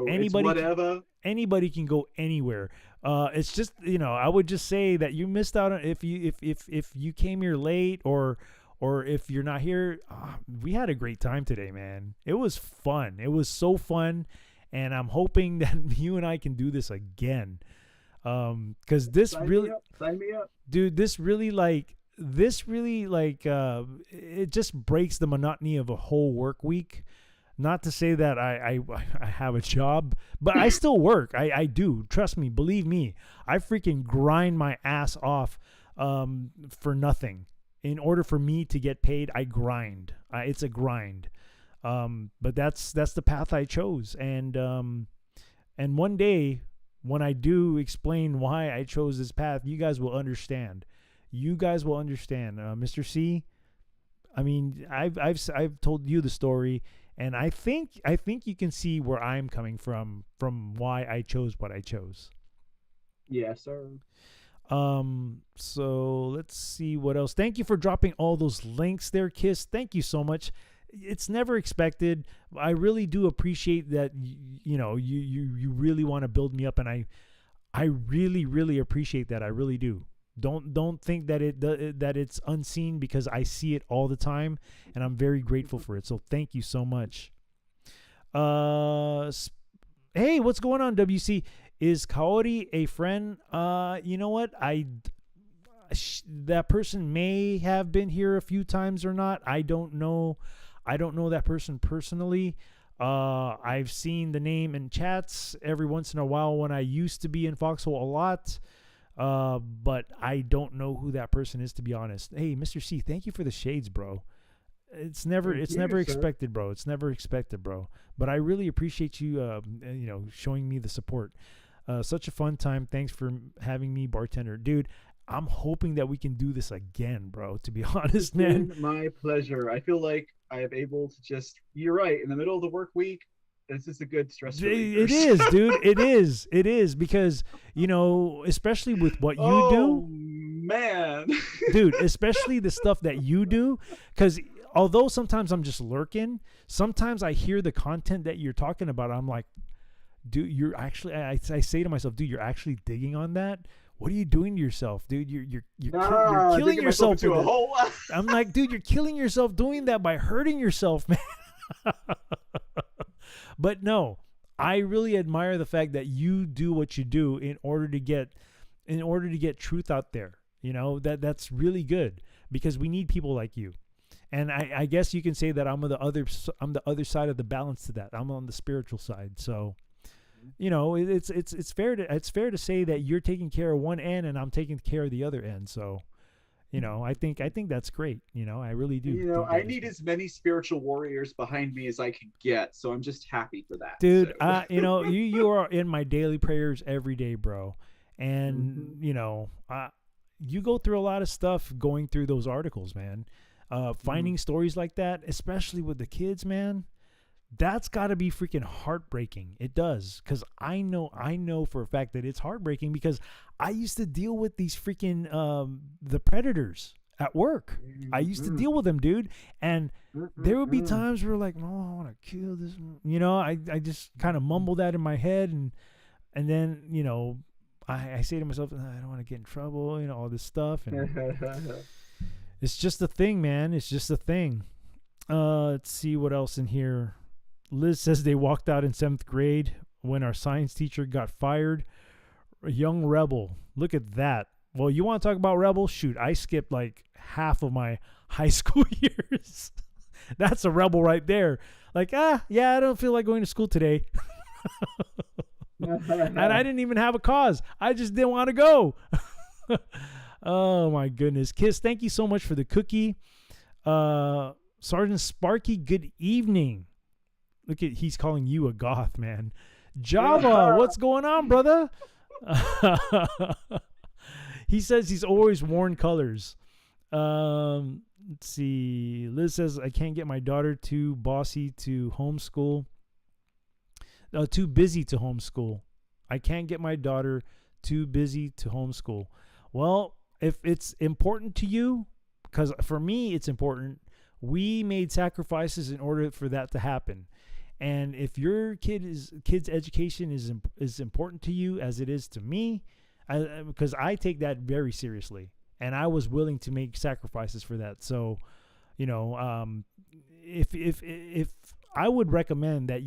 [SPEAKER 4] anybody
[SPEAKER 3] can go anywhere. It's just, I would just say that you missed out on if you came here late or if you're not here. We had a great time today, man. It was fun. It was so fun, and I'm hoping that you and I can do this again. Because this
[SPEAKER 4] sign me up,
[SPEAKER 3] dude. This really it just breaks the monotony of a whole work week. Not to say that I have a job, but I still work. I do. Trust me. Believe me. I freaking grind my ass off for nothing. In order for me to get paid, I grind. It's a grind. But that's the path I chose. And one day when I do explain why I chose this path, you guys will understand. Mr. C, I mean, I've told you the story, and I think you can see where I'm coming from why I chose what I chose.
[SPEAKER 4] Yes, sir.
[SPEAKER 3] So let's see what else. Thank you for dropping all those links there, Kiss. Thank you so much. It's never expected. I really do appreciate that. You really want to build me up, and I really, really appreciate that. I really do. Don't think that it's unseen, because I see it all the time, and I'm very grateful for it. So thank you so much. Hey, what's going on, WC? Is Kaori a friend? You know what? That person may have been here a few times or not. I don't know. I don't know that person personally. I've seen the name in chats every once in a while when I used to be in Foxhole a lot. But I don't know who that person is, to be honest. Hey, Mr. C, thank you for the shades, bro. It's never expected, bro. It's never expected, bro. But I really appreciate you, showing me the support. Such a fun time. Thanks for having me, bartender. Dude, I'm hoping that we can do this again, bro, to be honest, man.
[SPEAKER 4] It's been my pleasure. I feel like I am able to you're right, in the middle of the work week, this is a good stress reliever.
[SPEAKER 3] It is, dude. It is because, especially with what you do.
[SPEAKER 4] Man.
[SPEAKER 3] Dude, especially the stuff that you do, because although sometimes I'm just lurking, sometimes I hear the content that you're talking about. I'm like, dude, you're actually, I say to myself, dude, you're actually digging on that? What are you doing to yourself, dude? You're killing yourself. I'm like, dude, you're killing yourself doing that by hurting yourself, man. But no, I really admire the fact that you do what you do in order to get truth out there. That's really good, because we need people like you. And I guess you can say that I'm the other side of the balance to that. I'm on the spiritual side. So, it's fair to say that you're taking care of one end and I'm taking care of the other end. So, I think that's great. I really do.
[SPEAKER 4] I need as many spiritual warriors behind me as I can get, so I'm just happy for that.
[SPEAKER 3] Dude,
[SPEAKER 4] so.
[SPEAKER 3] you are in my daily prayers every day, bro. And you go through a lot of stuff going through those articles, man. Finding stories like that, especially with the kids, man. That's got to be freaking heartbreaking. It does, because I know for a fact that it's heartbreaking, because I used to deal with these freaking the predators at work. I used to deal with them, dude, and there would be times where like, oh, I want to kill this. I just kind of mumble that in my head, and then I say to myself, I don't want to get in trouble, all this stuff, and it's just a thing, man. It's just a thing. Let's see what else in here. Liz says they walked out in 7th grade when our science teacher got fired. A young rebel. Look at that. Well, you want to talk about rebel? Shoot, I skipped like half of my high school years. That's a rebel right there. Like, yeah, I don't feel like going to school today. And I didn't even have a cause. I just didn't want to go. Oh, my goodness. Kiss, thank you so much for the cookie. Sergeant Sparky, good evening. Look at, he's calling you a goth, man. Java, what's going on, brother? He says he's always worn colors. Let's see. Liz says, I can't get my daughter too bossy to homeschool. Too busy to homeschool. I can't get my daughter too busy to homeschool. Well, if it's important to you, because for me it's important, we made sacrifices in order for that to happen. And if your kid's education is important to you as it is to me, because I take that very seriously, and I was willing to make sacrifices for that. So, if I would recommend that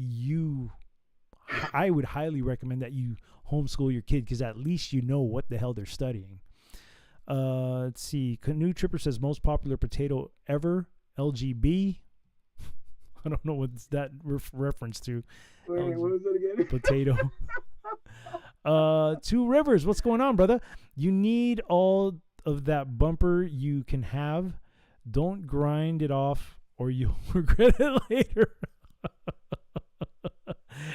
[SPEAKER 3] I would highly recommend that you homeschool your kid, because at least you know what the hell they're studying. Let's see. Canoe Tripper says most popular potato ever, LGB. I don't know what's that reference to.
[SPEAKER 4] Wait, what was that again?
[SPEAKER 3] Potato. Two Rivers, what's going on, brother? You need all of that bumper you can have. Don't grind it off or you'll regret it later.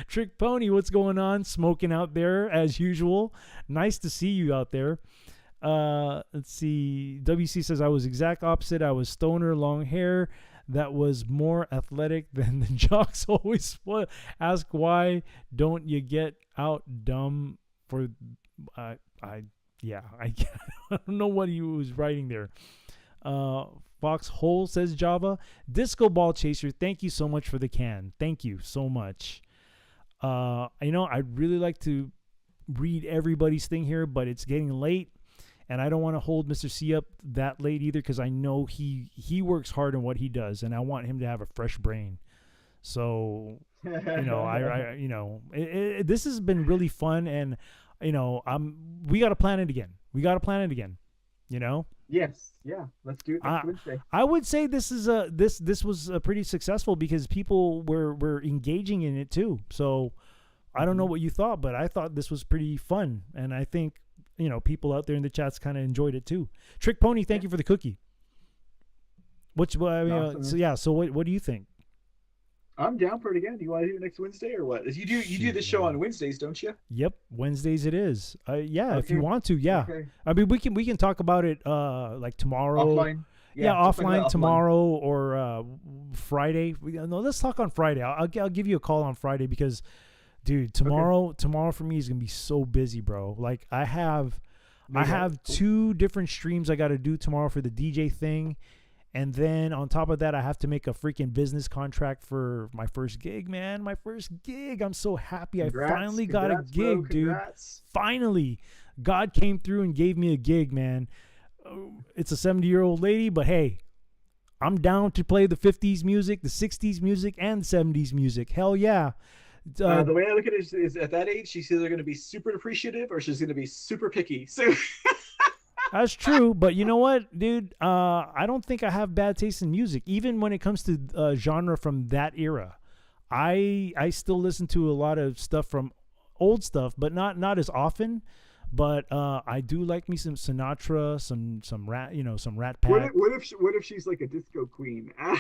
[SPEAKER 3] Trick Pony, what's going on? Smoking out there as usual. Nice to see you out there. Let's see. WC says I was exact opposite. I was stoner, long hair. That was more athletic than the jocks always ask. Why don't you get out, dumb? For I don't know what he was writing there. Foxhole says Java. Disco Ball Chaser, thank you so much for the can. Thank you so much. I'd really like to read everybody's thing here, but it's getting late. And I don't want to hold Mr. C up that late either, because I know he works hard on what he does, and I want him to have a fresh brain. So, this has been really fun, and we got to plan it again.
[SPEAKER 4] Yes, yeah, let's do it next Wednesday.
[SPEAKER 3] I would say this was pretty successful because people were engaging in it too. So, I don't know what you thought, but I thought this was pretty fun, and I think people out there in the chats kind of enjoyed it too. Trick Pony, thank you for the cookie.
[SPEAKER 4] Awesome.
[SPEAKER 3] So what do you think?
[SPEAKER 4] I'm down for it again. Do you want to do it next Wednesday or what? You do the show on Wednesdays, don't you?
[SPEAKER 3] Yep, Wednesdays it is. Yeah,
[SPEAKER 4] okay.
[SPEAKER 3] If you want to, yeah. Okay. I mean, we can talk about it like tomorrow.
[SPEAKER 4] Offline.
[SPEAKER 3] Yeah, offline tomorrow or Friday. No, let's talk on Friday. I'll give you a call on Friday because, dude, tomorrow for me is gonna be so busy, bro. Like I have 2 different streams I got to do tomorrow for the DJ thing. And then on top of that, I have to make a freaking business contract for my first gig, man. My first gig. I'm so happy. Congrats, I finally got a gig, dude. Finally. God came through and gave me a gig, man. It's a 70-year-old lady, but hey, I'm down to play the 50s music, the 60s music, and the 70s music. Hell yeah.
[SPEAKER 4] The way I look at it is at that age, she's either going to be super appreciative or she's going to be super picky. So...
[SPEAKER 3] That's true, but you know what, dude? I don't think I have bad taste in music, even when it comes to genre from that era. I still listen to a lot of stuff from old stuff, but not as often. But I do like me some Sinatra, some Rat, some Rat Pack.
[SPEAKER 4] What if she's like a disco queen?
[SPEAKER 3] I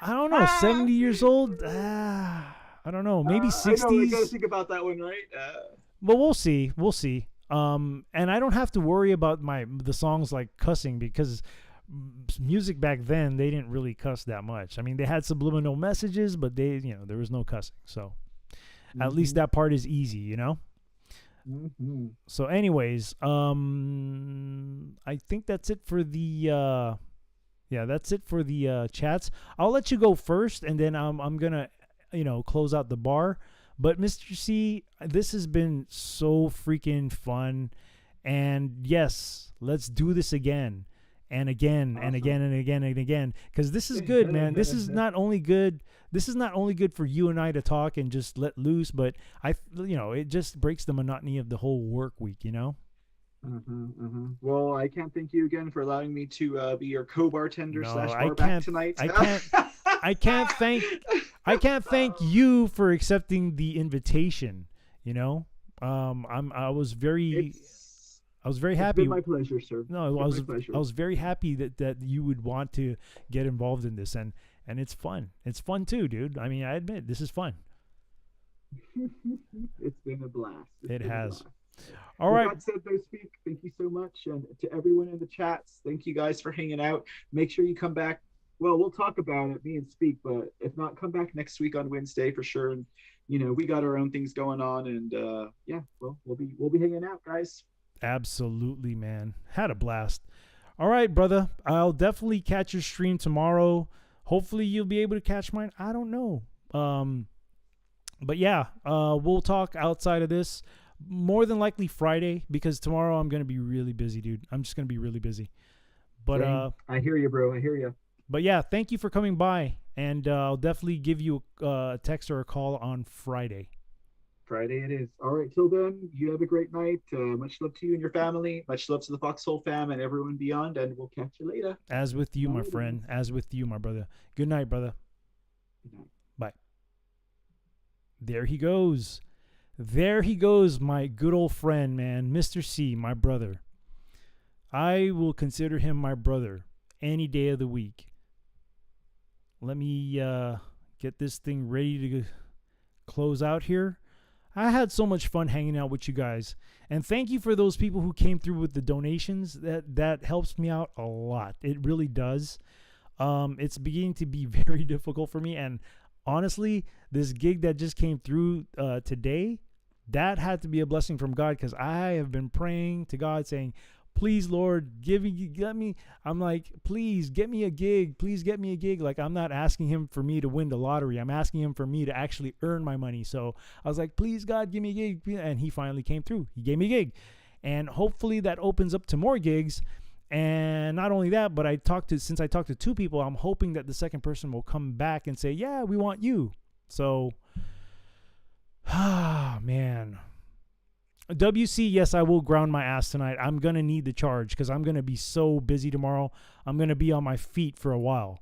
[SPEAKER 3] don't know, 70 years old. I don't know, maybe 60s.
[SPEAKER 4] I know, I gotta think about that one, right?
[SPEAKER 3] But we'll see. We'll see. And I don't have to worry about the songs like cussing, because music back then, they didn't really cuss that much. I mean, they had subliminal messages, but there was no cussing. So at least that part is easy, So anyways, I think that's it for the chats. I'll let you go first, and then I'm gonna close out the bar. But Mr. C, this has been so freaking fun, and yes, let's do this again and again. Awesome. and again and again and again, because this is good, man. This is not only good for you and I to talk and just let loose, but it just breaks the monotony of the whole work week,
[SPEAKER 4] Well, I can't thank you again for allowing me to be your co-bartender / barback tonight.
[SPEAKER 3] I can't thank you for accepting the invitation. I was very happy.
[SPEAKER 4] It's been my pleasure, sir.
[SPEAKER 3] No, I was very happy that you would want to get involved in this, and it's fun. It's fun too, dude. I mean, I admit this is fun.
[SPEAKER 4] It's been a blast.
[SPEAKER 3] It has. All right.
[SPEAKER 4] God said, though, speak. Thank you so much, and to everyone in the chats, thank you guys for hanging out. Make sure you come back. Well, we'll talk about it, me and Speak, but if not, come back next week on Wednesday for sure. And we got our own things going on, and we'll be hanging out, guys.
[SPEAKER 3] Absolutely, man. Had a blast. All right, brother. I'll definitely catch your stream tomorrow. Hopefully, you'll be able to catch mine. I don't know. But yeah, we'll talk outside of this. More than likely Friday, because tomorrow I'm gonna be really busy, dude. I'm just gonna be really busy. But
[SPEAKER 4] I hear you, bro. I hear you.
[SPEAKER 3] But yeah, thank you for coming by, and I'll definitely give you a text or a call on Friday.
[SPEAKER 4] Friday it is. All right, till then, you have a great night. Much love to you and your family. Much love to the Foxhole fam and everyone beyond, and we'll catch you later.
[SPEAKER 3] As with you, my friend. As with you, my brother. Good night, brother.
[SPEAKER 4] Good night.
[SPEAKER 3] Bye. There he goes. There he goes, my good old friend, man. Mr. C, my brother. I will consider him my brother any day of the week. Let me get this thing ready to close out here. I had so much fun hanging out with you guys. And thank you for those people who came through with the donations. That helps me out a lot. It really does. It's beginning to be very difficult for me. And honestly, this gig that just came through today, that had to be a blessing from God, because I have been praying to God saying, please, Lord, I'm like, please get me a gig. Please get me a gig. Like, I'm not asking him for me to win the lottery. I'm asking him for me to actually earn my money. So I was like, please, God, give me a gig. And he finally came through. He gave me a gig. And hopefully that opens up to more gigs. And not only that, but since I talked to two people, I'm hoping that the second person will come back and say, yeah, we want you. So, man. WC, yes, I will ground my ass tonight. I'm going to need the charge because I'm going to be so busy tomorrow. I'm going to be on my feet for a while.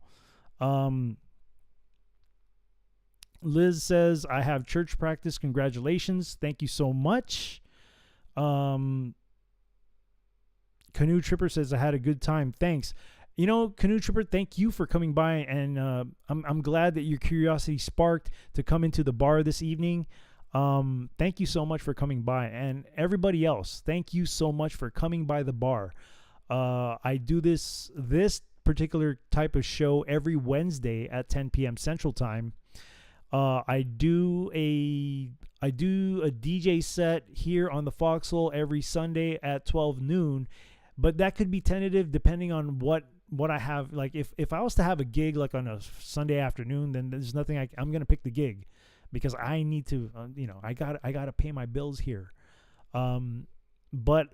[SPEAKER 3] Liz says, I have church practice. Congratulations. Thank you so much. Canoe Tripper says, I had a good time. Thanks. Canoe Tripper, thank you for coming by. And I'm glad that your curiosity sparked to come into the bar this evening. Thank you so much for coming by, and everybody else, thank you so much for coming by the bar. I do this particular type of show every Wednesday at 10 p.m. Central Time. I do a DJ set here on the Foxhole every Sunday at 12 noon, but that could be tentative depending on what I have. Like if I was to have a gig like on a Sunday afternoon, then there's nothing I'm going to pick the gig. Because I need to, I got to pay my bills here. But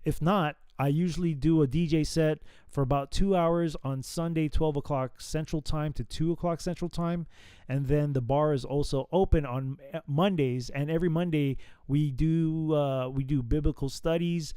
[SPEAKER 3] if not, I usually do a DJ set for about 2 hours on Sunday, 12 o'clock Central Time to 2 o'clock Central Time. And then the bar is also open on Mondays. And every Monday we do biblical studies.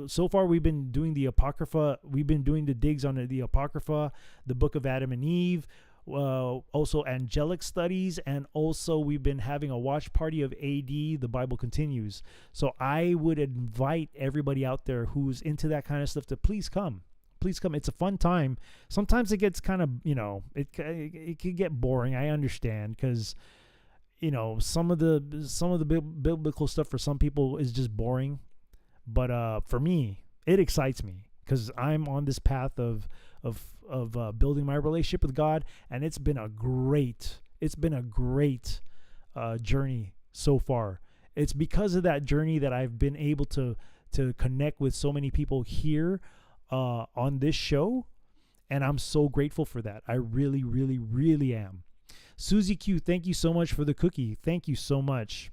[SPEAKER 3] So far we've been doing the Apocrypha. We've been doing the digs on the Apocrypha, the book of Adam and Eve. also angelic studies, and also we've been having a watch party of AD, The Bible Continues. So I would invite everybody out there who's into that kind of stuff to please come. Please come. It's a fun time. Sometimes it gets kind of, it can get boring. I understand, because some of the biblical stuff for some people is just boring, but for me, it excites me because I'm on this path of building my relationship with God, and it's been a great journey so far. It's because of that journey that I've been able to connect with so many people here on this show, and I'm so grateful for that. I really, really, really am. Susie Q, thank you so much for the cookie. Thank you so much.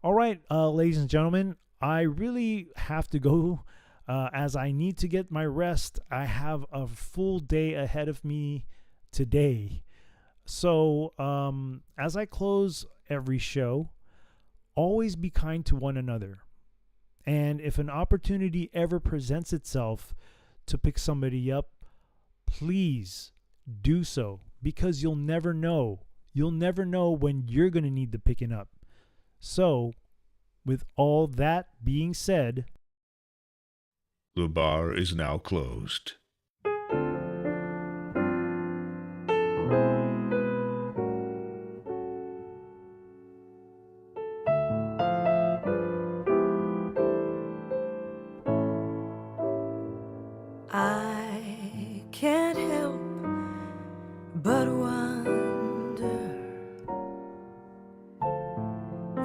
[SPEAKER 3] All right, ladies and gentlemen, I really have to go as I need to get my rest. I have a full day ahead of me today. So as I close every show, always be kind to one another. And if an opportunity ever presents itself to pick somebody up, please do so, because you'll never know. You'll never know when you're going to need the picking up. So, with all that being said,
[SPEAKER 2] The bar is now closed.
[SPEAKER 5] I can't help but wonder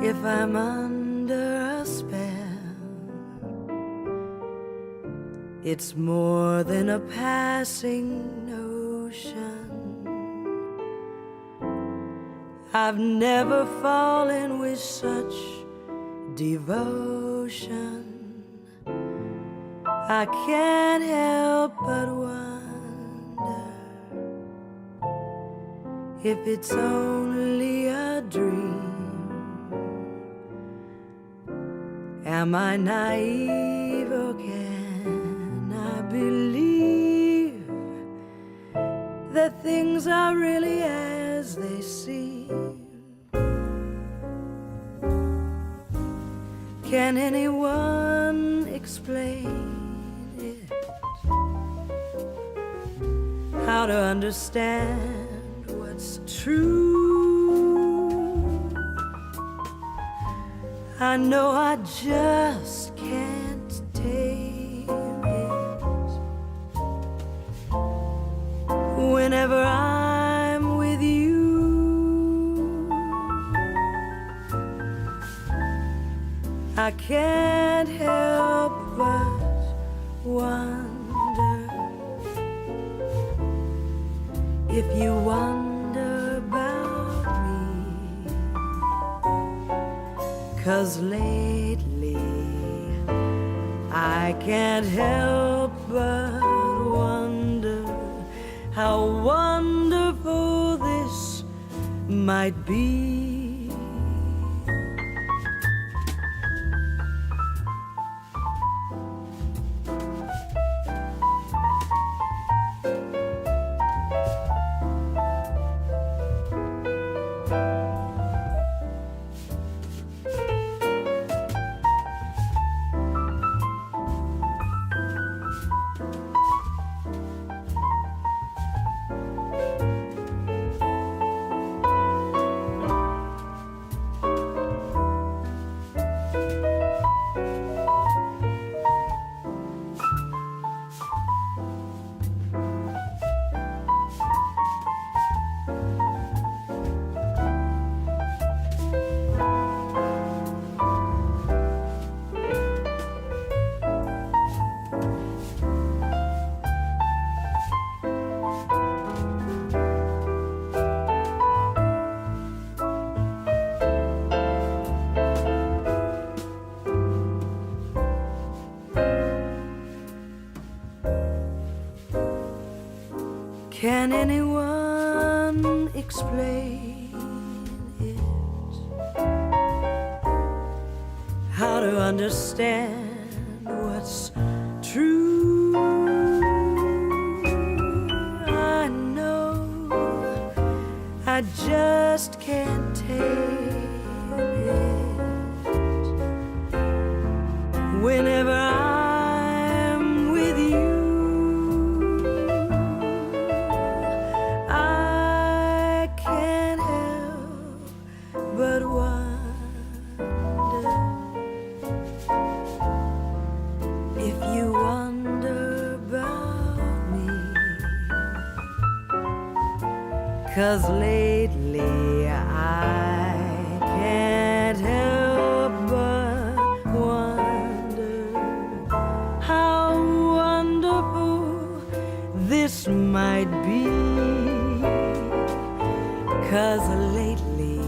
[SPEAKER 5] if I'm under a spell. It's more than a passing notion. I've never fallen with such devotion. I can't help but wonder if it's only a dream. Am I naive, or can I believe that things are really as they seem? Can anyone explain how to understand what's true? I know I just can't tame it. Whenever I'm with you, I can't help but wonder if you wonder about me. 'Cause lately I can't help but wonder how wonderful this might be. Can anyone explain it? How to understand what's true? I know just can't take it. Whenever I'm with you, I can't help but wonder if you wonder about me. 'Cause lately I can't help but wonder how wonderful this might be. 'Cause lately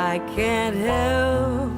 [SPEAKER 5] I can't help